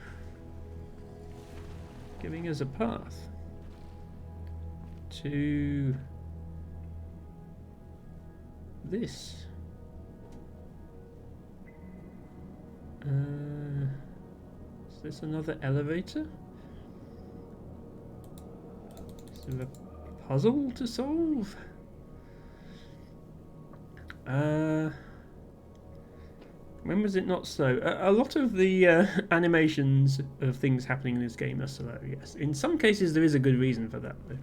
Giving us a path to this. Is this another elevator? Is there a puzzle to solve? When was it not slow? A lot of the animations of things happening in this game are slow, yes. In some cases there is a good reason for that though.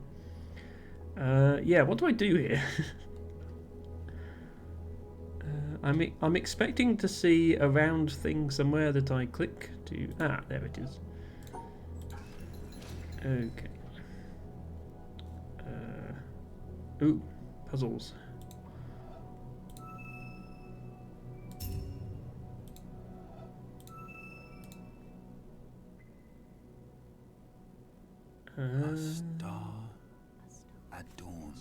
Yeah, what do I do here? I'm expecting to see a round thing somewhere that I click to... there it is. Okay. Ooh, puzzles. A star at dawn.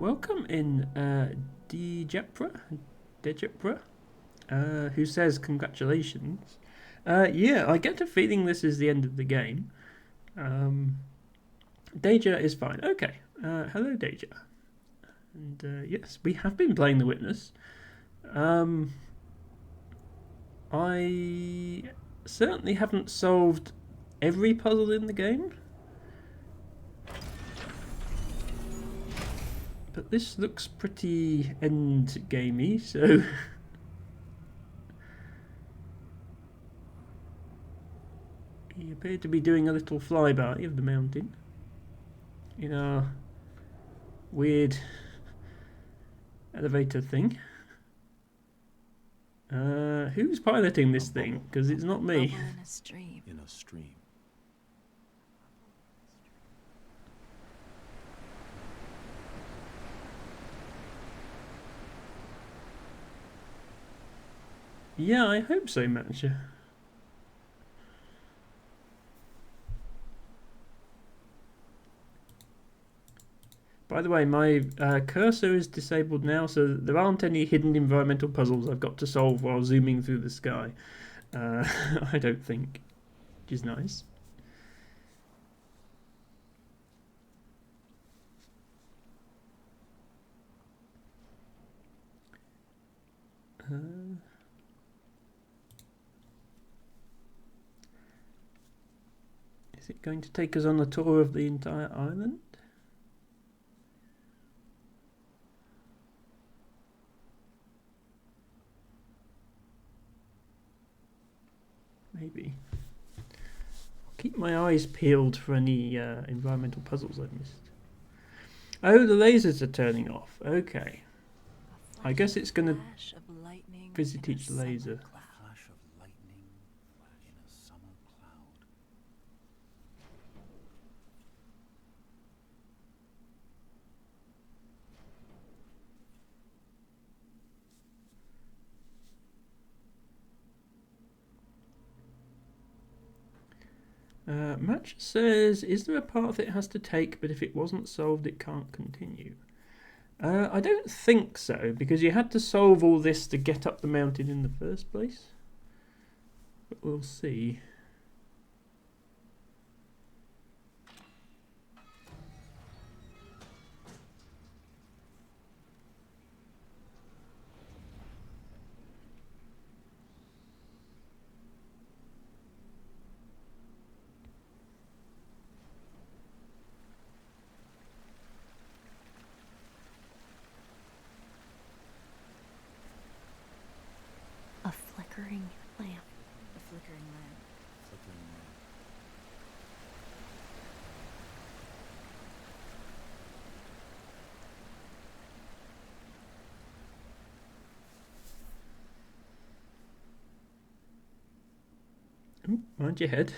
Welcome in Dejepra, who says congratulations. Yeah, I get a feeling this is the end of the game. Deja is fine. Okay. Hello, Deja. And yes, we have been playing The Witness. I certainly haven't solved every puzzle in the game. But this looks pretty end-gamey, so... He appeared to be doing a little flyby of the mountain in our weird elevator thing. Who's piloting this thing? Because it's not me. In a stream. In a stream. Yeah, I hope so, Matcha. By the way, my cursor is disabled now, so there aren't any hidden environmental puzzles I've got to solve while zooming through the sky. I don't think, which is nice. Is it going to take us on a tour of the entire island? Maybe. I'll keep my eyes peeled for any environmental puzzles I've missed. Oh, the lasers are turning off. Okay. I guess it's going to Flash of lightning visit in a each summer laser. cloud. A flash of lightning in a summer cloud. Match says, is there a path it has to take, but if it wasn't solved, it can't continue? I don't think so, because you had to solve all this to get up the mountain in the first place. But we'll see. A flickering lamp. The flickering lamp. Flickering lamp. Mind your head.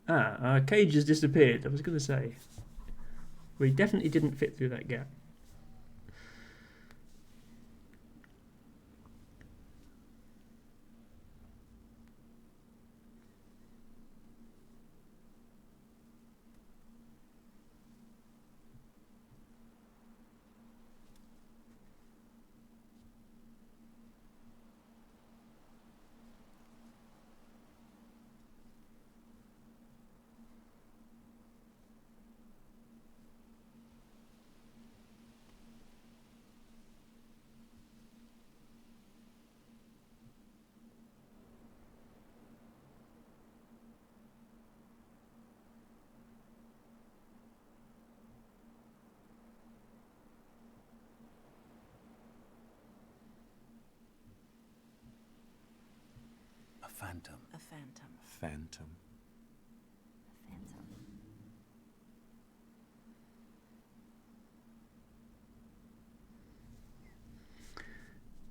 Our cage has disappeared. I was going to say. We definitely didn't fit through that gap. A phantom. A phantom. Phantom. Phantom.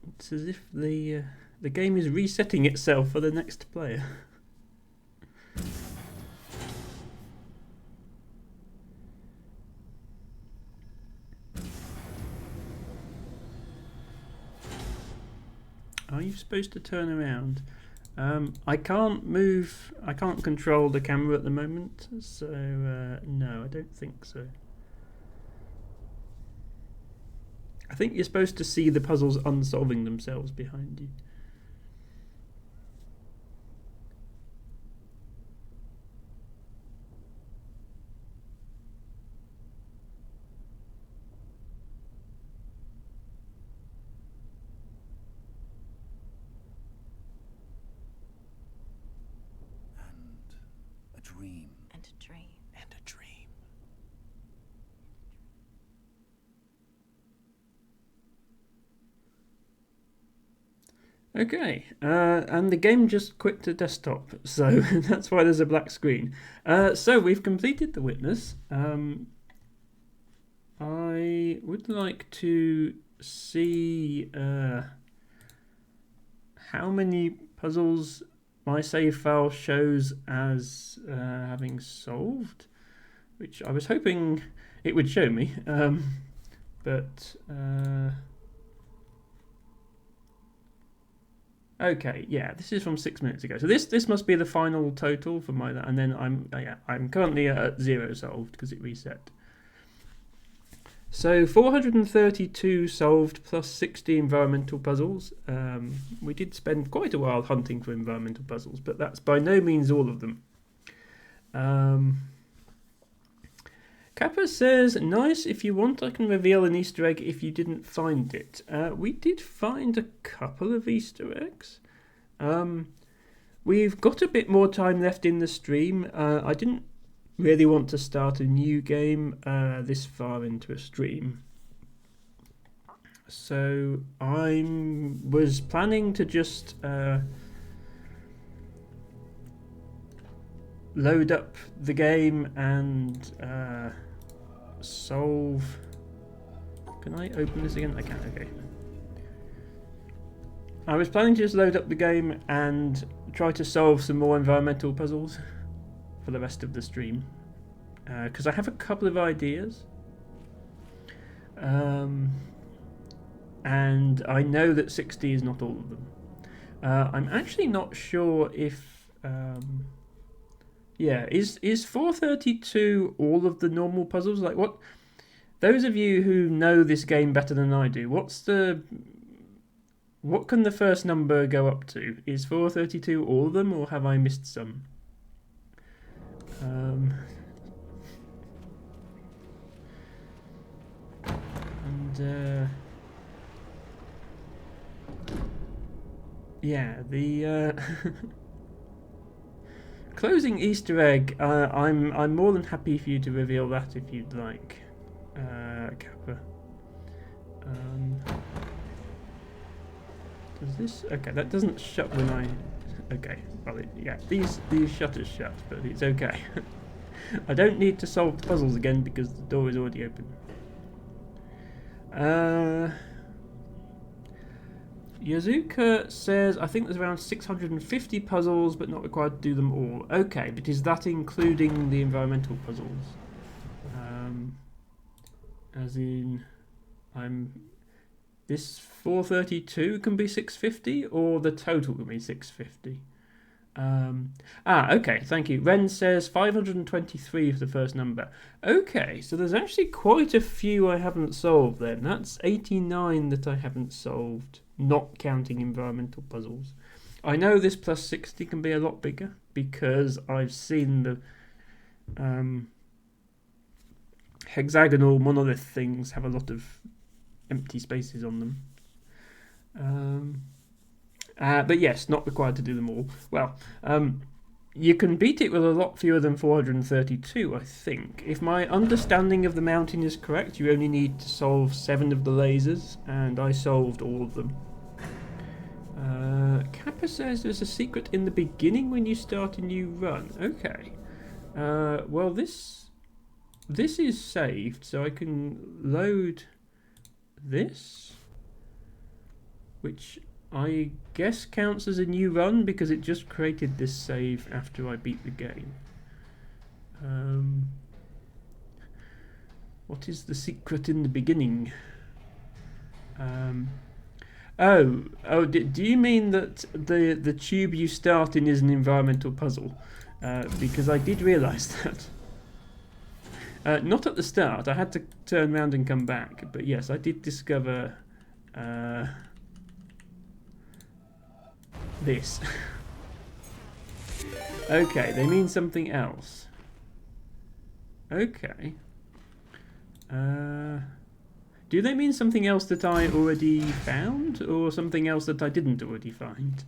It's as if the game is resetting itself for the next player. Are you supposed to turn around? I can't move. I can't control the camera at the moment, so no, I don't think so. I think you're supposed to see the puzzles unsolving themselves behind you. And a dream. And a dream. And a dream. Okay, and the game just quit to desktop, so that's why there's a black screen. So we've completed the witness. I would like to see how many puzzles my save file shows as having solved, which I was hoping it would show me, but okay, yeah, this is from 6 minutes ago. So this must be the final total for my, and then I'm currently at 0 solved because it reset. So 432 solved plus 60 environmental puzzles. We did spend quite a while hunting for environmental puzzles, but that's by no means all of them. Kappa says, nice, if you want I can reveal an Easter egg if you didn't find it. We did find a couple of Easter eggs. We've got a bit more time left in the stream. I didn't really want to start a new game this far into a stream. So I was planning to just load up the game and solve. Can I open this again? I can. Okay. I was planning to just load up the game and try to solve some more environmental puzzles for the rest of the stream, because I have a couple of ideas, and I know that 60 is not all of them. I'm actually not sure if is 432 all of the normal puzzles? Like, what, those of you who know this game better than I do, what can the first number go up to? Is 432 all of them, or have I missed some? Yeah, the closing Easter egg. I'm more than happy for you to reveal that if you'd like, Kappa. Does this? Okay, that doesn't shut when I. Okay, well, these shutters shut, but it's okay. I don't need to solve the puzzles again because the door is already open. Yazuka says, I think there's around 650 puzzles, but not required to do them all. Okay, but is that including the environmental puzzles? As in, this 432 can be 650, or the total can be 650? Okay, thank you. Ren says 523 for the first number. Okay, so there's actually quite a few I haven't solved then. That's 89 that I haven't solved, not counting environmental puzzles. I know this plus 60 can be a lot bigger because I've seen the hexagonal monolith things have a lot of empty spaces on them. But yes, not required to do them all. Well, you can beat it with a lot fewer than 432, I think. If my understanding of the mountain is correct, you only need to solve 7 of the lasers, and I solved all of them. Kappa says there's a secret in the beginning when you start a new run. Okay. Well, this is saved, so I can load this, which I guess counts as a new run because it just created this save after I beat the game. What is the secret in the beginning? Do you mean that the tube you start in is an environmental puzzle? Because I did realise that. Not at the start. I had to turn around and come back. But yes, I did discover this. Okay, they mean something else. Okay. Do they mean something else that I already found, or something else that I didn't already find?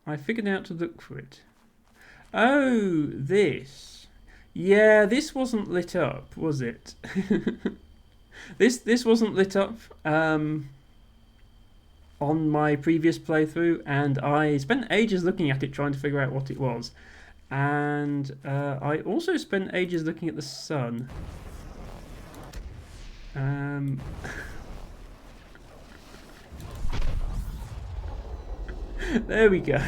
I figured out to look for it. Oh, this. Yeah, this wasn't lit up, was it? This wasn't lit up on my previous playthrough, and I spent ages looking at it trying to figure out what it was. And I also spent ages looking at the sun. There we go.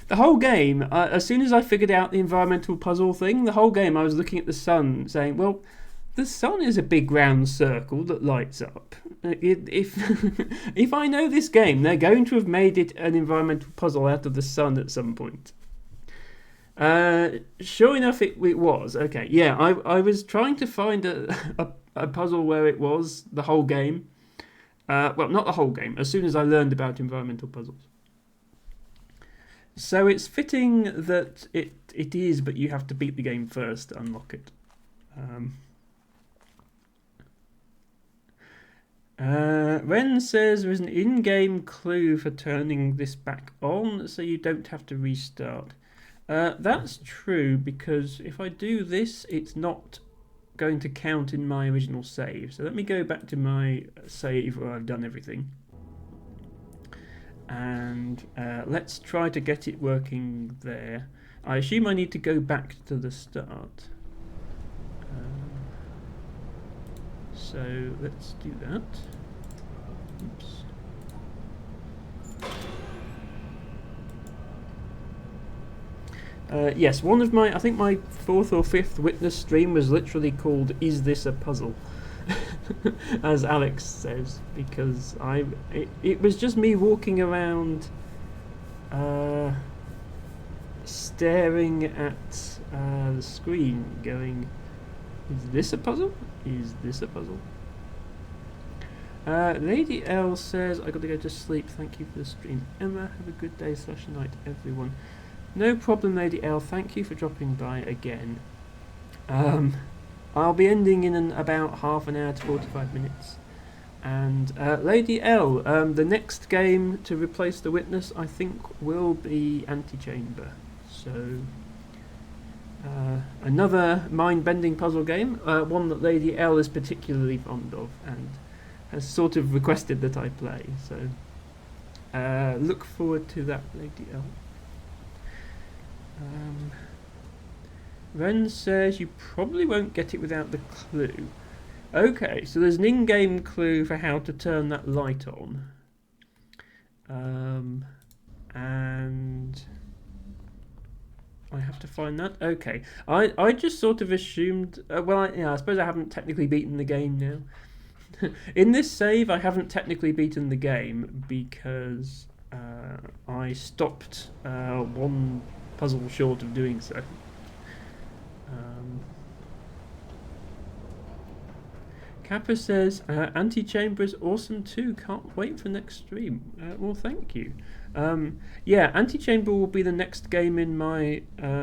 The whole game, as soon as I figured out the environmental puzzle thing, the whole game I was looking at the sun saying, well, the sun is a big round circle that lights up. If I know this game, they're going to have made it an environmental puzzle out of the sun at some point. Sure enough, it was. Okay, yeah, I was trying to find a puzzle where it was the whole game. Well, not the whole game, as soon as I learned about environmental puzzles. So it's fitting that it is, but you have to beat the game first to unlock it. Ren says there's an in-game clue for turning this back on, so you don't have to restart. That's true, because if I do this, it's not going to count in my original save. So let me go back to my save where I've done everything. And let's try to get it working there. I assume I need to go back to the start. So let's do that. Oops. Yes, one of my, I think my 4th or 5th witness stream was literally called "Is This a Puzzle?" as Alex says, because it was just me walking around staring at the screen going, "Is this a puzzle? Is this a puzzle?" Lady L says, "I got to go to sleep. Thank you for the stream. Emma, have a good day / night, everyone." No problem, Lady L. Thank you for dropping by again. I'll be ending in about half an hour to 45 minutes. And Lady L, the next game to replace the witness, I think, will be Antechamber. So another mind-bending puzzle game, one that Lady L is particularly fond of and has sort of requested that I play. So look forward to that, Lady L. Ren says you probably won't get it without the clue. Okay, so there's an in-game clue for how to turn that light on. And I have to find that? Okay. I just sort of assumed... I suppose I haven't technically beaten the game now. In this save, I haven't technically beaten the game because I stopped one puzzle short of doing so. Kappa says, Antechamber is awesome too. Can't wait for next stream. Well, thank you. Yeah, Antechamber will be the next game in my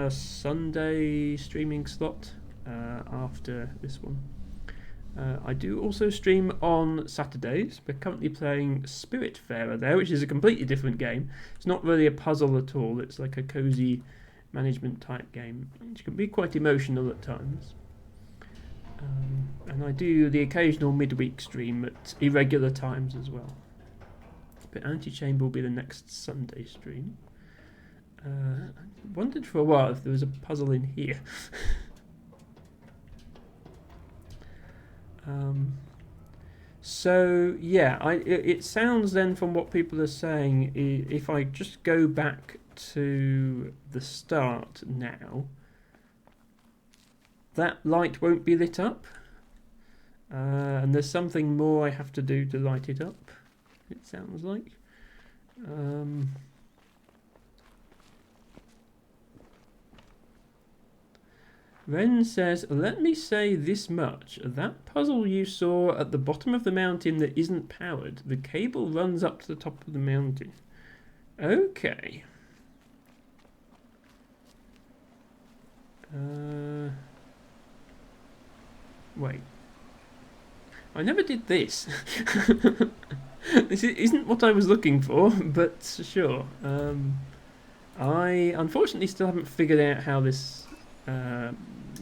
Sunday streaming slot after this one. I do also stream on Saturdays. We're currently playing Spiritfarer there, which is a completely different game. It's not really a puzzle at all. It's like a cozy management type game, which can be quite emotional at times. And I do the occasional midweek stream at irregular times as well. But Antechamber will be the next Sunday stream. I wondered for a while if there was a puzzle in here. So yeah, it sounds then from what people are saying, if I just go back to the start now, that light won't be lit up, and there's something more I have to do to light it up, it sounds like. Ren says, let me say this much. That puzzle you saw at the bottom of the mountain that isn't powered, the cable runs up to the top of the mountain. Okay. Wait. I never did this. This isn't what I was looking for, but sure. I unfortunately still haven't figured out how this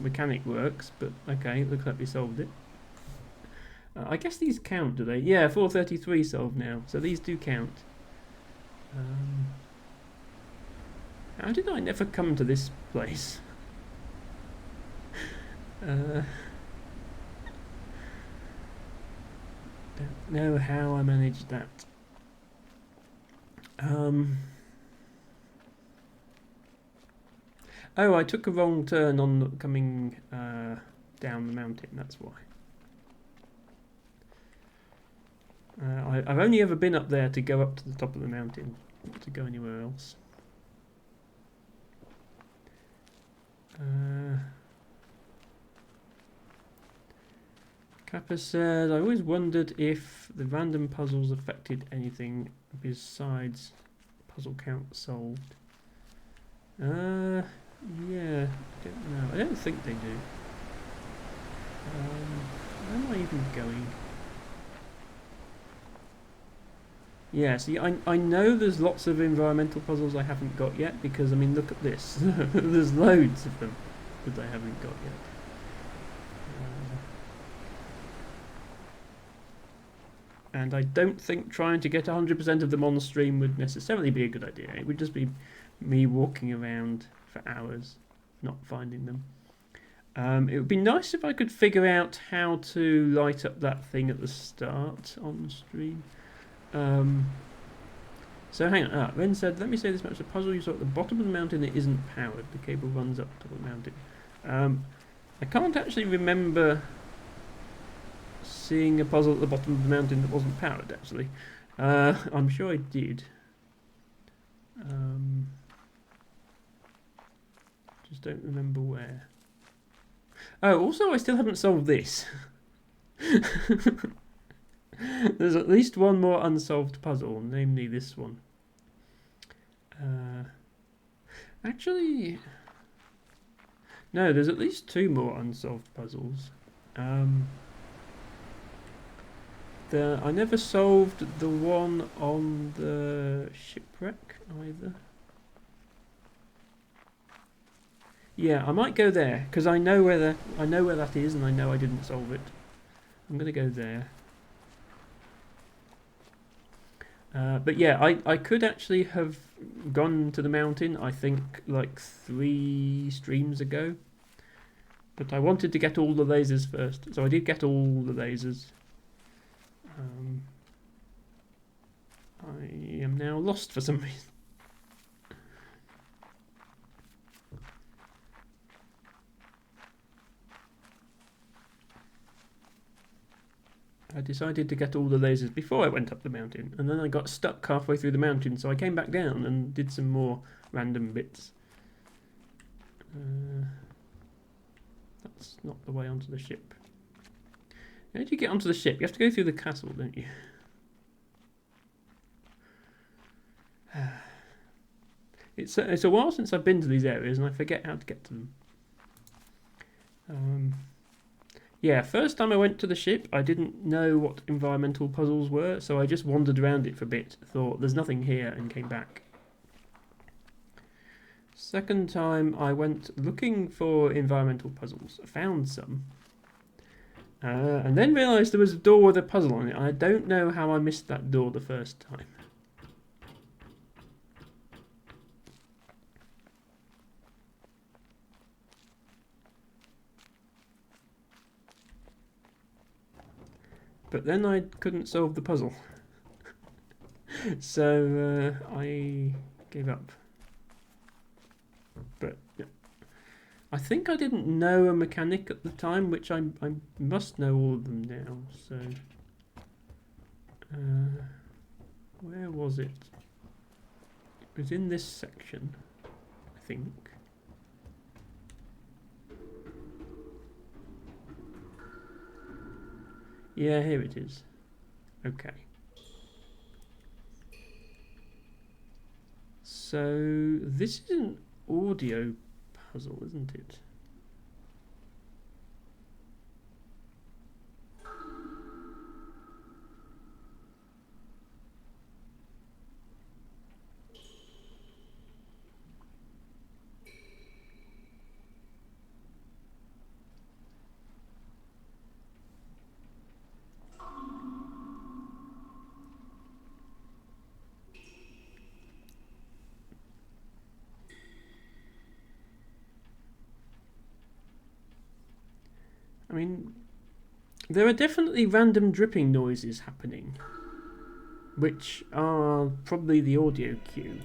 mechanic works, but okay, looks like we solved it. I guess these count, do they? Yeah, 433 solved now, so these do count. How did I never come to this place? Don't know how I managed that. Oh, I took a wrong turn on coming down the mountain, that's why. I've only ever been up there to go up to the top of the mountain, not to go anywhere else. Kappa says, I always wondered if the random puzzles affected anything besides puzzle count solved. Yeah, I don't know. I don't think they do. Where am I even going? Yeah, see, I know there's lots of environmental puzzles I haven't got yet because, I mean, look at this. There's loads of them that I haven't got yet. And I don't think trying to get 100% of them on stream would necessarily be a good idea. It would just be me walking around for hours, not finding them. It would be nice if I could figure out how to light up that thing at the start on the stream. So hang on. Ren said, let me say this much. The puzzle you saw at the bottom of the mountain, it isn't powered. The cable runs up to the mountain. I can't actually remember seeing a puzzle at the bottom of the mountain that wasn't powered, actually. I'm sure I did. Just don't remember where. Oh, also I still haven't solved this. There's at least one more unsolved puzzle, namely this one. Actually, no, there's at least two more unsolved puzzles. I never solved the one on the shipwreck either. Yeah, I might go there because I know where that is, and I know I didn't solve it. I'm gonna go there. But yeah, I could actually have gone to the mountain, I think, like 3 streams ago. But I wanted to get all the lasers first, so I did get all the lasers. I am now lost for some reason. I decided to get all the lasers before I went up the mountain, and then I got stuck halfway through the mountain, so I came back down and did some more random bits. That's not the way onto the ship. How do you get onto the ship? You have to go through the castle, don't you? It's a while since I've been to these areas, and I forget how to get to them. Yeah, first time I went to the ship, I didn't know what environmental puzzles were, so I just wandered around it for a bit, thought there's nothing here, and came back. Second time I went looking for environmental puzzles, found some, and then realised there was a door with a puzzle on it. I don't know how I missed that door the first time. But then I couldn't solve the puzzle. So I gave up. But yeah. I think I didn't know a mechanic at the time, which I must know all of them now. So where was it? It was in this section, I think. Yeah, here it is. Okay. So this is an audio puzzle, isn't it? I mean, there are definitely random dripping noises happening, which are probably the audio cue.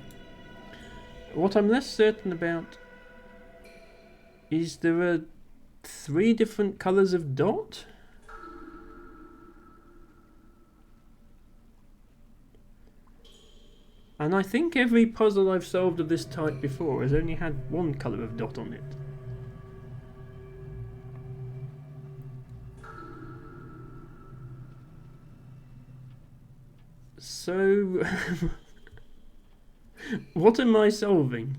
What I'm less certain about is there are 3 different colours of dot. And I think every puzzle I've solved of this type before has only had 1 colour of dot on it. So, what am I solving?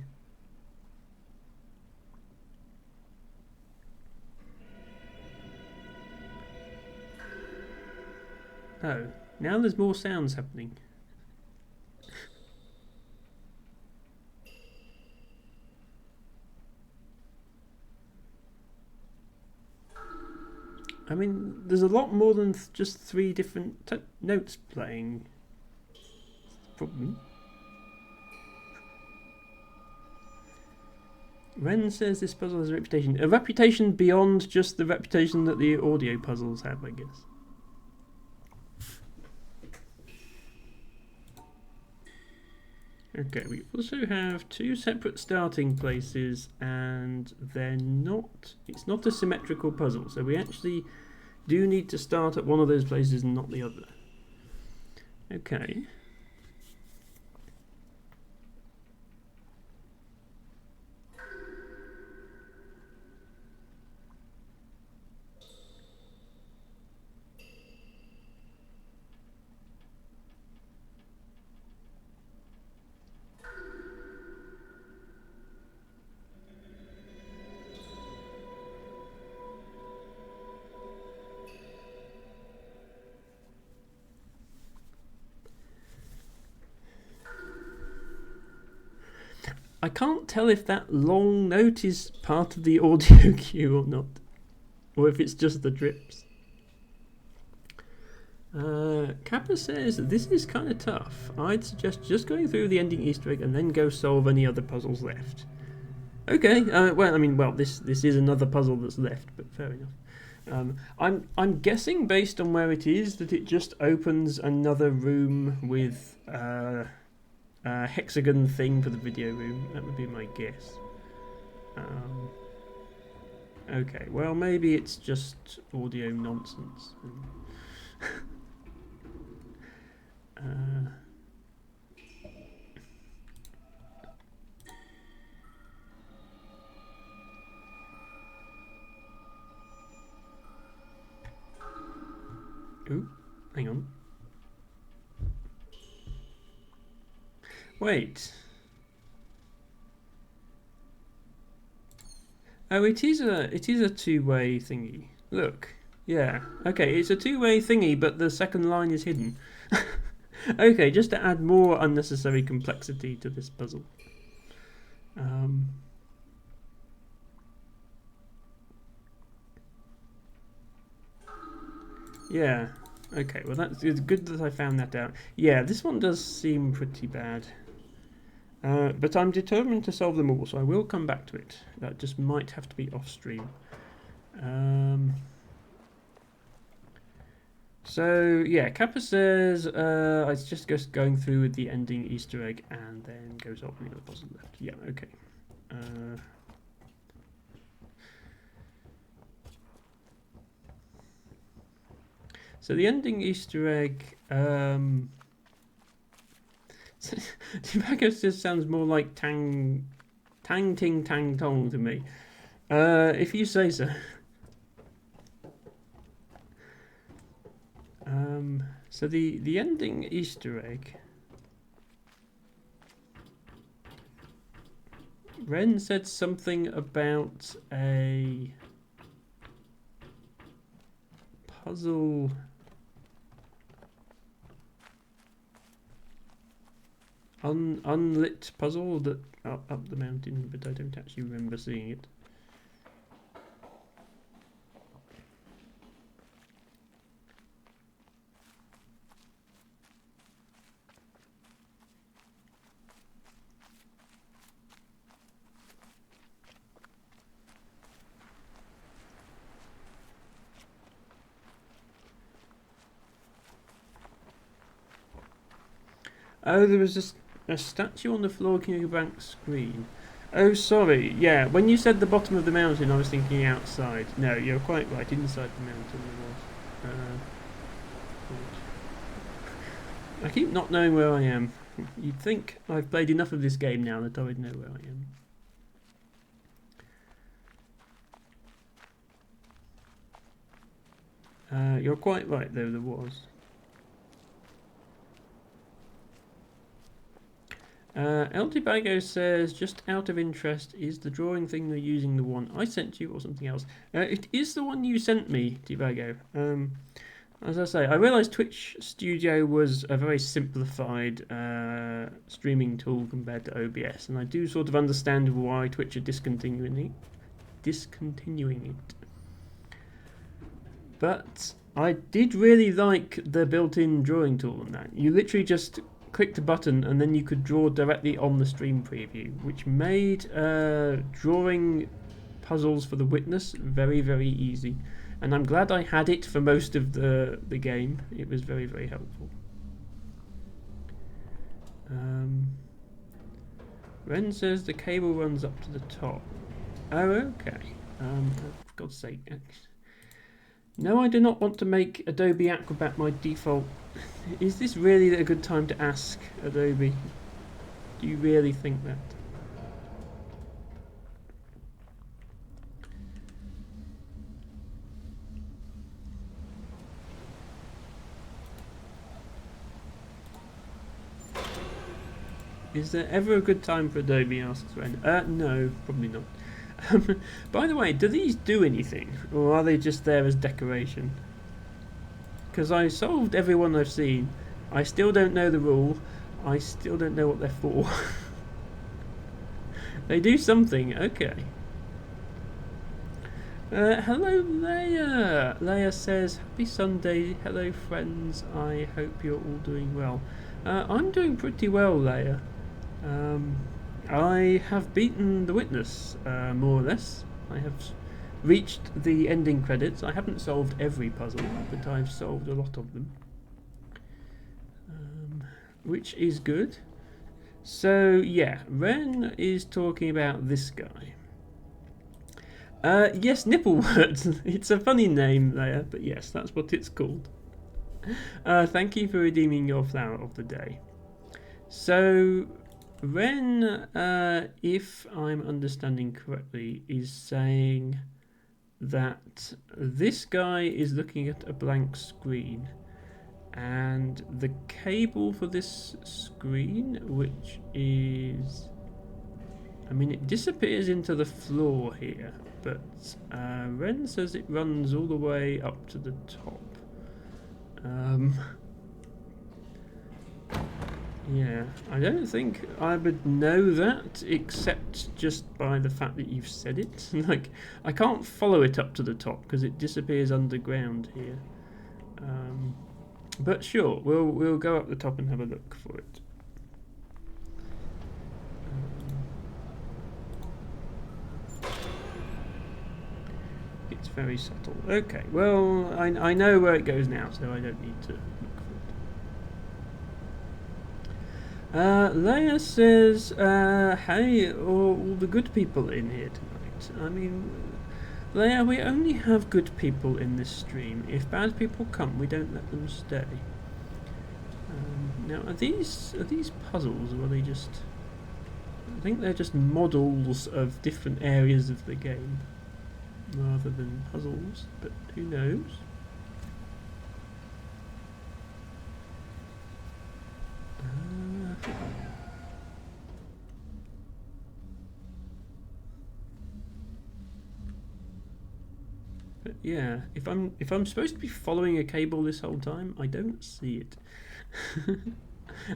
Oh, now there's more sounds happening. I mean, there's a lot more than just 3 different notes playing. Problem. Ren says this puzzle has a reputation. A reputation beyond just the reputation that the audio puzzles have, I guess. Okay, we also have 2 separate starting places, and they're not... It's not a symmetrical puzzle, so we actually do need to start at one of those places and not the other. Okay. I can't tell if that long note is part of the audio cue or not, or if it's just the drips. Kappa says this is kind of tough. I'd suggest just going through the ending Easter egg and then go solve any other puzzles left. Okay, this is another puzzle that's left, but fair enough. I'm guessing based on where it is that it just opens another room with hexagon thing for the video room. That would be my guess. Okay, well maybe it's just audio nonsense. Ooh, hang on. Wait. Oh, it is a two-way thingy. Look. Yeah. Okay, it's a two-way thingy, but the second line is hidden. Okay, just to add more unnecessary complexity to this puzzle. Yeah. Okay, well it's good that I found that out. Yeah, this one does seem pretty bad. But I'm determined to solve them all, so I will come back to it. That just might have to be off-stream. So, yeah, Kappa says it's just going through with the ending Easter egg and then goes off and the other puzzle left. Yeah, okay. So the ending Easter egg... Tobacco just sounds more like tang ting tang tong to me. If you say so. So the ending Easter egg. Ren said something about a puzzle. Unlit puzzle that up the mountain, but I don't actually remember seeing it. Oh, there was a statue on the floor of King Bank's screen. Oh, sorry. Yeah, when you said the bottom of the mountain, I was thinking outside. No, you're quite right. Inside the mountain there was. I keep not knowing where I am. You'd think I've played enough of this game now that I would know where I am. You're quite right, though, there was. El Tibago says, just out of interest, is the drawing thing they're using the one I sent you or something else? It is the one you sent me, Tibago. As I say, I realised Twitch Studio was a very simplified streaming tool compared to OBS, and I do sort of understand why Twitch are discontinuing it. But I did really like the built-in drawing tool on that. You literally just clicked a button and then you could draw directly on the stream preview, which made drawing puzzles for the Witness very, very easy. And I'm glad I had it for most of the game. It was very, very helpful. Ren says the cable runs up to the top. Oh, okay. For God's sake. No, I do not want to make Adobe Acrobat my default. Is this really a good time to ask, Adobe? Do you really think that? Is there ever a good time for Adobe, asks Ren. No, probably not. By the way, do these do anything? Or are they just there as decoration? Because I solved every one I've seen. I still don't know the rule. I still don't know what they're for. They do something, okay. Hello Leia! Leia says, happy Sunday, hello friends, I hope you're all doing well. I'm doing pretty well, Leia. I have beaten the Witness, more or less. I have reached the ending credits. I haven't solved every puzzle, but I've solved a lot of them. Which is good. So, yeah, Ren is talking about this guy. Yes, Nipplewort. It's a funny name there, but yes, that's what it's called. Thank you for redeeming your flower of the day. So, Ren, if I'm understanding correctly, is saying that this guy is looking at a blank screen, and the cable for this screen, which is, I mean, it disappears into the floor here, but Ren says it runs all the way up to the top. Yeah, I don't think I would know that except just by the fact that you've said it. Like, I can't follow it up to the top because it disappears underground here. But sure, we'll go up the top and have a look for it. It's very subtle. Okay, well, I know where it goes now, so I don't need to look for it. Leia says, hey, all the good people in here tonight. I mean, Leia, we only have good people in this stream. If bad people come, we don't let them stay. Now, are these puzzles, or are they just... I think they're just models of different areas of the game, rather than puzzles, but who knows? But yeah, if I'm supposed to be following a cable this whole time, I don't see it.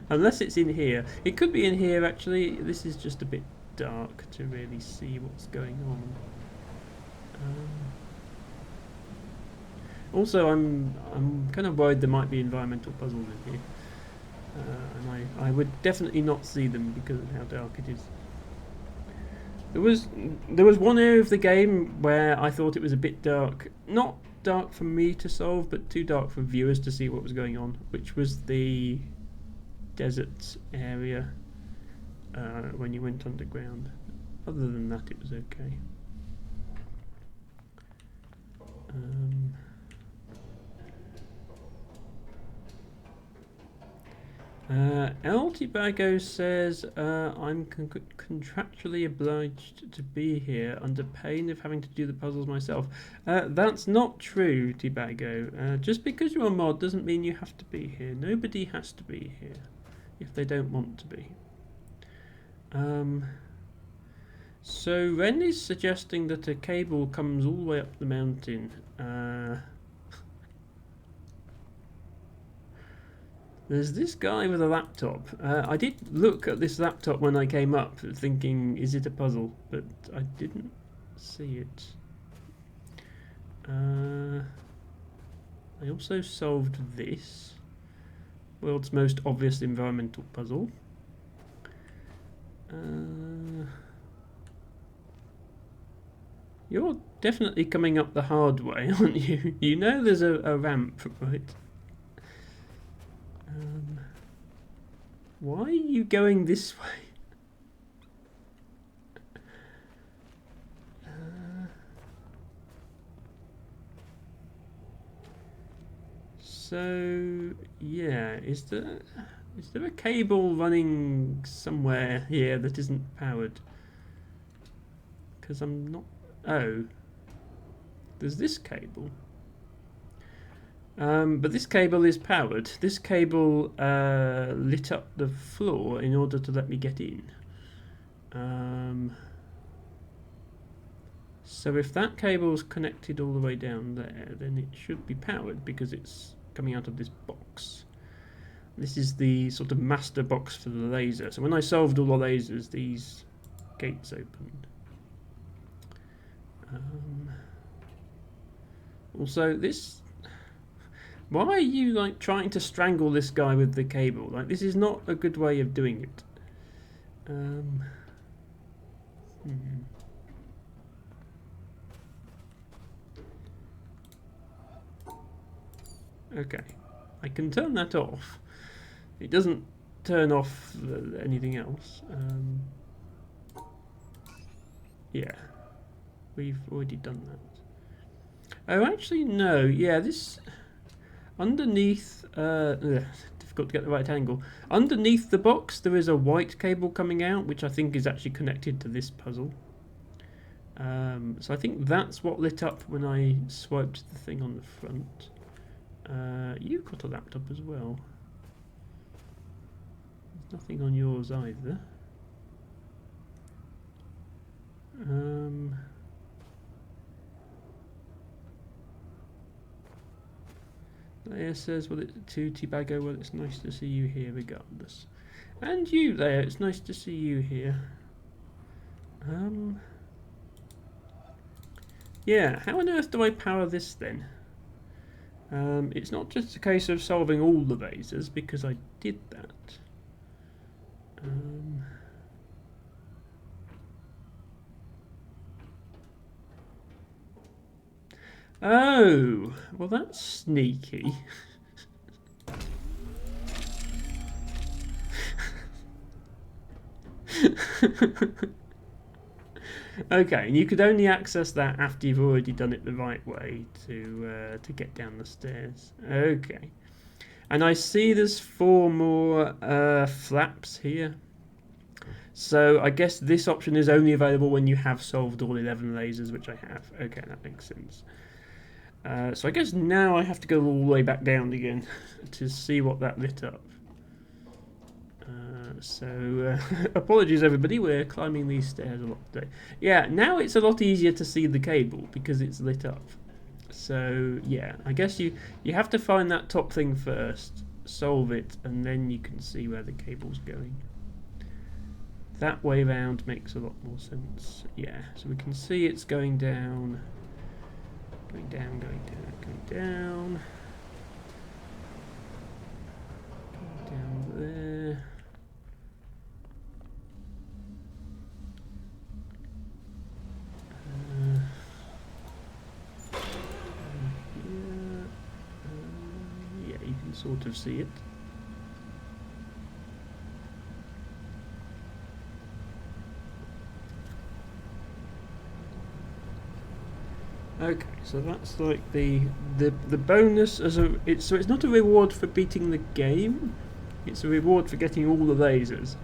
Unless it's in here. It could be in here actually. This is just a bit dark to really see what's going on. Also, I'm kind of worried there might be environmental puzzles in here, and I would definitely not see them because of how dark it is. There was one area of the game where I thought it was a bit dark, not dark for me to solve, but too dark for viewers to see what was going on, which was the desert area when you went underground. Other than that, it was okay. El Tibago says, I'm contractually obliged to be here under pain of having to do the puzzles myself. That's not true, Tibago. Just because you're a mod doesn't mean you have to be here. Nobody has to be here if they don't want to be. So Ren is suggesting that a cable comes all the way up the mountain. There's this guy with a laptop. I did look at this laptop when I came up, thinking, is it a puzzle? But I didn't see it. I also solved this. World's most obvious environmental puzzle. You're definitely coming up the hard way, aren't you? You know there's a ramp, right? Why are you going this way? So yeah, is there a cable running somewhere here that isn't powered? Because I'm not. Oh, there's this cable. But this cable is powered. This cable lit up the floor in order to let me get in. So if that cable's connected all the way down there, then it should be powered because it's coming out of this box. This is the sort of master box for the laser. So when I solved all the lasers, these gates opened. Also, this... Why are you like trying to strangle this guy with the cable? Like, this is not a good way of doing it. Okay, I can turn that off. It doesn't turn off anything else. Yeah, we've already done that. Oh, actually, no. Yeah, this underneath. Difficult to get the right angle. Underneath the box, there is a white cable coming out, which I think is actually connected to this puzzle. So I think that's what lit up when I swiped the thing on the front. You've got a laptop as well. There's nothing on yours either. Leia says, well, to Tibago, well, it's nice to see you here regardless. And you, Leia, it's nice to see you here. Yeah, how on earth do I power this then? It's not just a case of solving all the lasers, because I did that. Oh, well that's sneaky. Okay, and you could only access that after you've already done it the right way to get down the stairs. Okay, and I see there's 4 more flaps here. So I guess this option is only available when you have solved all 11 lasers, which I have. Okay, that makes sense. So I guess now I have to go all the way back down again to see what that lit up. Apologies everybody, we're climbing these stairs a lot today. Yeah, now it's a lot easier to see the cable because it's lit up. So yeah, I guess you have to find that top thing first, solve it, and then you can see where the cable's going. That way round makes a lot more sense. Yeah, so we can see it's going down, going down, going down, going down, going down there. Yeah, you can sort of see it. Okay, so that's like the bonus as a so it's not a reward for beating the game, it's a reward for getting all the lasers.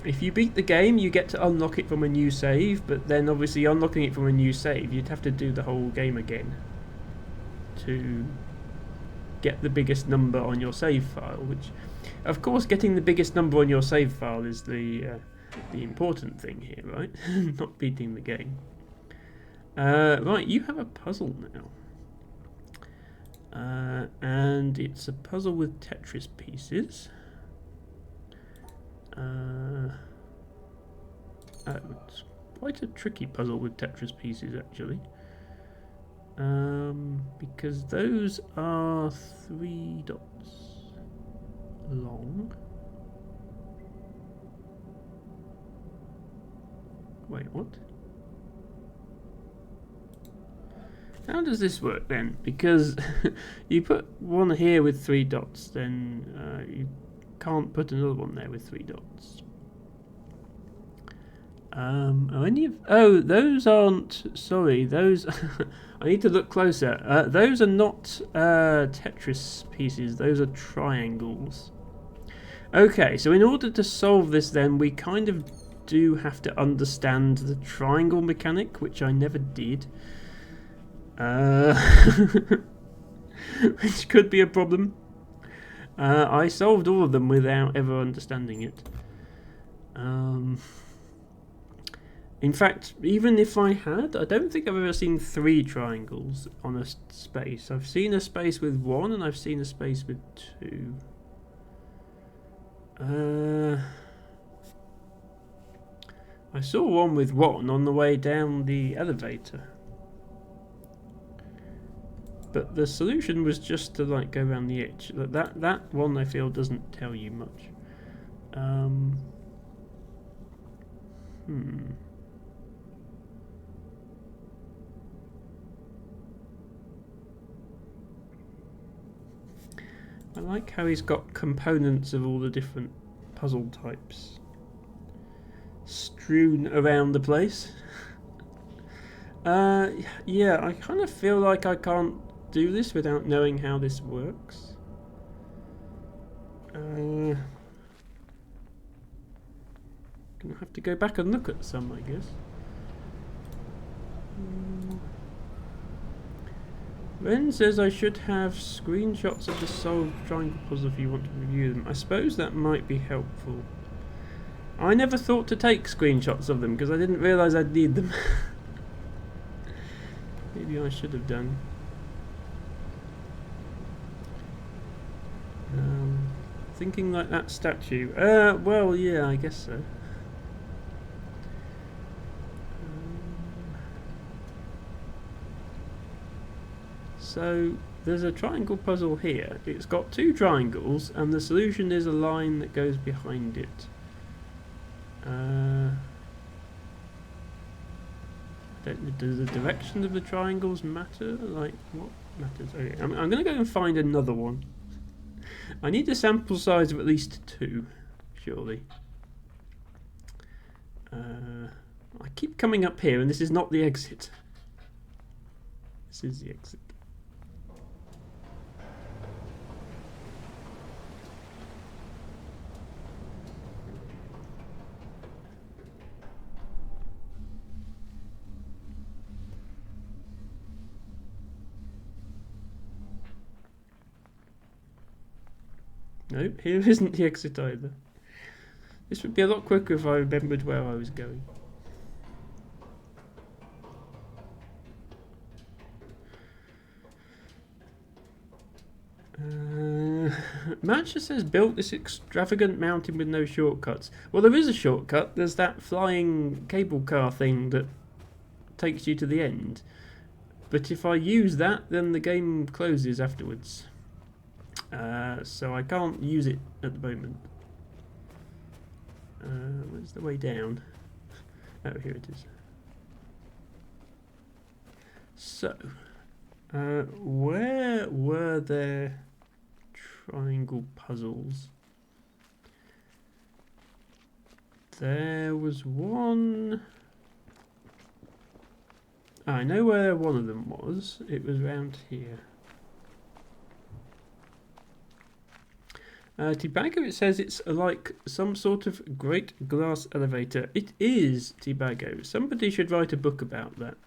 If you beat the game, you get to unlock it from a new save, but then obviously unlocking it from a new save, you'd have to do the whole game again to get the biggest number on your save file, which of course getting the biggest number on your save file is the important thing here, right? Not beating the game. Right, you have a puzzle now. And it's a puzzle with Tetris pieces. It's quite a tricky puzzle with Tetris pieces, actually. Because those are 3 dots long. Wait, what? How does this work then? Because you put one here with 3 dots, then you can't put another one there with 3 dots. Are any of... Oh, those aren't... Sorry, those... I need to look closer. Those are not Tetris pieces. Those are triangles. Okay, so in order to solve this then, we kind of do have to understand the triangle mechanic, which I never did. Which could be a problem. I solved all of them without ever understanding it. In fact, even if I had, I don't think I've ever seen 3 triangles on a space. I've seen a space with 1 and I've seen a space with 2. I saw one with 1 on the way down the elevator. But the solution was just to like go around the edge. That one I feel doesn't tell you much. I like how he's got components of all the different puzzle types strewn around the place. Yeah, I kind of feel like I can't do this without knowing how this works. Gonna have to go back and look at some, I guess. Ren says I should have screenshots of the solved triangle puzzle if you want to review them. I suppose that might be helpful. I never thought to take screenshots of them because I didn't realise I'd need them. Maybe I should have done. Thinking like that statue. Well, yeah, I guess so. So there's a triangle puzzle here. It's got 2 triangles, and the solution is a line that goes behind it. Does the direction of the triangles matter? Like, what matters? Okay, I'm going to go and find another one. I need a sample size of at least 2, surely. I keep coming up here, and this is not the exit. This is the exit. Nope, here isn't the exit either. This would be a lot quicker if I remembered where I was going. Matcha says built this extravagant mountain with no shortcuts. Well, there is a shortcut. There's that flying cable car thing that takes you to the end. But if I use that, then the game closes afterwards. So I can't use it at the moment. Where's the way down? Oh, here it is. So, where were there triangle puzzles? There was one... I know where one of them was. It was around here. Tibago, it says it's like some sort of great glass elevator. It is, Tibago. Somebody should write a book about that.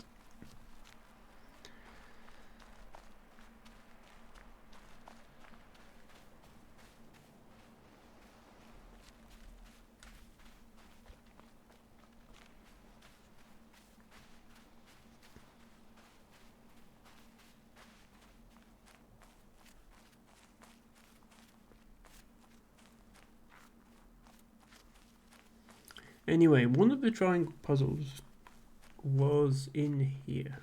Anyway, one of the triangle puzzles was in here.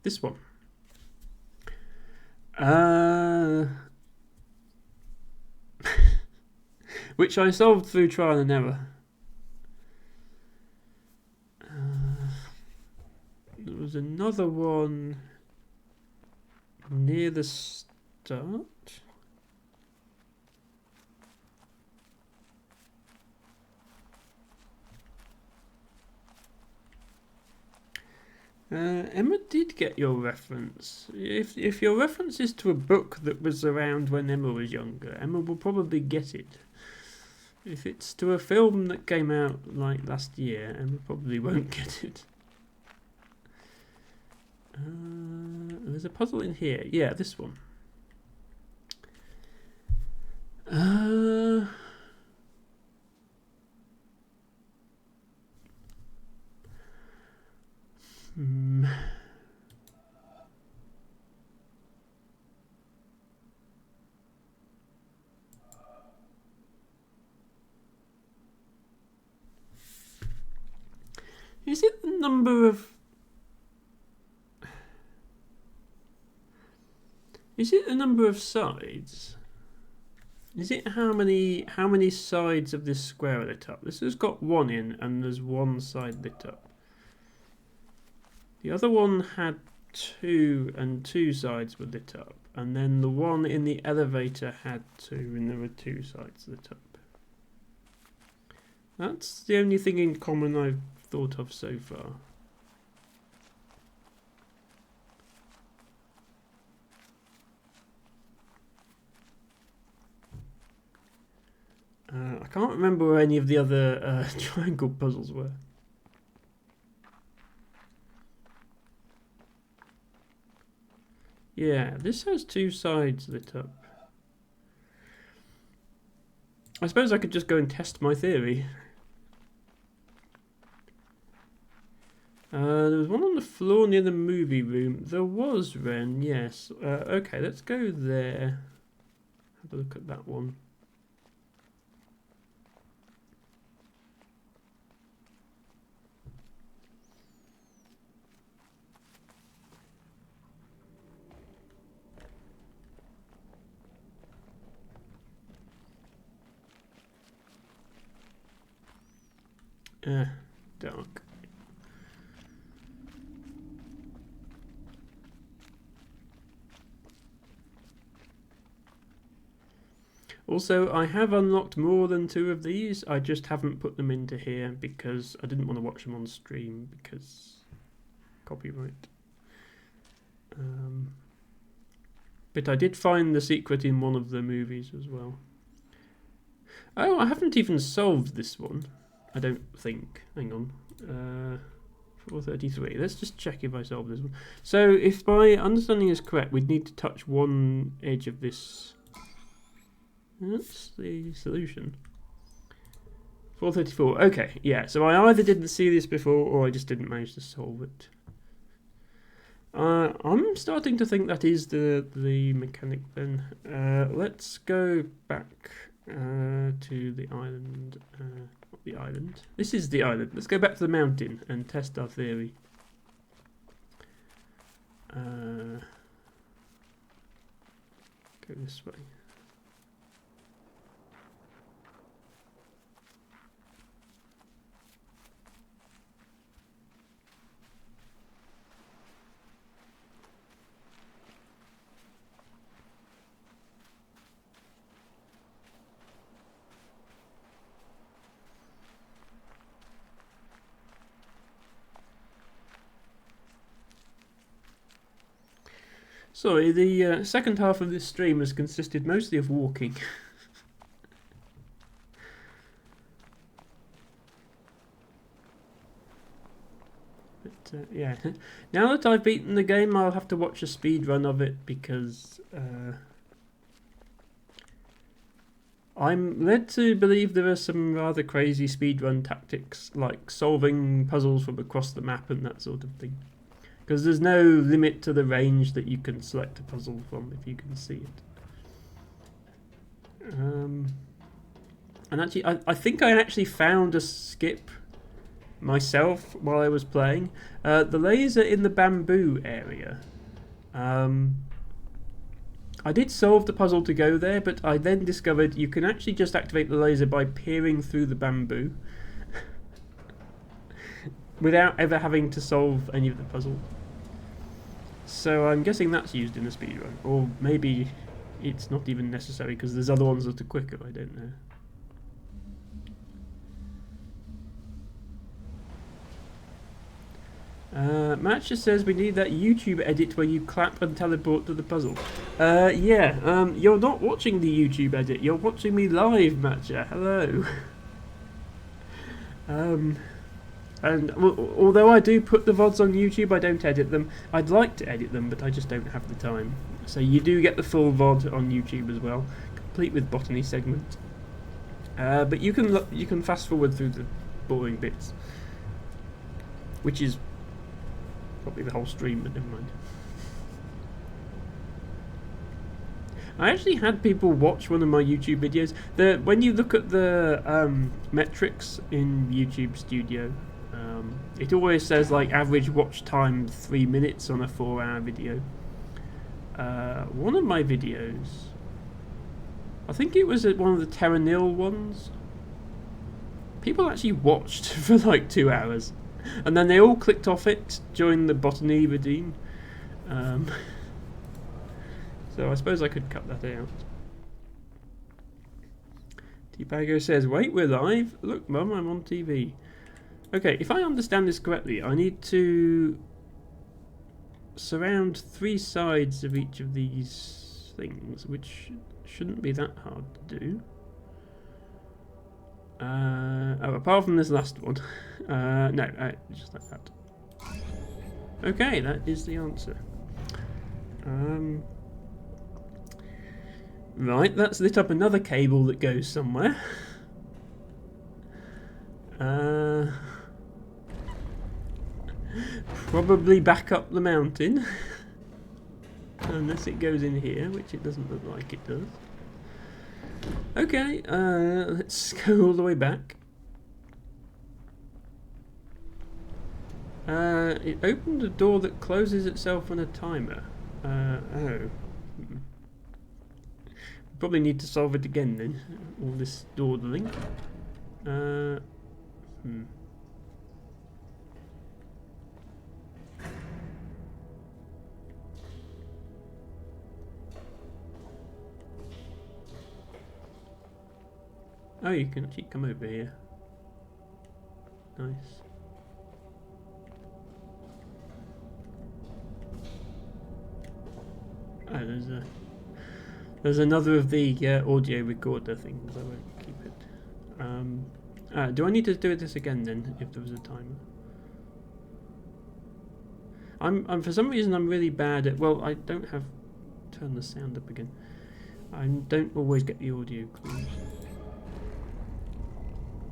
This one. Which I solved through trial and error. There was another one near the start. Emma did get your reference. If your reference is to a book that was around when Emma was younger, Emma will probably get it. If it's to a film that came out like last year, Emma probably won't get it. There's a puzzle in here. Yeah, this one. Is it the number of... Is it the number of sides? Is it how many sides of this square are lit up? This has got one in and there's one side lit up. The other one had two and two sides were lit up. And then the one in the elevator had two and there were two sides lit up. That's the only thing in common I've thought of so far. I can't remember where any of the other triangle puzzles were. Yeah, this has two sides lit up. I suppose I could just go and test my theory. There was one on the floor near the movie room. There was, Ren, yes. Okay, let's go there. Have a look at that one. Dark. Also, I have unlocked more than two of these. I just haven't put them into here because I didn't want to watch them on stream because copyright. But I did find the secret in one of the movies as well. Oh, I haven't even solved this one. I don't think. Hang on. 433. Let's just check if I solved this one. So, if my understanding is correct, we'd need to touch one edge of this. That's the solution. 434. Okay, yeah. So I either didn't see this before or I just didn't manage to solve it. I'm starting to think that is the mechanic then. Let's go back to the island. Not the island. This is the island. Let's go back to the mountain and test our theory. Go this way. Sorry, the second half of this stream has consisted mostly of walking. But yeah, now that I've beaten the game, I'll have to watch a speed run of it because I'm led to believe there are some rather crazy speedrun tactics, like solving puzzles from across the map and that sort of thing. Because there's no limit to the range that you can select a puzzle from if you can see it. And actually, I think I actually found a skip myself while I was playing. The laser in the bamboo area. I did solve the puzzle to go there, but I then discovered you can actually just activate the laser by peering through the bamboo without ever having to solve any of the puzzle. So I'm guessing that's used in the speedrun, or maybe it's not even necessary because there's other ones that are quicker, I don't know. Matt just says we need that YouTube edit where you clap and teleport to the puzzle. Yeah, you're not watching the YouTube edit, you're watching me live, Matcha. Hello. And although I do put the VODs on YouTube, I don't edit them. I'd like to edit them, but I just don't have the time. So you do get the full VOD on YouTube as well, complete with botany segment. But you can fast forward through the boring bits, which is probably the whole stream, but never mind. I actually had people watch one of my YouTube videos. When you look at the metrics in YouTube Studio, it always says like average watch time 3 minutes on a 4-hour video. One of my videos, I think it was one of the Terra Nil ones, people actually watched for like 2 hours. And then they all clicked off it during the botany redeem. So I suppose I could cut that out. T-Pago says, wait, we're live? Look, Mum, I'm on TV. Okay, if I understand this correctly, I need to surround 3 sides of each of these things, which shouldn't be that hard to do. Apart from this last one. No, just like that. Okay, that is the answer. Right, that's lit up another cable that goes somewhere. Probably back up the mountain. Unless it goes in here, which it doesn't look like it does. Okay, let's go all the way back. It opened a door that closes itself on a timer. Oh. Probably need to solve it again then. All this dawdling. Oh, you can actually come over here. Nice. Oh, there's another of the audio recorder things. I won't keep it. Do I need to do this again then? If there was a timer. I'm for some reason I'm really bad at. Well, I don't have. Turn the sound up again. I don't always get the audio clues.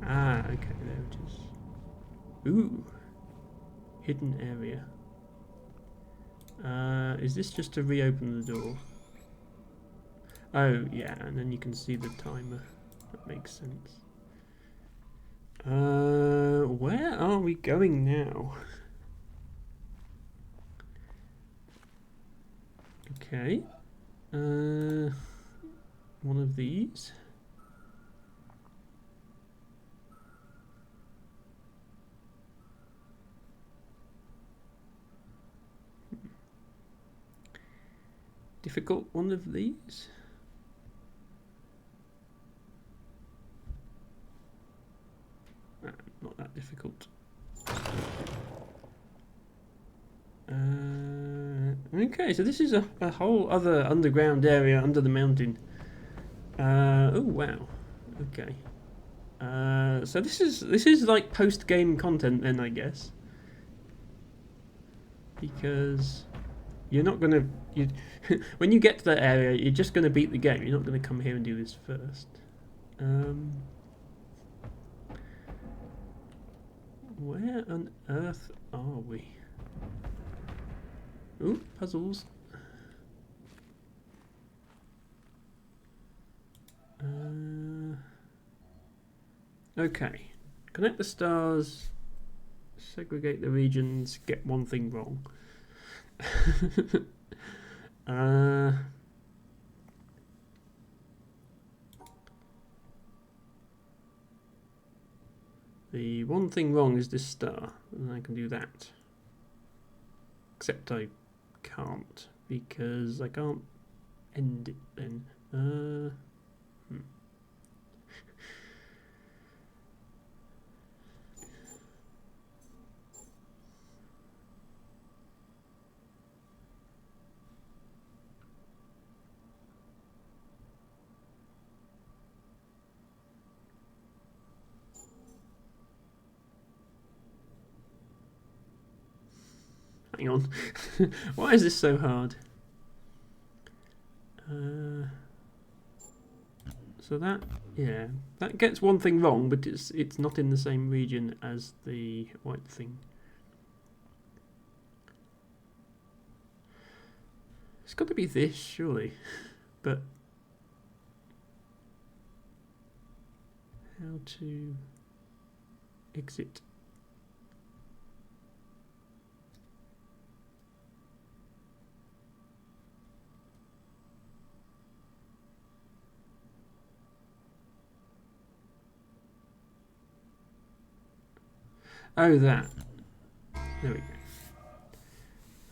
Ah, okay, there it is. Ooh, hidden area. Is this just to reopen the door? Oh, yeah, and then you can see the timer. That makes sense. Where are we going now? Okay. One of these. Difficult one of these. Not that difficult. Okay, so this is a whole other underground area under the mountain. Oh wow. Okay. So this is like post-game content then, I guess, because you're not gonna when you get to that area, you're just gonna beat the game. You're not gonna come here and do this first. Where on earth are we? Ooh, puzzles. Okay. Connect the stars segregate the regions, get one thing wrong. uh, the one thing wrong is this star, and I can do that. Except I can't, because I can't end it then. Hang on. Why is this so hard? So that, yeah, that gets one thing wrong, but it's not in the same region as the white thing. It's got to be this, surely. But how to exit? Oh, that. There we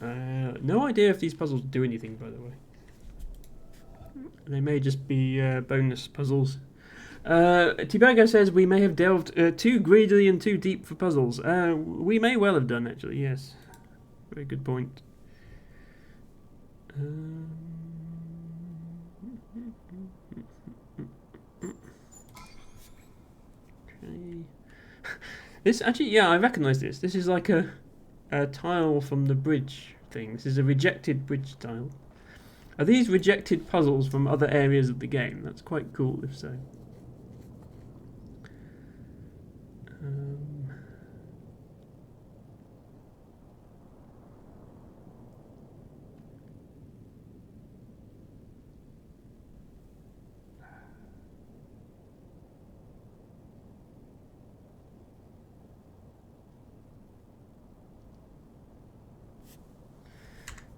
go. No idea if these puzzles do anything, by the way. They may just be bonus puzzles. Tibago says we may have delved too greedily and too deep for puzzles. We may well have done, actually, yes. Very good point. Okay. This actually, yeah, I recognise this. This is like a tile from the bridge thing. This is a rejected bridge tile. Are these rejected puzzles from other areas of the game? That's quite cool, if so.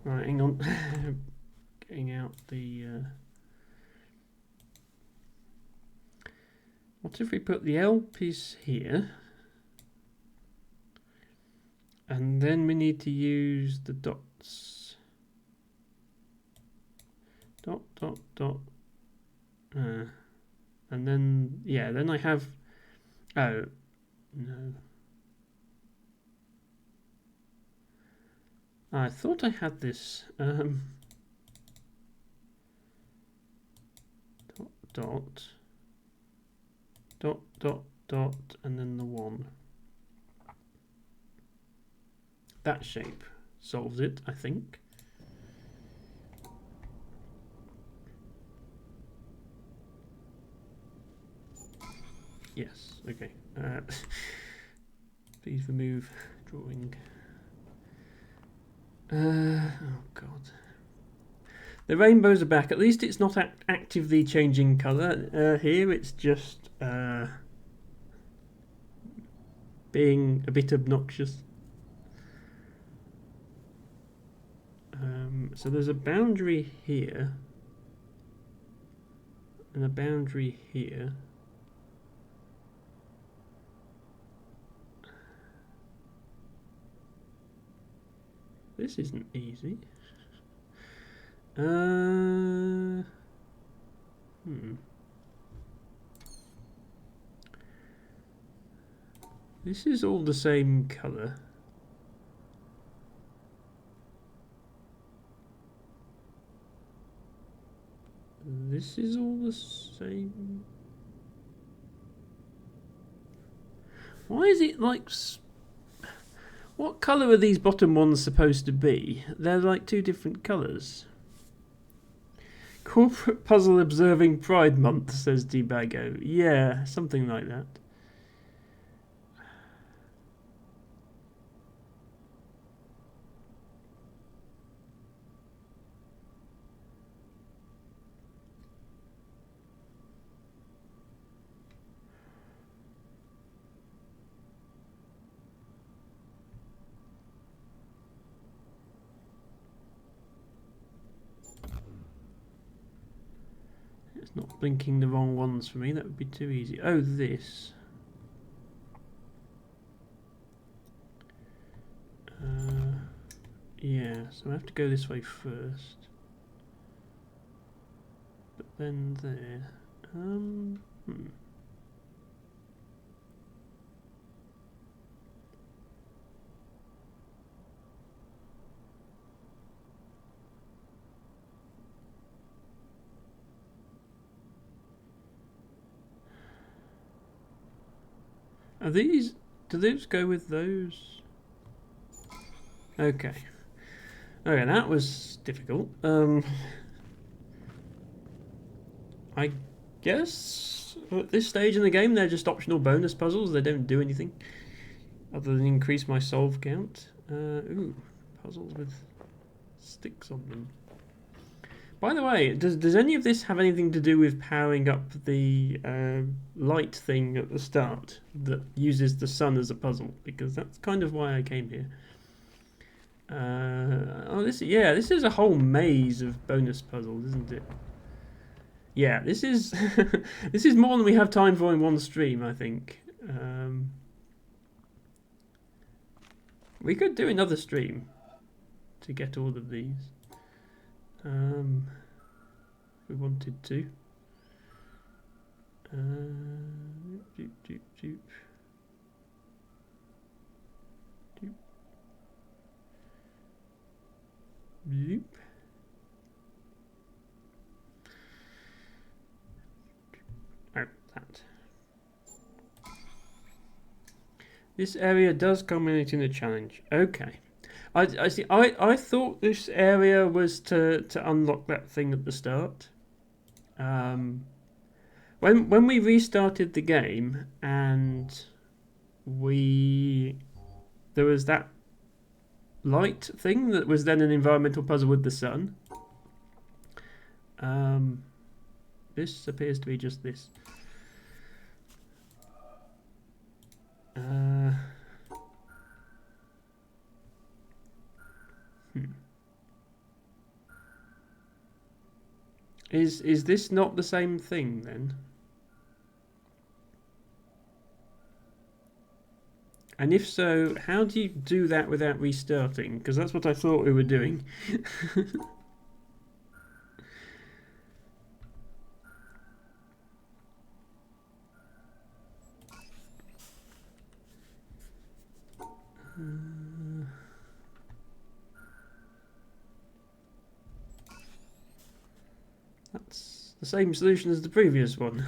Right, hang on. Getting out the... What if we put the L piece here? And then we need to use the dots. Dot, dot, dot. And then, yeah, then I have... Oh, no. I thought I had this. Dot, dot, dot, dot, dot, and then the 1. That shape solves it, I think. Yes, okay. Please remove drawing. Oh god. The rainbows are back. At least it's not actively changing colour. Here it's just being a bit obnoxious. So there's a boundary here and a boundary here. This isn't easy. This is all the same colour. This is all the same. Why is it like... What colour are these bottom ones supposed to be? They're like two different colours. Corporate Puzzle Observing Pride Month, says Debago. Yeah, something like that. It's not blinking the wrong ones for me. That would be too easy. Oh, this. Yeah, so I have to go this way first. But then there. Are these... do those go with those? Okay. Okay, that was difficult. I guess at this stage in the game they're just optional bonus puzzles. They don't do anything other than increase my solve count. Ooh, puzzles with sticks on them. By the way, does any of this have anything to do with powering up the light thing at the start that uses the sun as a puzzle? Because that's kind of why I came here. Oh, this is a whole maze of bonus puzzles, isn't it? Yeah, this is this is more than we have time for in one stream, I think. We could do another stream to get all of these. If we wanted to. Doop, doop, doop. Doop. Bloop. Oh, that. This area does culminate in a challenge. Okay. I see. I thought this area was to unlock that thing at the start. When we restarted the game and there was that light thing that was then an environmental puzzle with the sun. This appears to be just this. Is this not the same thing then? And if so, how do you do that without restarting? Because that's what I thought we were doing. That's the same solution as the previous one.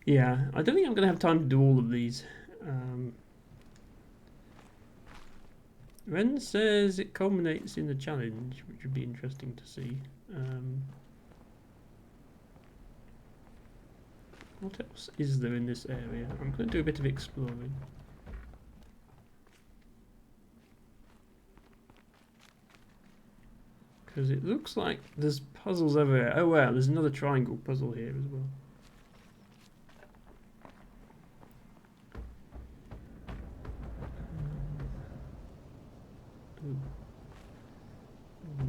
Yeah, I don't think I'm going to have time to do all of these. Ren says it culminates in the challenge, which would be interesting to see. What else is there in this area? I'm going to do a bit of exploring. Because it looks like there's puzzles everywhere. Oh wow, there's another triangle puzzle here as well.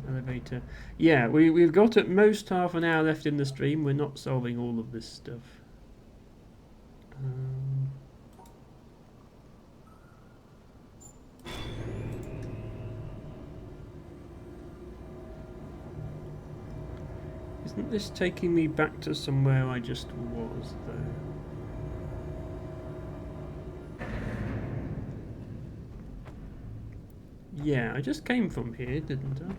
Elevator. Yeah, we've got at most half an hour left in the stream. We're not solving all of this stuff. Isn't this taking me back to somewhere I just was, though? Yeah, I just came from here, didn't I?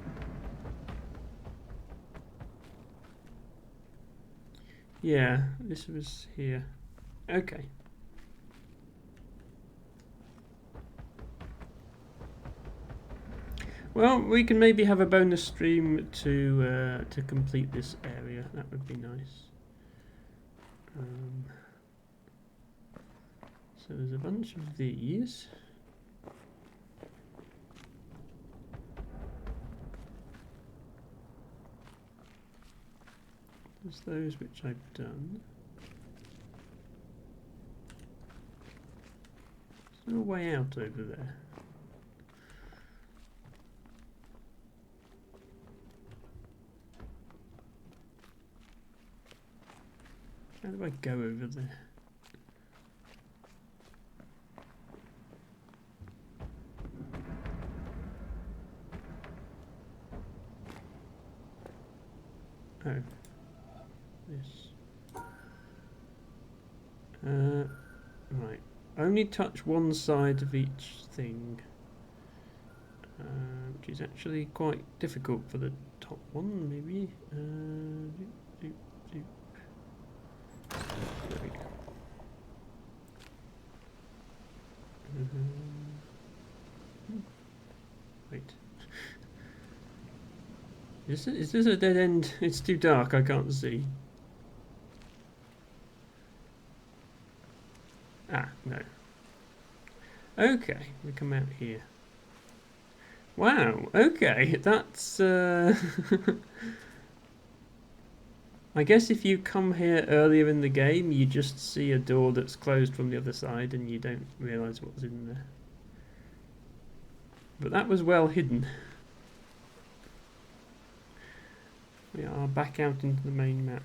Yeah, this was here. Okay. Well, we can maybe have a bonus stream to complete this area. That would be nice. So there's a bunch of these. There's those which I've done. There's no way out over there. How do I go over there? Oh. This. Right. Only touch one side of each thing. Which is actually quite difficult for the top one, maybe. Zoop, zoop. There we go. Wait. Is this a dead end? It's too dark, I can't see. Ah, no. Okay, we come out here. Wow, okay, that's... I guess if you come here earlier in the game, you just see a door that's closed from the other side and you don't realise what's in there. But that was well hidden. We are back out into the main map.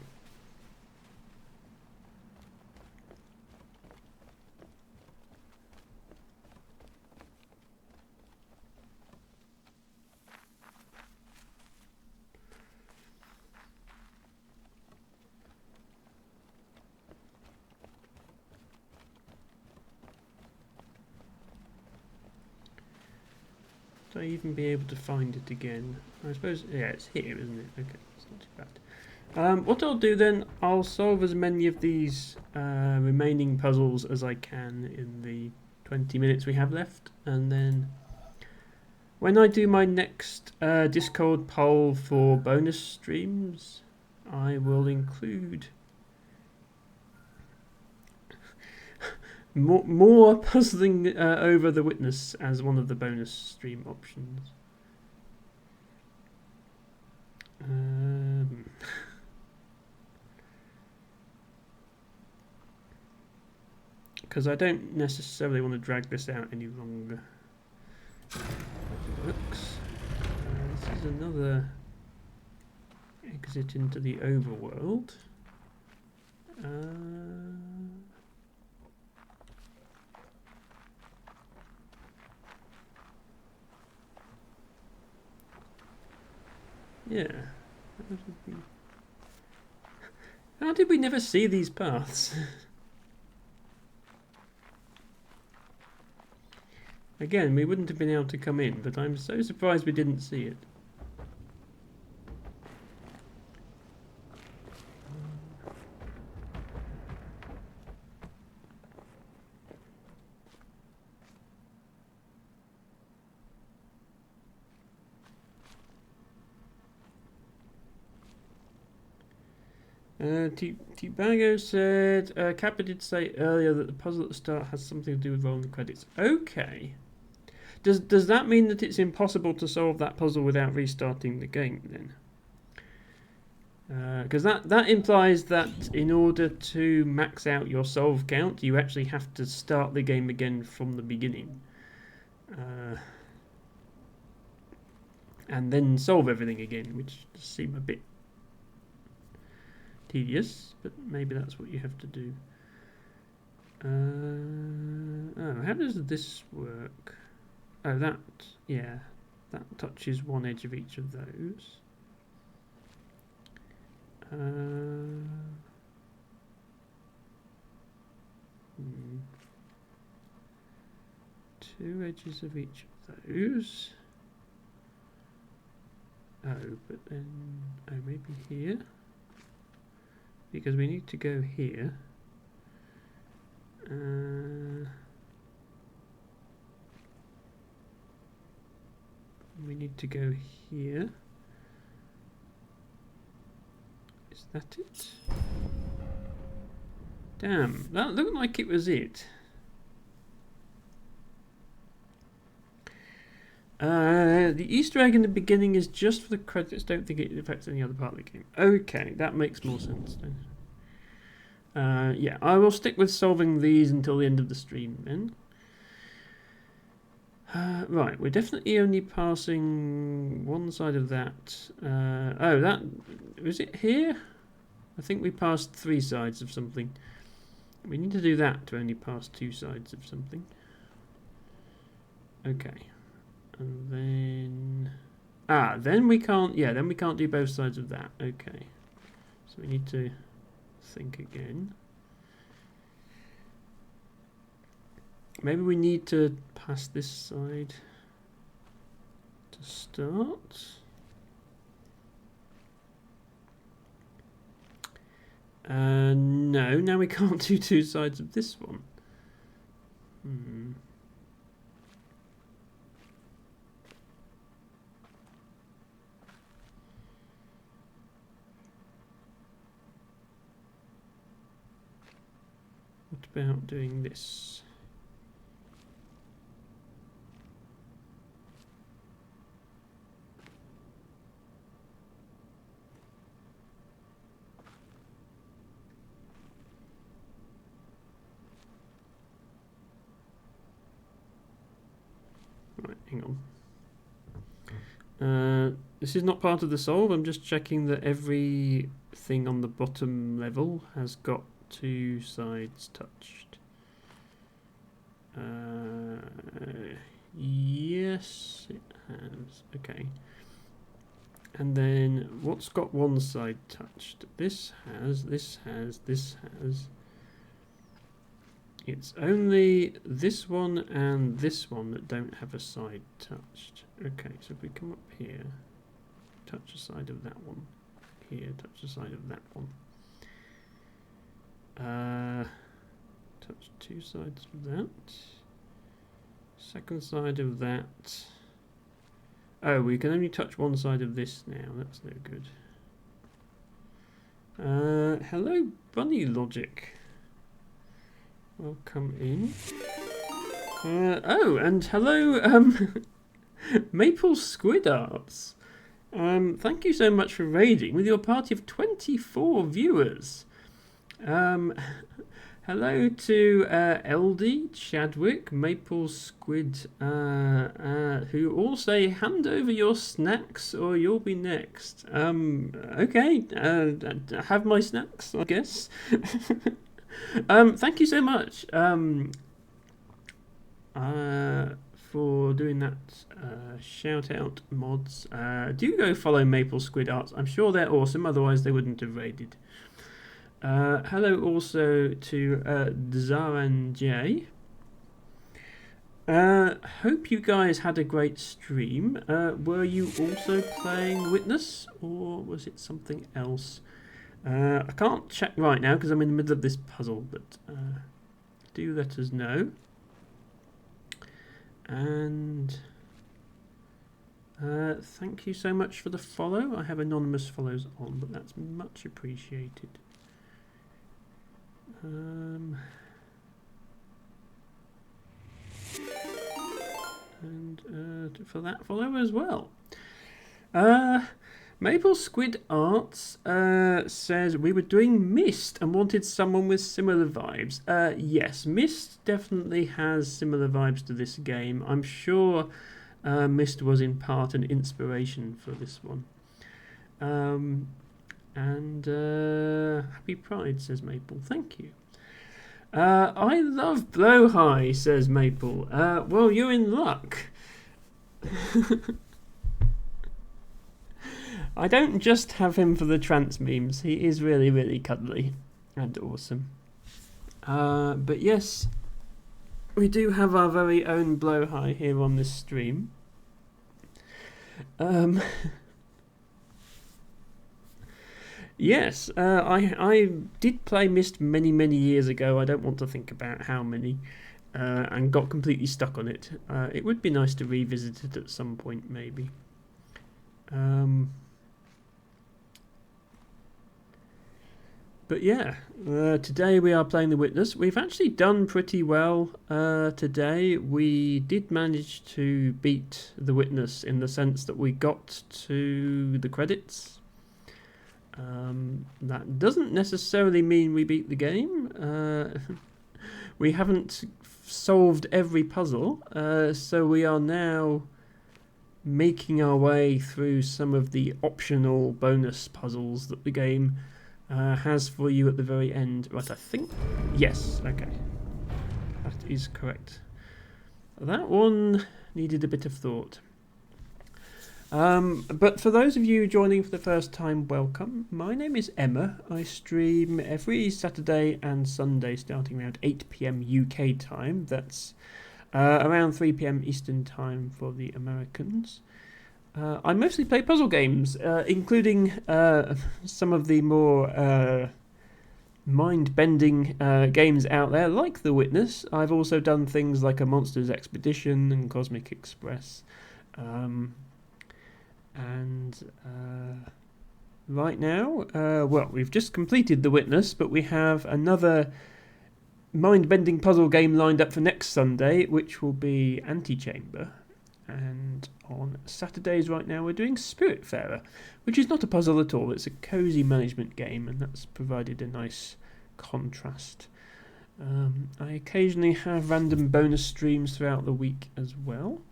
Would I even be able to find it again? I suppose, yeah, it's here, isn't it? Okay, it's not too bad. What I'll do then, I'll solve as many of these remaining puzzles as I can in the 20 minutes we have left, and then when I do my next Discord poll for bonus streams, I will include more puzzling over the witness as one of the bonus stream options. Because I don't necessarily want to drag this out any longer. Looks. This is another exit into the overworld. Yeah. How did we never see these paths? Again, we wouldn't have been able to come in, but I'm so surprised we didn't see it. T-Bago said, Kappa did say earlier that the puzzle at the start has something to do with rolling the credits. Okay. Does that mean that it's impossible to solve that puzzle without restarting the game then? Because that implies that in order to max out your solve count, you actually have to start the game again from the beginning. And then solve everything again, which does seem a bit tedious, but maybe that's what you have to do. Oh, how does this work? Oh, that, yeah, that touches one edge of each of those. Two edges of each of those. Oh, but then, oh, maybe here. Because we need to go here. We need to go here. Is that it? Damn, that looked like it was it. The Easter egg in the beginning is just for the credits. Don't think it affects any other part of the game. Okay, that makes more sense then. Yeah, I will stick with solving these until the end of the stream then. Right, we're definitely only passing one side of that. Oh, that was it here? I think we passed 3 sides of something. We need to do that to only pass 2 sides of something. Okay, and then then we can't. Yeah, then we can't do both sides of that. Okay, so we need to think again. Maybe we need to pass this side to start. No, now we can't do 2 sides of this one. What about doing this? Right, hang on. This is not part of the solve. I'm just checking that everything on the bottom level has got 2 sides touched. Yes, it has. Okay. And then what's got 1 side touched? This has, this has, this has. It's only this one and this one that don't have a side touched. Okay, so if we come up here, touch a side of that one. Here, touch a side of that one. Touch 2 sides of that. Second side of that. Oh, we can only touch 1 side of this now. That's no good. Hello, Bunny Logic. Welcome in. Oh, and hello, Maple Squid Arts. Thank you so much for raiding with your party of 24 viewers. Hello to LD, Chadwick, Maple Squid, who all say, hand over your snacks or you'll be next. Okay, have my snacks, I guess. Thank you so much for doing that shout out, mods. Do go follow Maple Squid Arts. I'm sure they're awesome, otherwise they wouldn't have raided. Hello also to Zaran J. Hope you guys had a great stream. Were you also playing Witness, or was it something else? I can't check right now because I'm in the middle of this puzzle, but do let us know. And thank you so much for the follow. I have anonymous follows on, but that's much appreciated. And for that follow as well. Maple Squid Arts says we were doing Myst and wanted someone with similar vibes. Yes, Myst definitely has similar vibes to this game. I'm sure Myst was in part an inspiration for this one. And happy Pride, says Maple. Thank you. I love Blowhigh, says Maple. Well, you're in luck. I don't just have him for the trance memes. He is really, really cuddly and awesome. But yes, we do have our very own Blowhigh here on this stream. Yes, I did play Myst many, many years ago. I don't want to think about how many. And got completely stuck on it. It would be nice to revisit it at some point, maybe. But yeah, today we are playing The Witness. We've actually done pretty well today. We did manage to beat The Witness in the sense that we got to the credits. That doesn't necessarily mean we beat the game. We haven't solved every puzzle, so we are now making our way through some of the optional bonus puzzles that the game has for you at the very end. Right, I think... Yes, okay. That is correct. That one needed a bit of thought. But for those of you joining for the first time, welcome. My name is Emma. I stream every Saturday and Sunday starting around 8 PM UK time. That's around 3 PM Eastern time for the Americans. I mostly play puzzle games, including some of the more mind-bending games out there, like The Witness. I've also done things like A Monster's Expedition and Cosmic Express. Right now, well, we've just completed The Witness, but we have another mind-bending puzzle game lined up for next Sunday, which will be Antechamber. And on Saturdays right now we're doing Spiritfarer, which is not a puzzle at all. It's a cosy management game, and that's provided a nice contrast. I occasionally have random bonus streams throughout the week as well,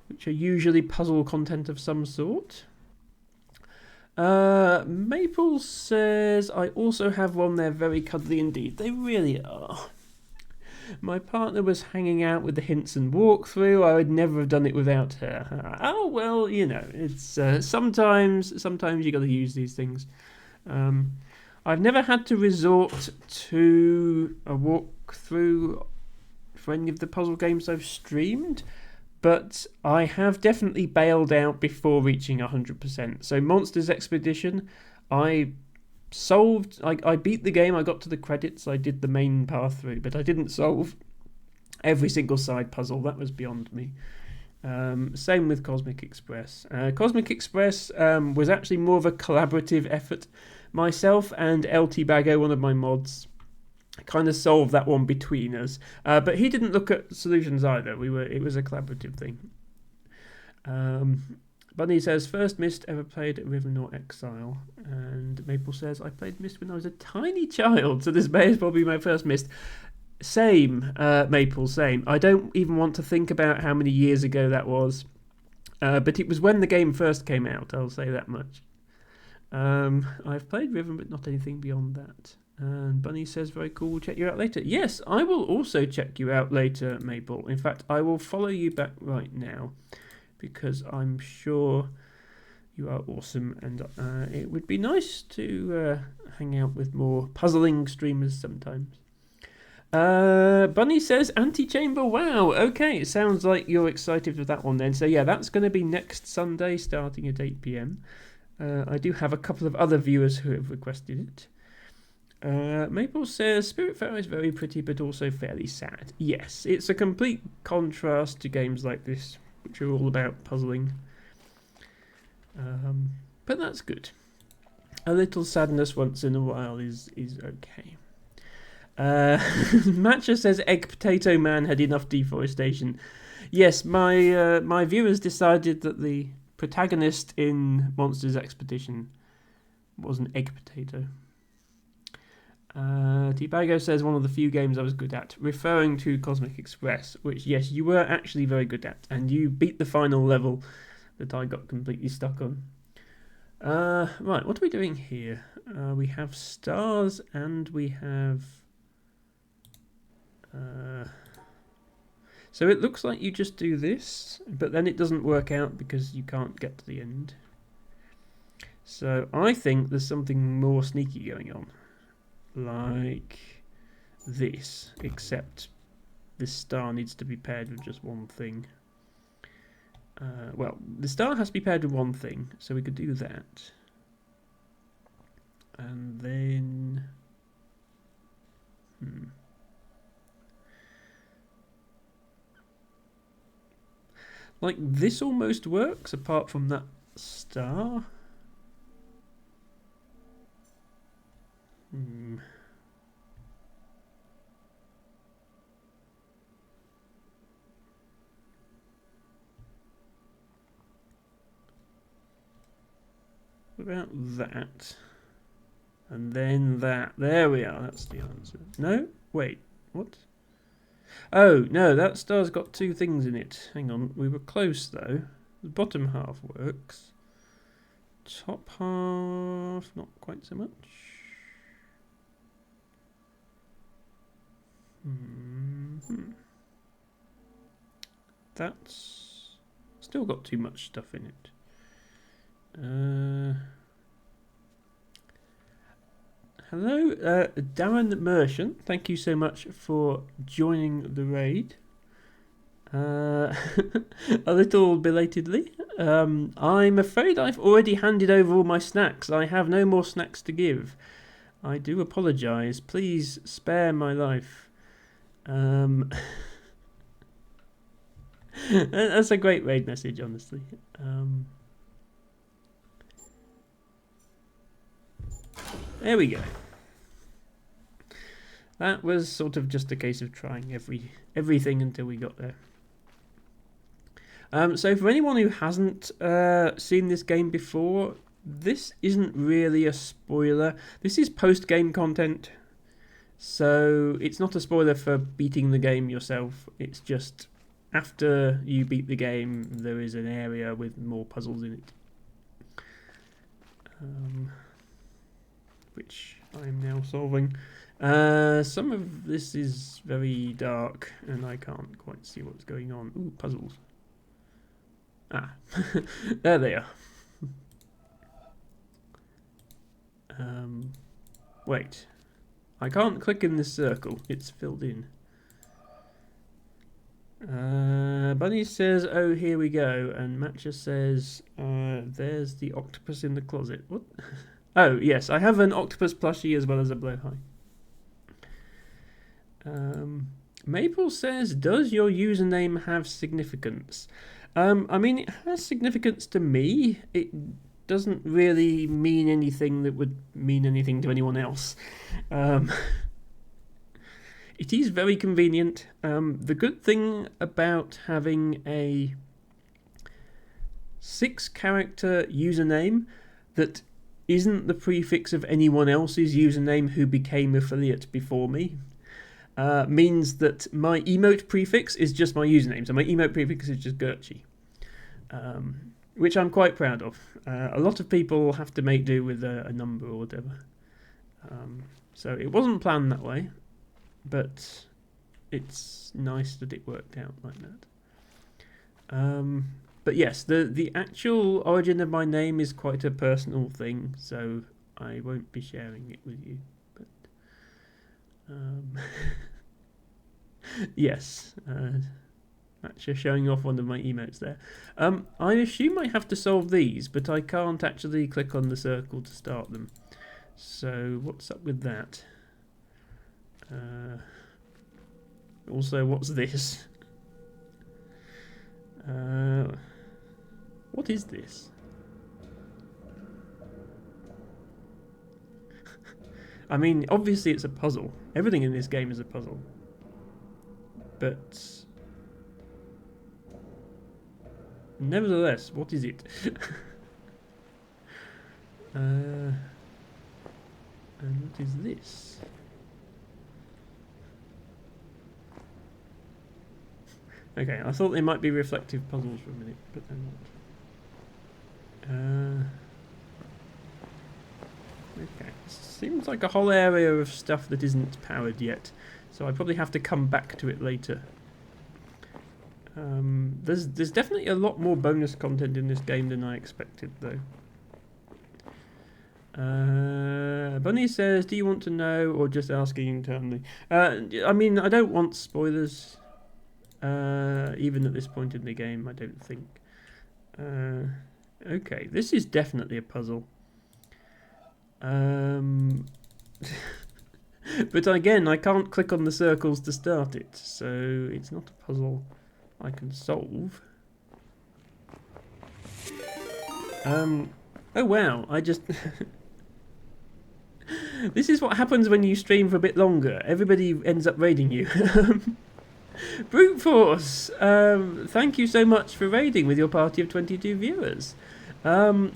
which are usually puzzle content of some sort. Maple says, I also have one. They're very cuddly indeed. They really are. My partner was hanging out with the hints and walkthrough. I would never have done it without her. Oh, well, you know, it's sometimes you got to use these things. I've never had to resort to a walkthrough for any of the puzzle games I've streamed, but I have definitely bailed out before reaching 100%. So Monster's Expedition, I beat the game, I got to the credits, I did the main path through, but I didn't solve every single side puzzle. That was beyond me. Same with Cosmic Express. Cosmic Express was actually more of a collaborative effort. Myself and LT Bago, one of my mods, kind of solved that one between us. But he didn't look at solutions either. It was a collaborative thing. Bunny says, first Myst ever played Riven or Exile. And Maple says, I played Myst when I was a tiny child, so this may as well be my first Myst. Same, Maple, same. I don't even want to think about how many years ago that was. But it was when the game first came out, I'll say that much. I've played Riven, but not anything beyond that. And Bunny says, very cool, we'll check you out later. Yes, I will also check you out later, Maple. In fact, I will follow you back right now, because I'm sure you are awesome, and it would be nice to hang out with more puzzling streamers sometimes. Bunny says, Antechamber, wow, okay, it sounds like you're excited with that one then. So yeah, that's going to be next Sunday starting at 8 PM. I do have a couple of other viewers who have requested it. Maple says, Spiritfarer is very pretty but also fairly sad. Yes, it's a complete contrast to games like this, which are all about puzzling. But that's good. A little sadness once in a while is okay. Matcha says, Egg Potato Man had enough deforestation. Yes, my viewers decided that the protagonist in Monster's Expedition was an egg potato. Tibago says, one of the few games I was good at, referring to Cosmic Express, which, yes, you were actually very good at, and you beat the final level that I got completely stuck on. Right, what are we doing here? We have stars, and we have... So it looks like you just do this, but then it doesn't work out because you can't get to the end. So I think there's something more sneaky going on. Like this, except this star needs to be paired with just one thing. Well, the star has to be paired with one thing, so we could do that. And then... Like, this almost works, apart from that star. What about that? And then that. There we are, that's the answer. No? Wait, what? Oh, no, that star's got two things in it. Hang on, we were close though. The bottom half works. Top half, not quite so much. That's still got too much stuff in it. Hello, Darren Merchant. Thank you so much for joining the raid. A little belatedly. I'm afraid I've already handed over all my snacks. I have no more snacks to give. I do apologise. Please spare my life. That's a great raid message, honestly. There we go. That was sort of just a case of trying everything until we got there. So for anyone who hasn't seen this game before, this isn't really a spoiler. This is post-game content, so it's not a spoiler for beating the game yourself. It's just after you beat the game, there is an area with more puzzles in it. Which I'm now solving. Some of this is very dark and I can't quite see what's going on. Ooh, puzzles. Ah, there they are. Wait. I can't click in this circle. It's filled in. Bunny says, "Oh, here we go," and Matcha says, "There's the octopus in the closet." What? Oh, yes, I have an octopus plushie as well as a blowhigh. Maple says, "Does your username have significance?" I mean, it has significance to me. It doesn't really mean anything that would mean anything to anyone else. It is very convenient. The good thing about having a 6-character username that isn't the prefix of anyone else's username who became affiliate before me means that my emote prefix is just my username. So my emote prefix is just Gertchie, which I'm quite proud of. A lot of people have to make do with a number or whatever. So it wasn't planned that way, but it's nice that it worked out like that. But yes, the actual origin of my name is quite a personal thing, so I won't be sharing it with you. But yes, that's just showing off one of my emotes there. I assume I have to solve these, but I can't actually click on the circle to start them. So what's up with that? Also, what's this? What is this? I mean, obviously it's a puzzle. Everything in this game is a puzzle. But nevertheless, what is it? And what is this? Okay, I thought they might be reflective puzzles for a minute, but they're not. Okay, seems like a whole area of stuff that isn't powered yet, so I probably have to come back to it later. There's definitely a lot more bonus content in this game than I expected, though. Bunny says, "Do you want to know, or just asking internally?" I mean, I don't want spoilers. Even at this point in the game, I don't think. Okay, this is definitely a puzzle. But again, I can't click on the circles to start it, so it's not a puzzle I can solve. Oh wow, I just... This is what happens when you stream for a bit longer. Everybody ends up raiding you. Brute Force, thank you so much for raiding with your party of 22 viewers. LT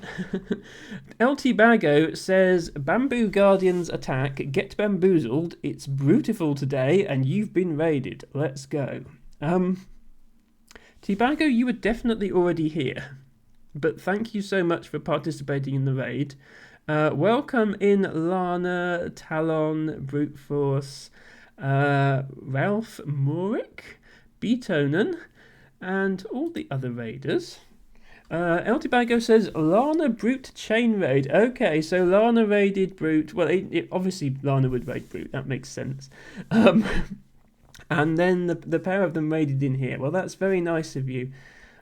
Bago says, Bamboo Guardians attack, get bamboozled, it's beautiful today, and you've been raided. Let's go. T-Bago, you were definitely already here, but thank you so much for participating in the raid. Welcome in Lana, Talon, Brute Force, Ralph Moorick, Beetonen, and all the other raiders. Eltibago says Lana Brute chain raid. Okay, so Lana raided Brute. Well, obviously Lana would raid Brute. That makes sense. And then the pair of them raided in here. Well, that's very nice of you.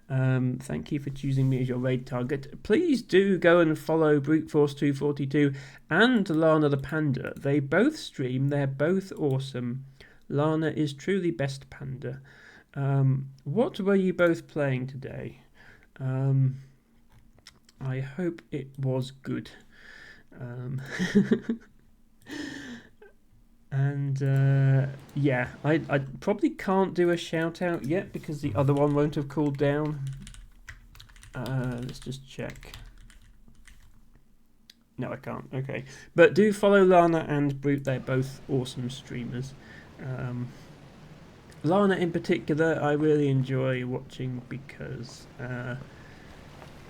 Thank you for choosing me as your raid target. Please do go and follow Brute Force 242 and Lana the Panda. They both stream. They're both awesome. Lana is truly best panda. What were you both playing today? I hope it was good. And yeah, I probably can't do a shout out yet because the other one won't have cooled down. Let's just check. No, I can't. Okay, but do follow Lana and Brute. They're both awesome streamers. Lana in particular, I really enjoy watching because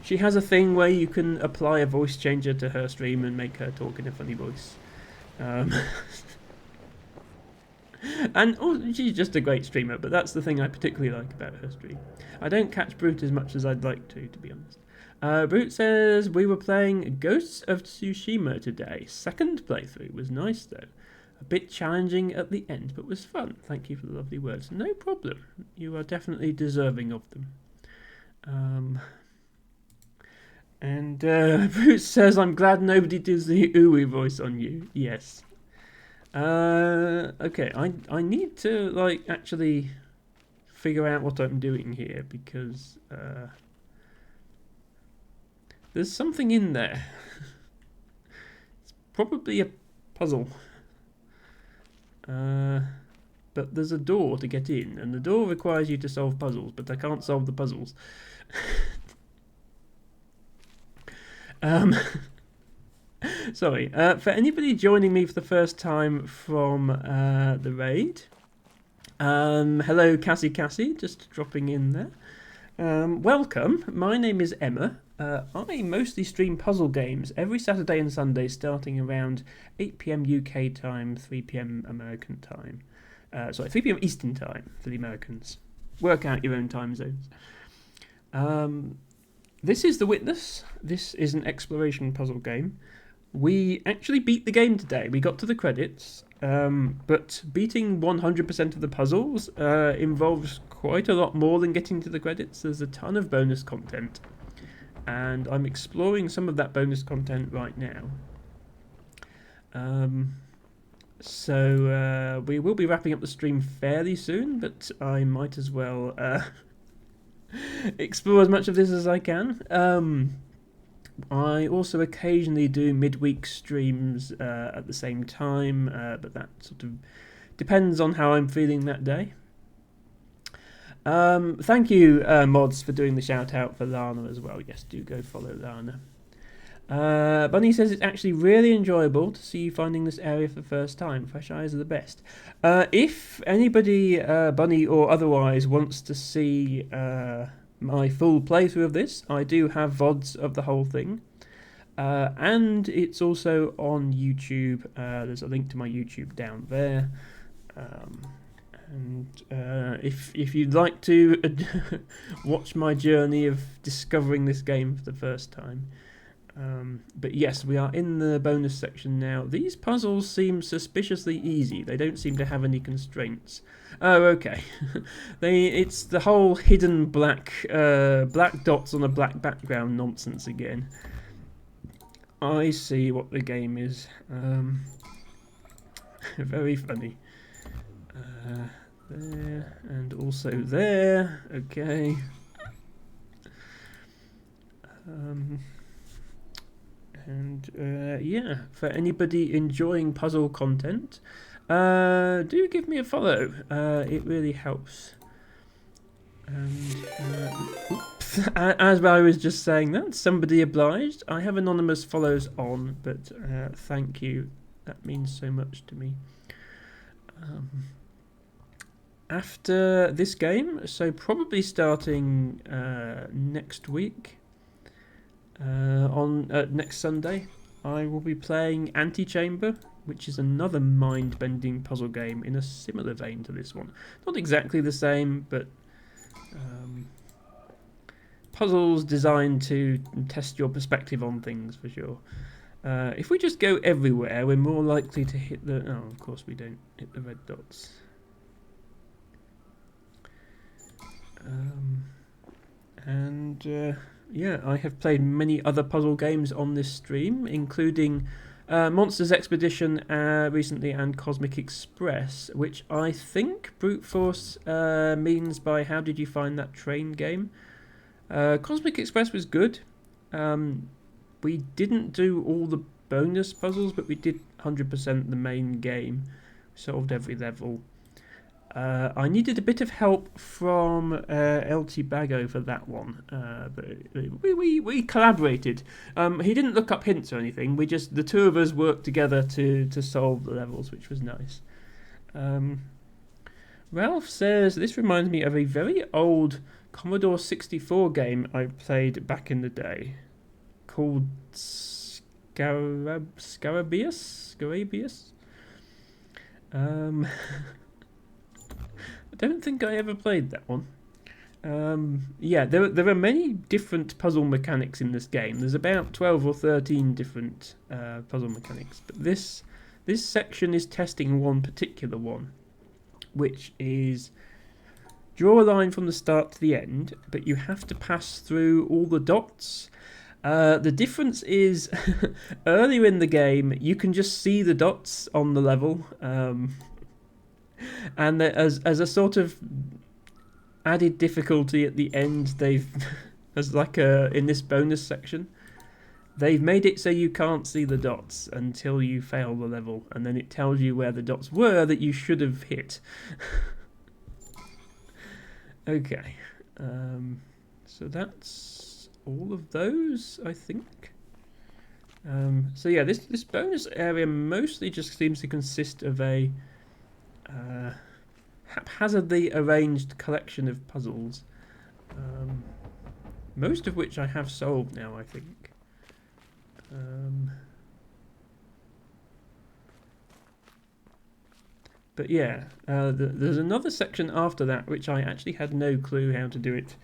she has a thing where you can apply a voice changer to her stream and make her talk in a funny voice. And she's just a great streamer, but that's the thing I particularly like about her stream. I don't catch Brute as much as I'd like to be honest. Brute says, we were playing Ghosts of Tsushima today. Second playthrough was nice though. A bit challenging at the end, but was fun. Thank you for the lovely words. No problem. You are definitely deserving of them. And Bruce says, I'm glad nobody does the ooey voice on you. Yes. Okay, I need to, like, actually figure out what I'm doing here, because there's something in there. It's probably a puzzle. But there's a door to get in, and the door requires you to solve puzzles, but I can't solve the puzzles. Sorry, for anybody joining me for the first time from the raid, hello Cassie, just dropping in there. Welcome, my name is Emma. I mostly stream puzzle games every Saturday and Sunday starting around 8 PM UK time, 3 PM American time. 3 PM Eastern time for the Americans. Work out your own time zones. This is The Witness. This is an exploration puzzle game. We actually beat the game today. We got to the credits, but beating 100% of the puzzles involves quite a lot more than getting to the credits. There's a ton of bonus content, and I'm exploring some of that bonus content right now. So we will be wrapping up the stream fairly soon, but I might as well explore as much of this as I can. I also occasionally do midweek streams at the same time, but that sort of depends on how I'm feeling that day. Thank you, Mods, for doing the shout out for Lana as well. Yes, do go follow Lana. Bunny says it's actually really enjoyable to see you finding this area for the first time. Fresh eyes are the best. If anybody, Bunny or otherwise, wants to see my full playthrough of this, I do have VODs of the whole thing. And it's also on YouTube. There's a link to my YouTube down there. And if you'd like to watch my journey of discovering this game for the first time. But yes, we are in the bonus section now. These puzzles seem suspiciously easy. They don't seem to have any constraints. Oh, okay. It's the whole hidden black dots on a black background nonsense again. I see what the game is. Very funny. There and also there. Okay. Yeah, for anybody enjoying puzzle content, do give me a follow. It really helps. And oops. as I was just saying that, somebody obliged. I have anonymous follows on, but thank you. That means so much to me. After this game, so probably starting next week, on next Sunday, I will be playing Antichamber, which is another mind-bending puzzle game in a similar vein to this one. Not exactly the same, but puzzles designed to test your perspective on things, for sure. If we just go everywhere, we're more likely to hit the... Oh, of course we don't hit the red dots. Yeah, I have played many other puzzle games on this stream, including Monsters Expedition recently and Cosmic Express, which I think Brute Force means by how did you find that train game. Cosmic Express was good. We didn't do all the bonus puzzles, but we did 100% the main game. Solved every level. I needed a bit of help from LT Bago for that one, but we collaborated. He didn't look up hints or anything. The two of us worked together to solve the levels, which was nice. Ralph says this reminds me of a very old Commodore 64 game I played back in the day, called Scarabeus. I don't think I ever played that one. Yeah, there are many different puzzle mechanics in this game. There's about 12 or 13 different puzzle mechanics, but this section is testing one particular one, which is draw a line from the start to the end, but you have to pass through all the dots. The difference is earlier in the game you can just see the dots on the level, and as a sort of added difficulty at the end, they've as like in this bonus section, they've made it so you can't see the dots until you fail the level, and then it tells you where the dots were that you should have hit. Okay, so that's all of those, I think. So yeah, this bonus area mostly just seems to consist of a haphazardly arranged collection of puzzles, most of which I have solved now, I think. But yeah, there's another section after that which I actually had no clue how to do it,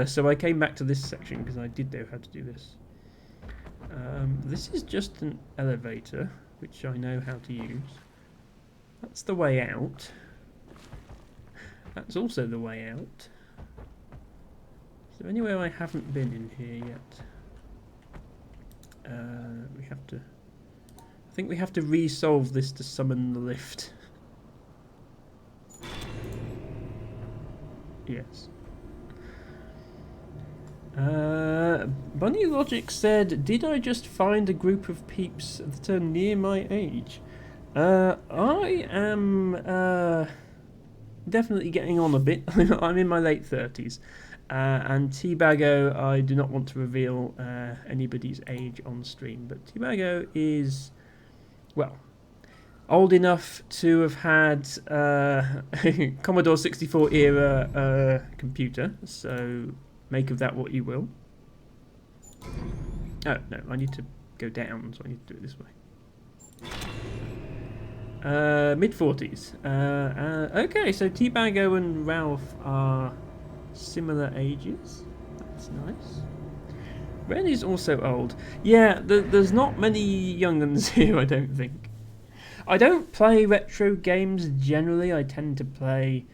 so I came back to this section because I did know how to do this. This is just an elevator, which I know how to use. That's the way out. That's also the way out. Is there anywhere I haven't been in here yet? I think we have to re-solve this to summon the lift. Yes. Bunny Logic said, did I just find a group of peeps that are near my age? I am definitely getting on a bit. I'm in my late 30s. And T-Bago, I do not want to reveal anybody's age on stream, but T-Bago is, well, old enough to have had Commodore 64 era computer, so make of that what you will. Oh, no, I need to go down, so I need to do it this way. Mid-40s. Okay, so T-Bago and Ralph are similar ages. That's nice. Ren is also old. Yeah, there's not many young uns here, I don't think. I don't play retro games generally. I tend to play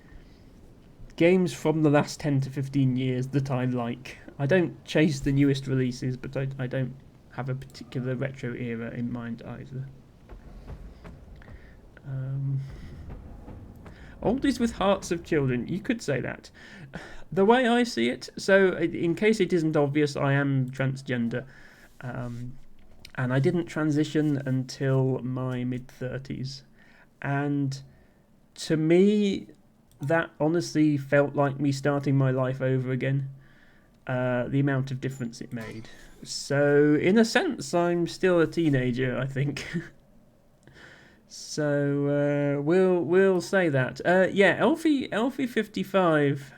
games from the last 10 to 15 years that I like. I don't chase the newest releases, but I don't have a particular retro era in mind either. Oldies with hearts of children. You could say that. The way I see it, so in case it isn't obvious, I am transgender. And I didn't transition until my mid-30s. And to me, that honestly felt like me starting my life over again. the amount of difference it made. So in a sense, I'm still a teenager, I think. So we'll say that. Yeah, Elfie 55.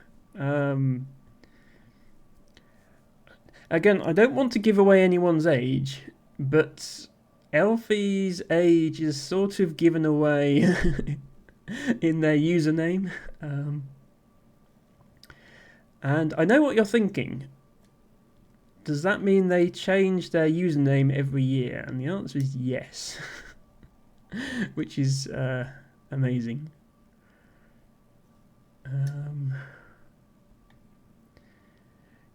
Again, I don't want to give away anyone's age, but Elfie's age is sort of given away in their username. And I know what you're thinking. Does that mean they change their username every year? And the answer is yes. Which is amazing.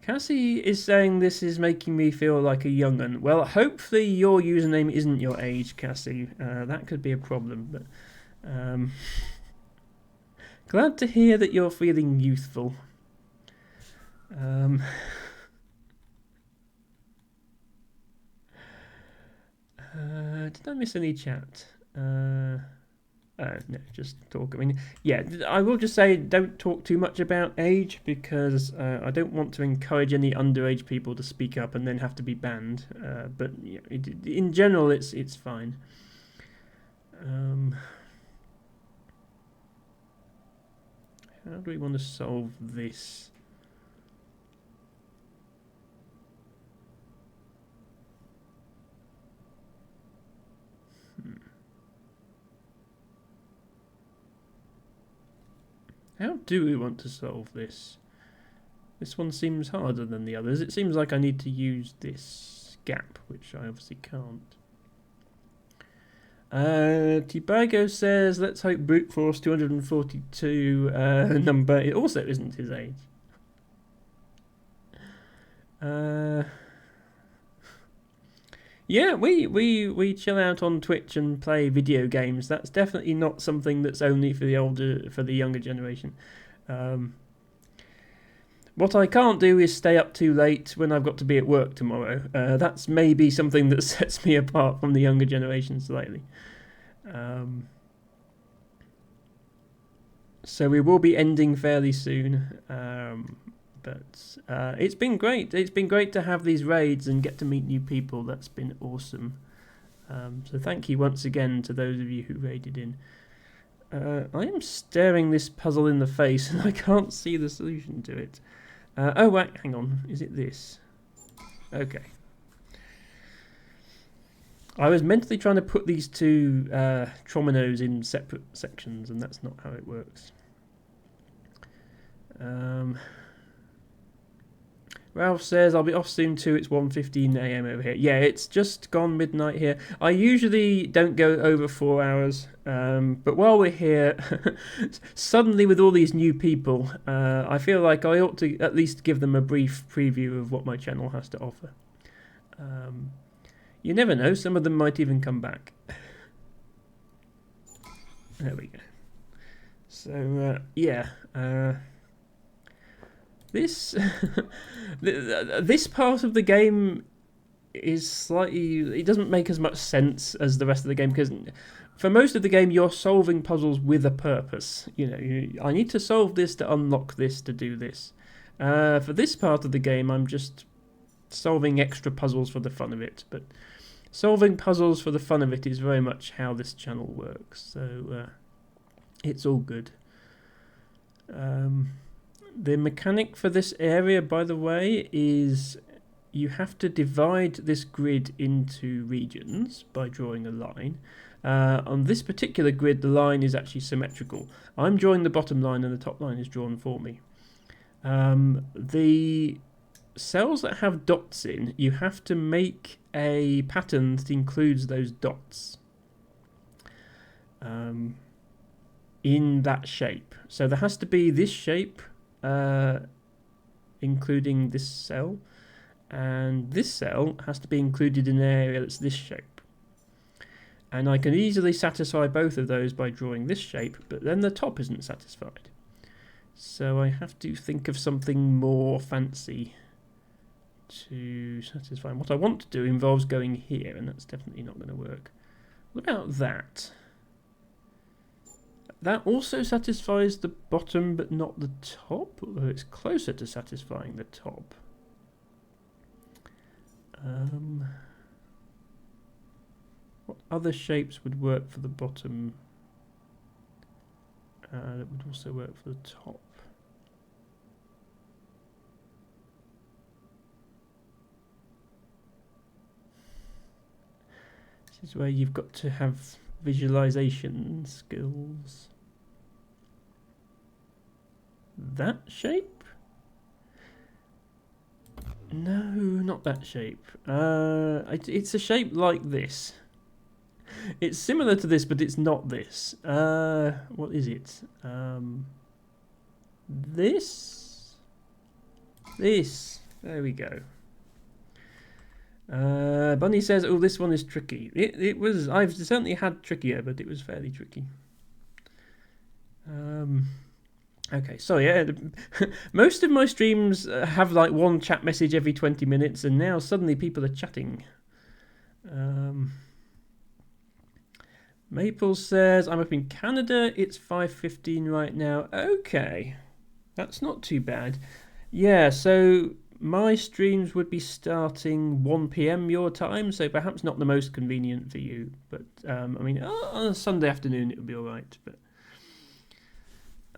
Cassie is saying this is making me feel like a young'un. Well, hopefully your username isn't your age, Cassie. That could be a problem. But glad to hear that you're feeling youthful. Did I miss any chat? No, just talk. I mean, yeah, I will just say don't talk too much about age because I don't want to encourage any underage people to speak up and then have to be banned. But yeah, in general, it's fine. How do we want to solve this? How do we want to solve this? This one seems harder than the others. It seems like I need to use this gap, which I obviously can't. Tibago says, let's hope Brute Force 242 number it also isn't his age. Yeah, we chill out on Twitch and play video games. That's definitely not something that's only for the younger generation. What I can't do is stay up too late when I've got to be at work tomorrow. That's maybe something that sets me apart from the younger generation slightly. So we will be ending fairly soon. But it's been great. It's been great to have these raids and get to meet new people. That's been awesome. So thank you once again to those of you who raided in. I am staring this puzzle in the face and I can't see the solution to it. Oh wait, hang on. Is it this? Okay. I was mentally trying to put these two trominos in separate sections and that's not how it works. Ralph says, I'll be off soon too, it's 1:15 AM over here. Yeah, it's just gone midnight here. I usually don't go over 4 hours, but while we're here, suddenly with all these new people, I feel like I ought to at least give them a brief preview of what my channel has to offer. You never know, some of them might even come back. There we go. So, yeah. This this part of the game is slightly... It doesn't make as much sense as the rest of the game, because for most of the game you're solving puzzles with a purpose. You know, I need to solve this to unlock this to do this. For this part of the game I'm just solving extra puzzles for the fun of it, but solving puzzles for the fun of it is very much how this channel works, so it's all good. The mechanic for this area, by the way, is you have to divide this grid into regions by drawing a line. On this particular grid, the line is actually symmetrical. I'm drawing the bottom line and the top line is drawn for me. The cells that have dots in, you have to make a pattern that includes those dots in that shape. So there has to be this shape, including this cell, and this cell has to be included in an area that's this shape. And I can easily satisfy both of those by drawing this shape, but then the top isn't satisfied. So I have to think of something more fancy to satisfy. And what I want to do involves going here, and that's definitely not going to work. What about that? That also satisfies the bottom but not the top, although it's closer to satisfying the top. What other shapes would work for the bottom? That would also work for the top. This is where you've got to have visualization skills. That shape? No, not that shape. It's a shape like this. It's similar to this, but it's not this. What is it? This? This. There we go. Bunny says, "Oh, this one is tricky." It was. I've certainly had trickier, but it was fairly tricky. Okay, so yeah, most of my streams have like one chat message every 20 minutes, and now suddenly people are chatting. Maple says, "I'm up in Canada. It's 5:15 right now." Okay, that's not too bad. Yeah, so my streams would be starting 1 p.m. your time, so perhaps not the most convenient for you. But I mean, on a Sunday afternoon it would be all right. But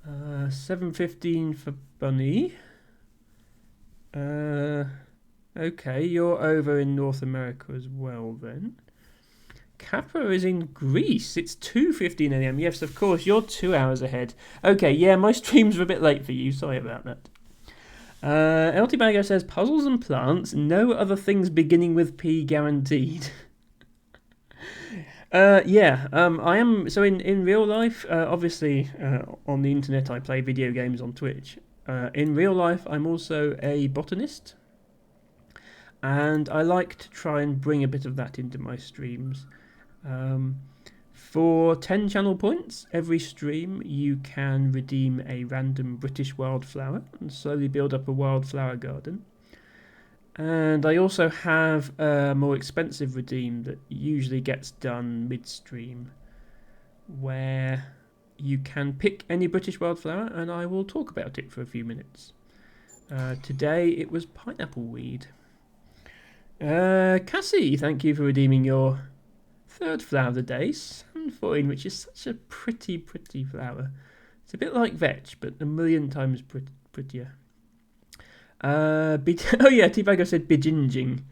7:15 for Bunny. Okay, you're over in North America as well then. Kappa is in Greece. It's 2:15 a.m. Yes, of course, you're 2 hours ahead. Okay, yeah, my streams were a bit late for you. Sorry about that. LT Bago says, "Puzzles and plants, no other things beginning with P guaranteed." Yeah, I am. So in real life, obviously, on the internet, I play video games on Twitch. In real life, I'm also a botanist, and I like to try and bring a bit of that into my streams. For 10 channel points every stream, you can redeem a random British wildflower and slowly build up a wildflower garden. And I also have a more expensive redeem that usually gets done midstream, where you can pick any British wildflower and I will talk about it for a few minutes. Today it was pineapple weed. Cassie, thank you for redeeming your third flower of the day, Sandfoin, which is such a pretty flower. It's a bit like vetch, but a million times prettier. Oh yeah, T-Bago said bijinging.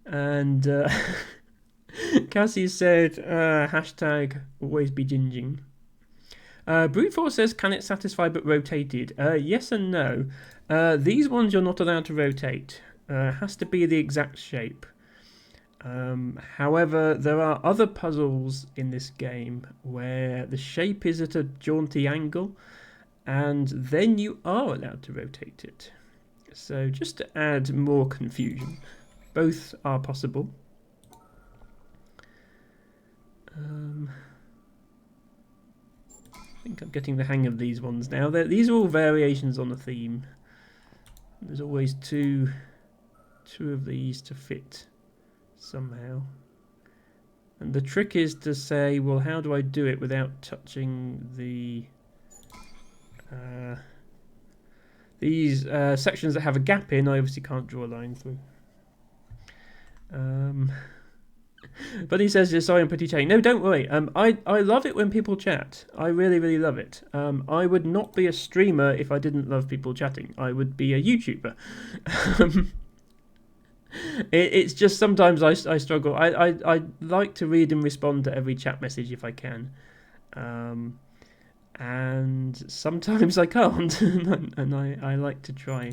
And Cassie said hashtag always bijinging. Brute Force says, "Can it satisfy but rotated?" Yes and no. These ones you're not allowed to rotate. Has to be the exact shape. However, there are other puzzles in this game where the shape is at a jaunty angle, and then you are allowed to rotate it. So just to add more confusion, both are possible. I think I'm getting the hang of these ones now. These are all variations on the theme. There's always two of these to fit somehow. And the trick is to say, well, how do I do it without touching the these sections that have a gap in? I obviously can't draw a line through. But he says, "Sorry, I'm pretty chatty." No, don't worry. I love it when people chat. I really love it. I would not be a streamer if I didn't love people chatting. I would be a YouTuber. It's just sometimes I struggle. I like to read and respond to every chat message if I can, and sometimes I can't, and I like to try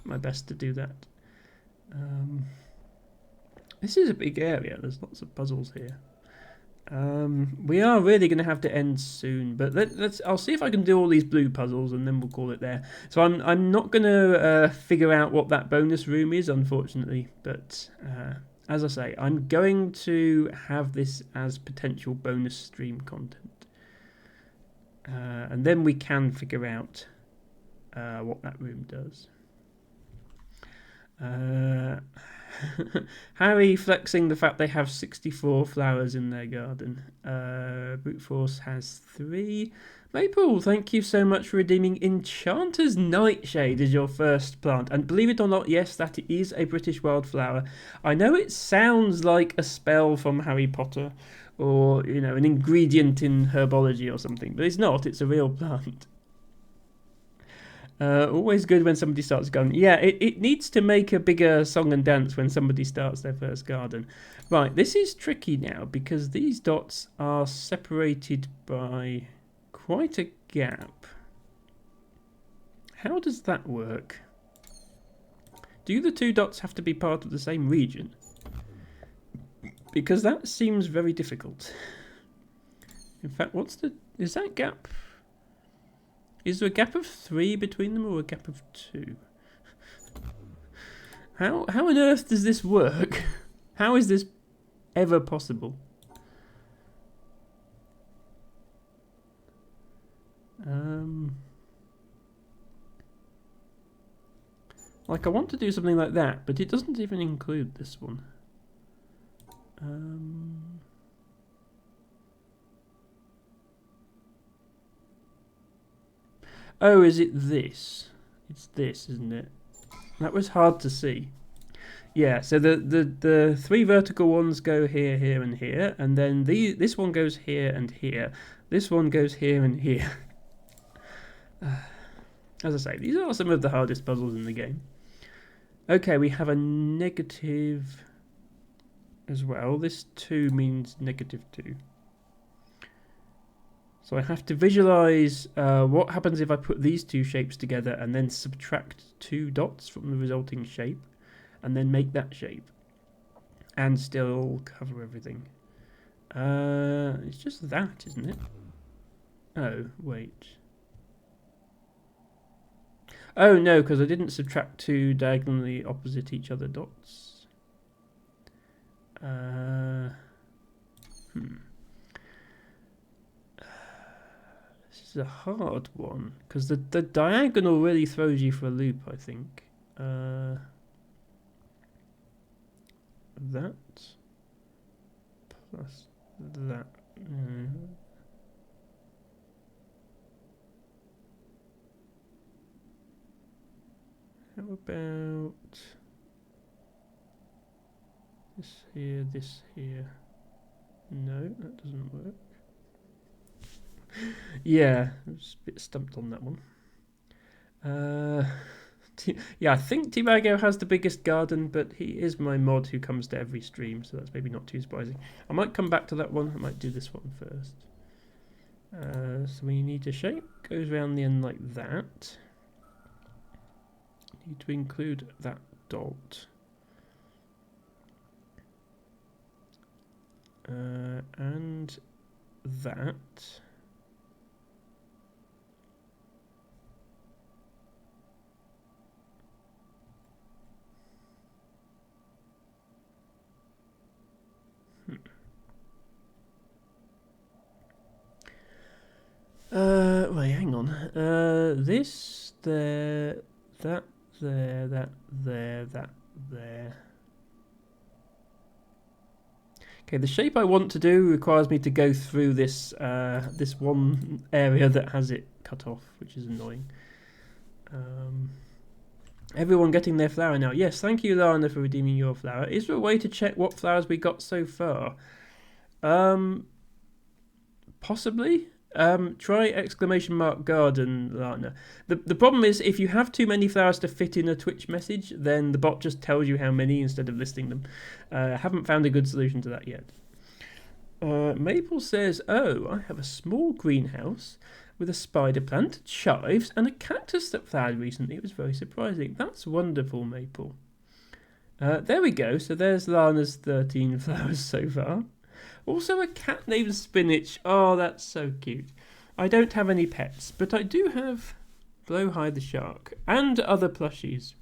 my best to do that. This is a big area. There's lots of puzzles here. We are really going to have to end soon, but I'll see if I can do all these blue puzzles and then we'll call it there. So I'm not going to figure out what that bonus room is, unfortunately, but as I say, I'm going to have this as potential bonus stream content, and then we can figure out what that room does. Harry flexing the fact they have 64 flowers in their garden. Brute Force has 3. Maple, thank you so much for redeeming Enchanter's Nightshade as your first plant. And believe it or not, yes, that is a British wildflower. I know it sounds like a spell from Harry Potter or, you know, an ingredient in herbology or something, but it's not. It's a real plant. Always good when somebody starts a garden. Yeah, it needs to make a bigger song and dance when somebody starts their first garden. Right, this is tricky now because these dots are separated by quite a gap. How does that work? Do the two dots have to be part of the same region? Because that seems very difficult. In fact, is that gap? Is there a gap of 3 between them or a gap of 2? How on earth does this work? How is this ever possible? Like I want to do something like that, but it doesn't even include this one. Oh, is it this? It's this, isn't it? That was hard to see. Yeah, so the 3 vertical ones go here, here, and here, and then this one goes here and here. This one goes here and here. As I say, these are some of the hardest puzzles in the game. Okay, we have a negative as well. This 2 means negative 2. So I have to visualize what happens if I put these 2 shapes together and then subtract 2 dots from the resulting shape and then make that shape and still cover everything. It's just that, isn't it? Oh, wait. Oh no, because I didn't subtract 2 diagonally opposite each other dots. This is a hard one because the diagonal really throws you for a loop, I think. That plus that. How about this here? No, that doesn't work. Yeah, I was a bit stumped on that one. Yeah, I think T-Bago has the biggest garden, but he is my mod who comes to every stream, so that's maybe not too surprising. I might come back to that one. I might do this one first. So we need a shape. Goes around the end like that. Need to include that dot. And that. Wait, hang on. This, there, that, there, that, there, that, there. Okay, the shape I want to do requires me to go through this this one area that has it cut off, which is annoying. Everyone getting their flower now. Yes, thank you, Lana, for redeeming your flower. Is there a way to check what flowers we got so far? Possibly. Try !garden, Lana. The problem is if you have too many flowers to fit in a Twitch message, then the bot just tells you how many instead of listing them. Haven't found a good solution to that yet. Maple says, oh, I have a small greenhouse with a spider plant, chives, and a cactus that flowered recently. It was very surprising. That's wonderful, Maple. There we go. So there's Lana's 13 flowers so far. Also a cat named Spinach. Oh, that's so cute. I don't have any pets, but I do have Blowhide the shark and other plushies.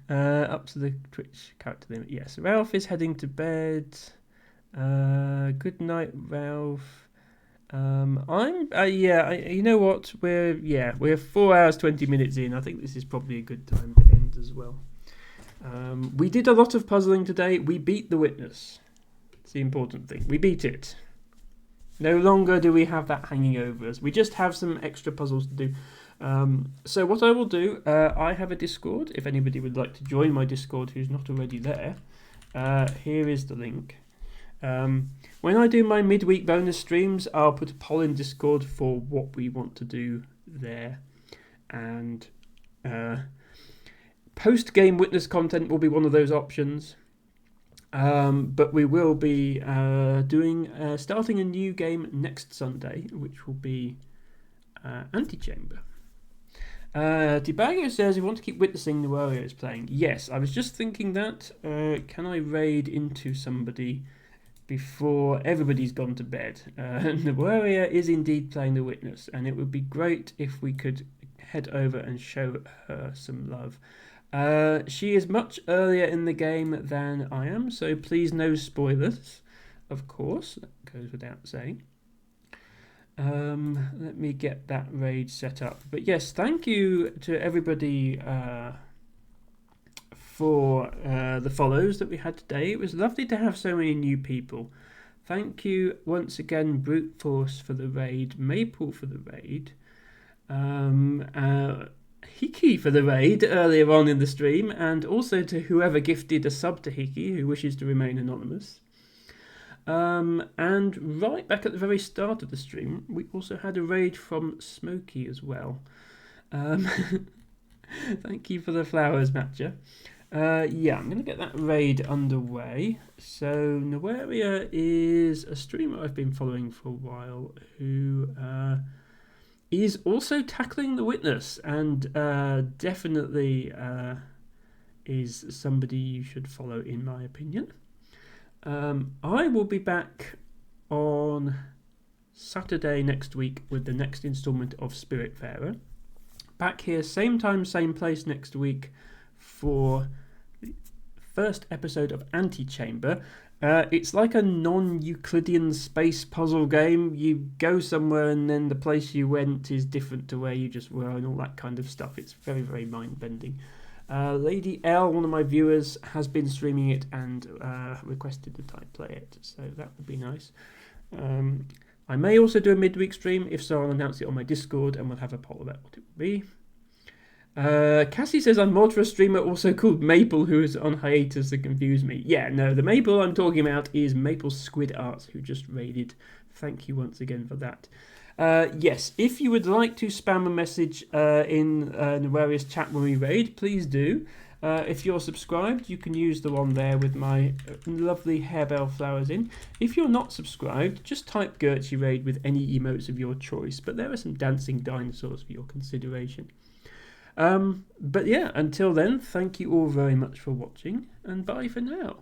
Up to the Twitch character limit. Yes, Ralph is heading to bed. Good night, Ralph. You know what? We're 4 hours 20 minutes in. I think this is probably a good time to end as well. We did a lot of puzzling today. We beat the witness. It's the important thing. We beat it. No longer do we have that hanging over us. We just have some extra puzzles to do. So what I will do, I have a Discord. If anybody would like to join my Discord who's not already there, here is the link. When I do my midweek bonus streams, I'll put a poll in Discord for what we want to do there. And post-game witness content will be one of those options. But we will be starting a new game next Sunday, which will be Antechamber. Debago says, we want to keep witnessing the Warriors playing. Yes, I was just thinking that. Can I raid into somebody before everybody's gone to bed? The Warrior is indeed playing the Witness, and it would be great if we could head over and show her some love. She is much earlier in the game than I am, so please no spoilers, of course. That goes without saying. Let me get that raid set up. But yes, thank you to everybody for the follows that we had today. It was lovely to have so many new people. Thank you once again, Brute Force for the raid, Maple for the raid, Hiki for the raid earlier on in the stream, and also to whoever gifted a sub to Hiki who wishes to remain anonymous. And right back at the very start of the stream, we also had a raid from Smokey as well. Thank you for the flowers, Matcha. Yeah, I'm going to get that raid underway. So, Noeria is a streamer I've been following for a while who is also tackling the Witness, and definitely is somebody you should follow, in my opinion. I will be back on Saturday next week with the next instalment of Spiritfarer. Back here, same time, same place next week for the first episode of Antechamber. It's like a non-Euclidean space puzzle game. You go somewhere and then the place you went is different to where you just were and all that kind of stuff. It's very, very mind-bending. Lady L, one of my viewers, has been streaming it and requested that I play it, so that would be nice. I may also do a midweek stream. If so, I'll announce it on my Discord and we'll have a poll about what it will be. Cassie says I'm mod for a streamer also called Maple who is on hiatus to confuse me. Yeah, no, the Maple I'm talking about is Maple Squid Arts, who just raided. Thank you once again for that. Yes, if you would like to spam a message in the various chat when we raid, please do. If you're subscribed, you can use the one there with my lovely harebell flowers in. If you're not subscribed, just type Gertrude Raid with any emotes of your choice, but there are some dancing dinosaurs for your consideration. But yeah, until then, thank you all very much for watching, and bye for now.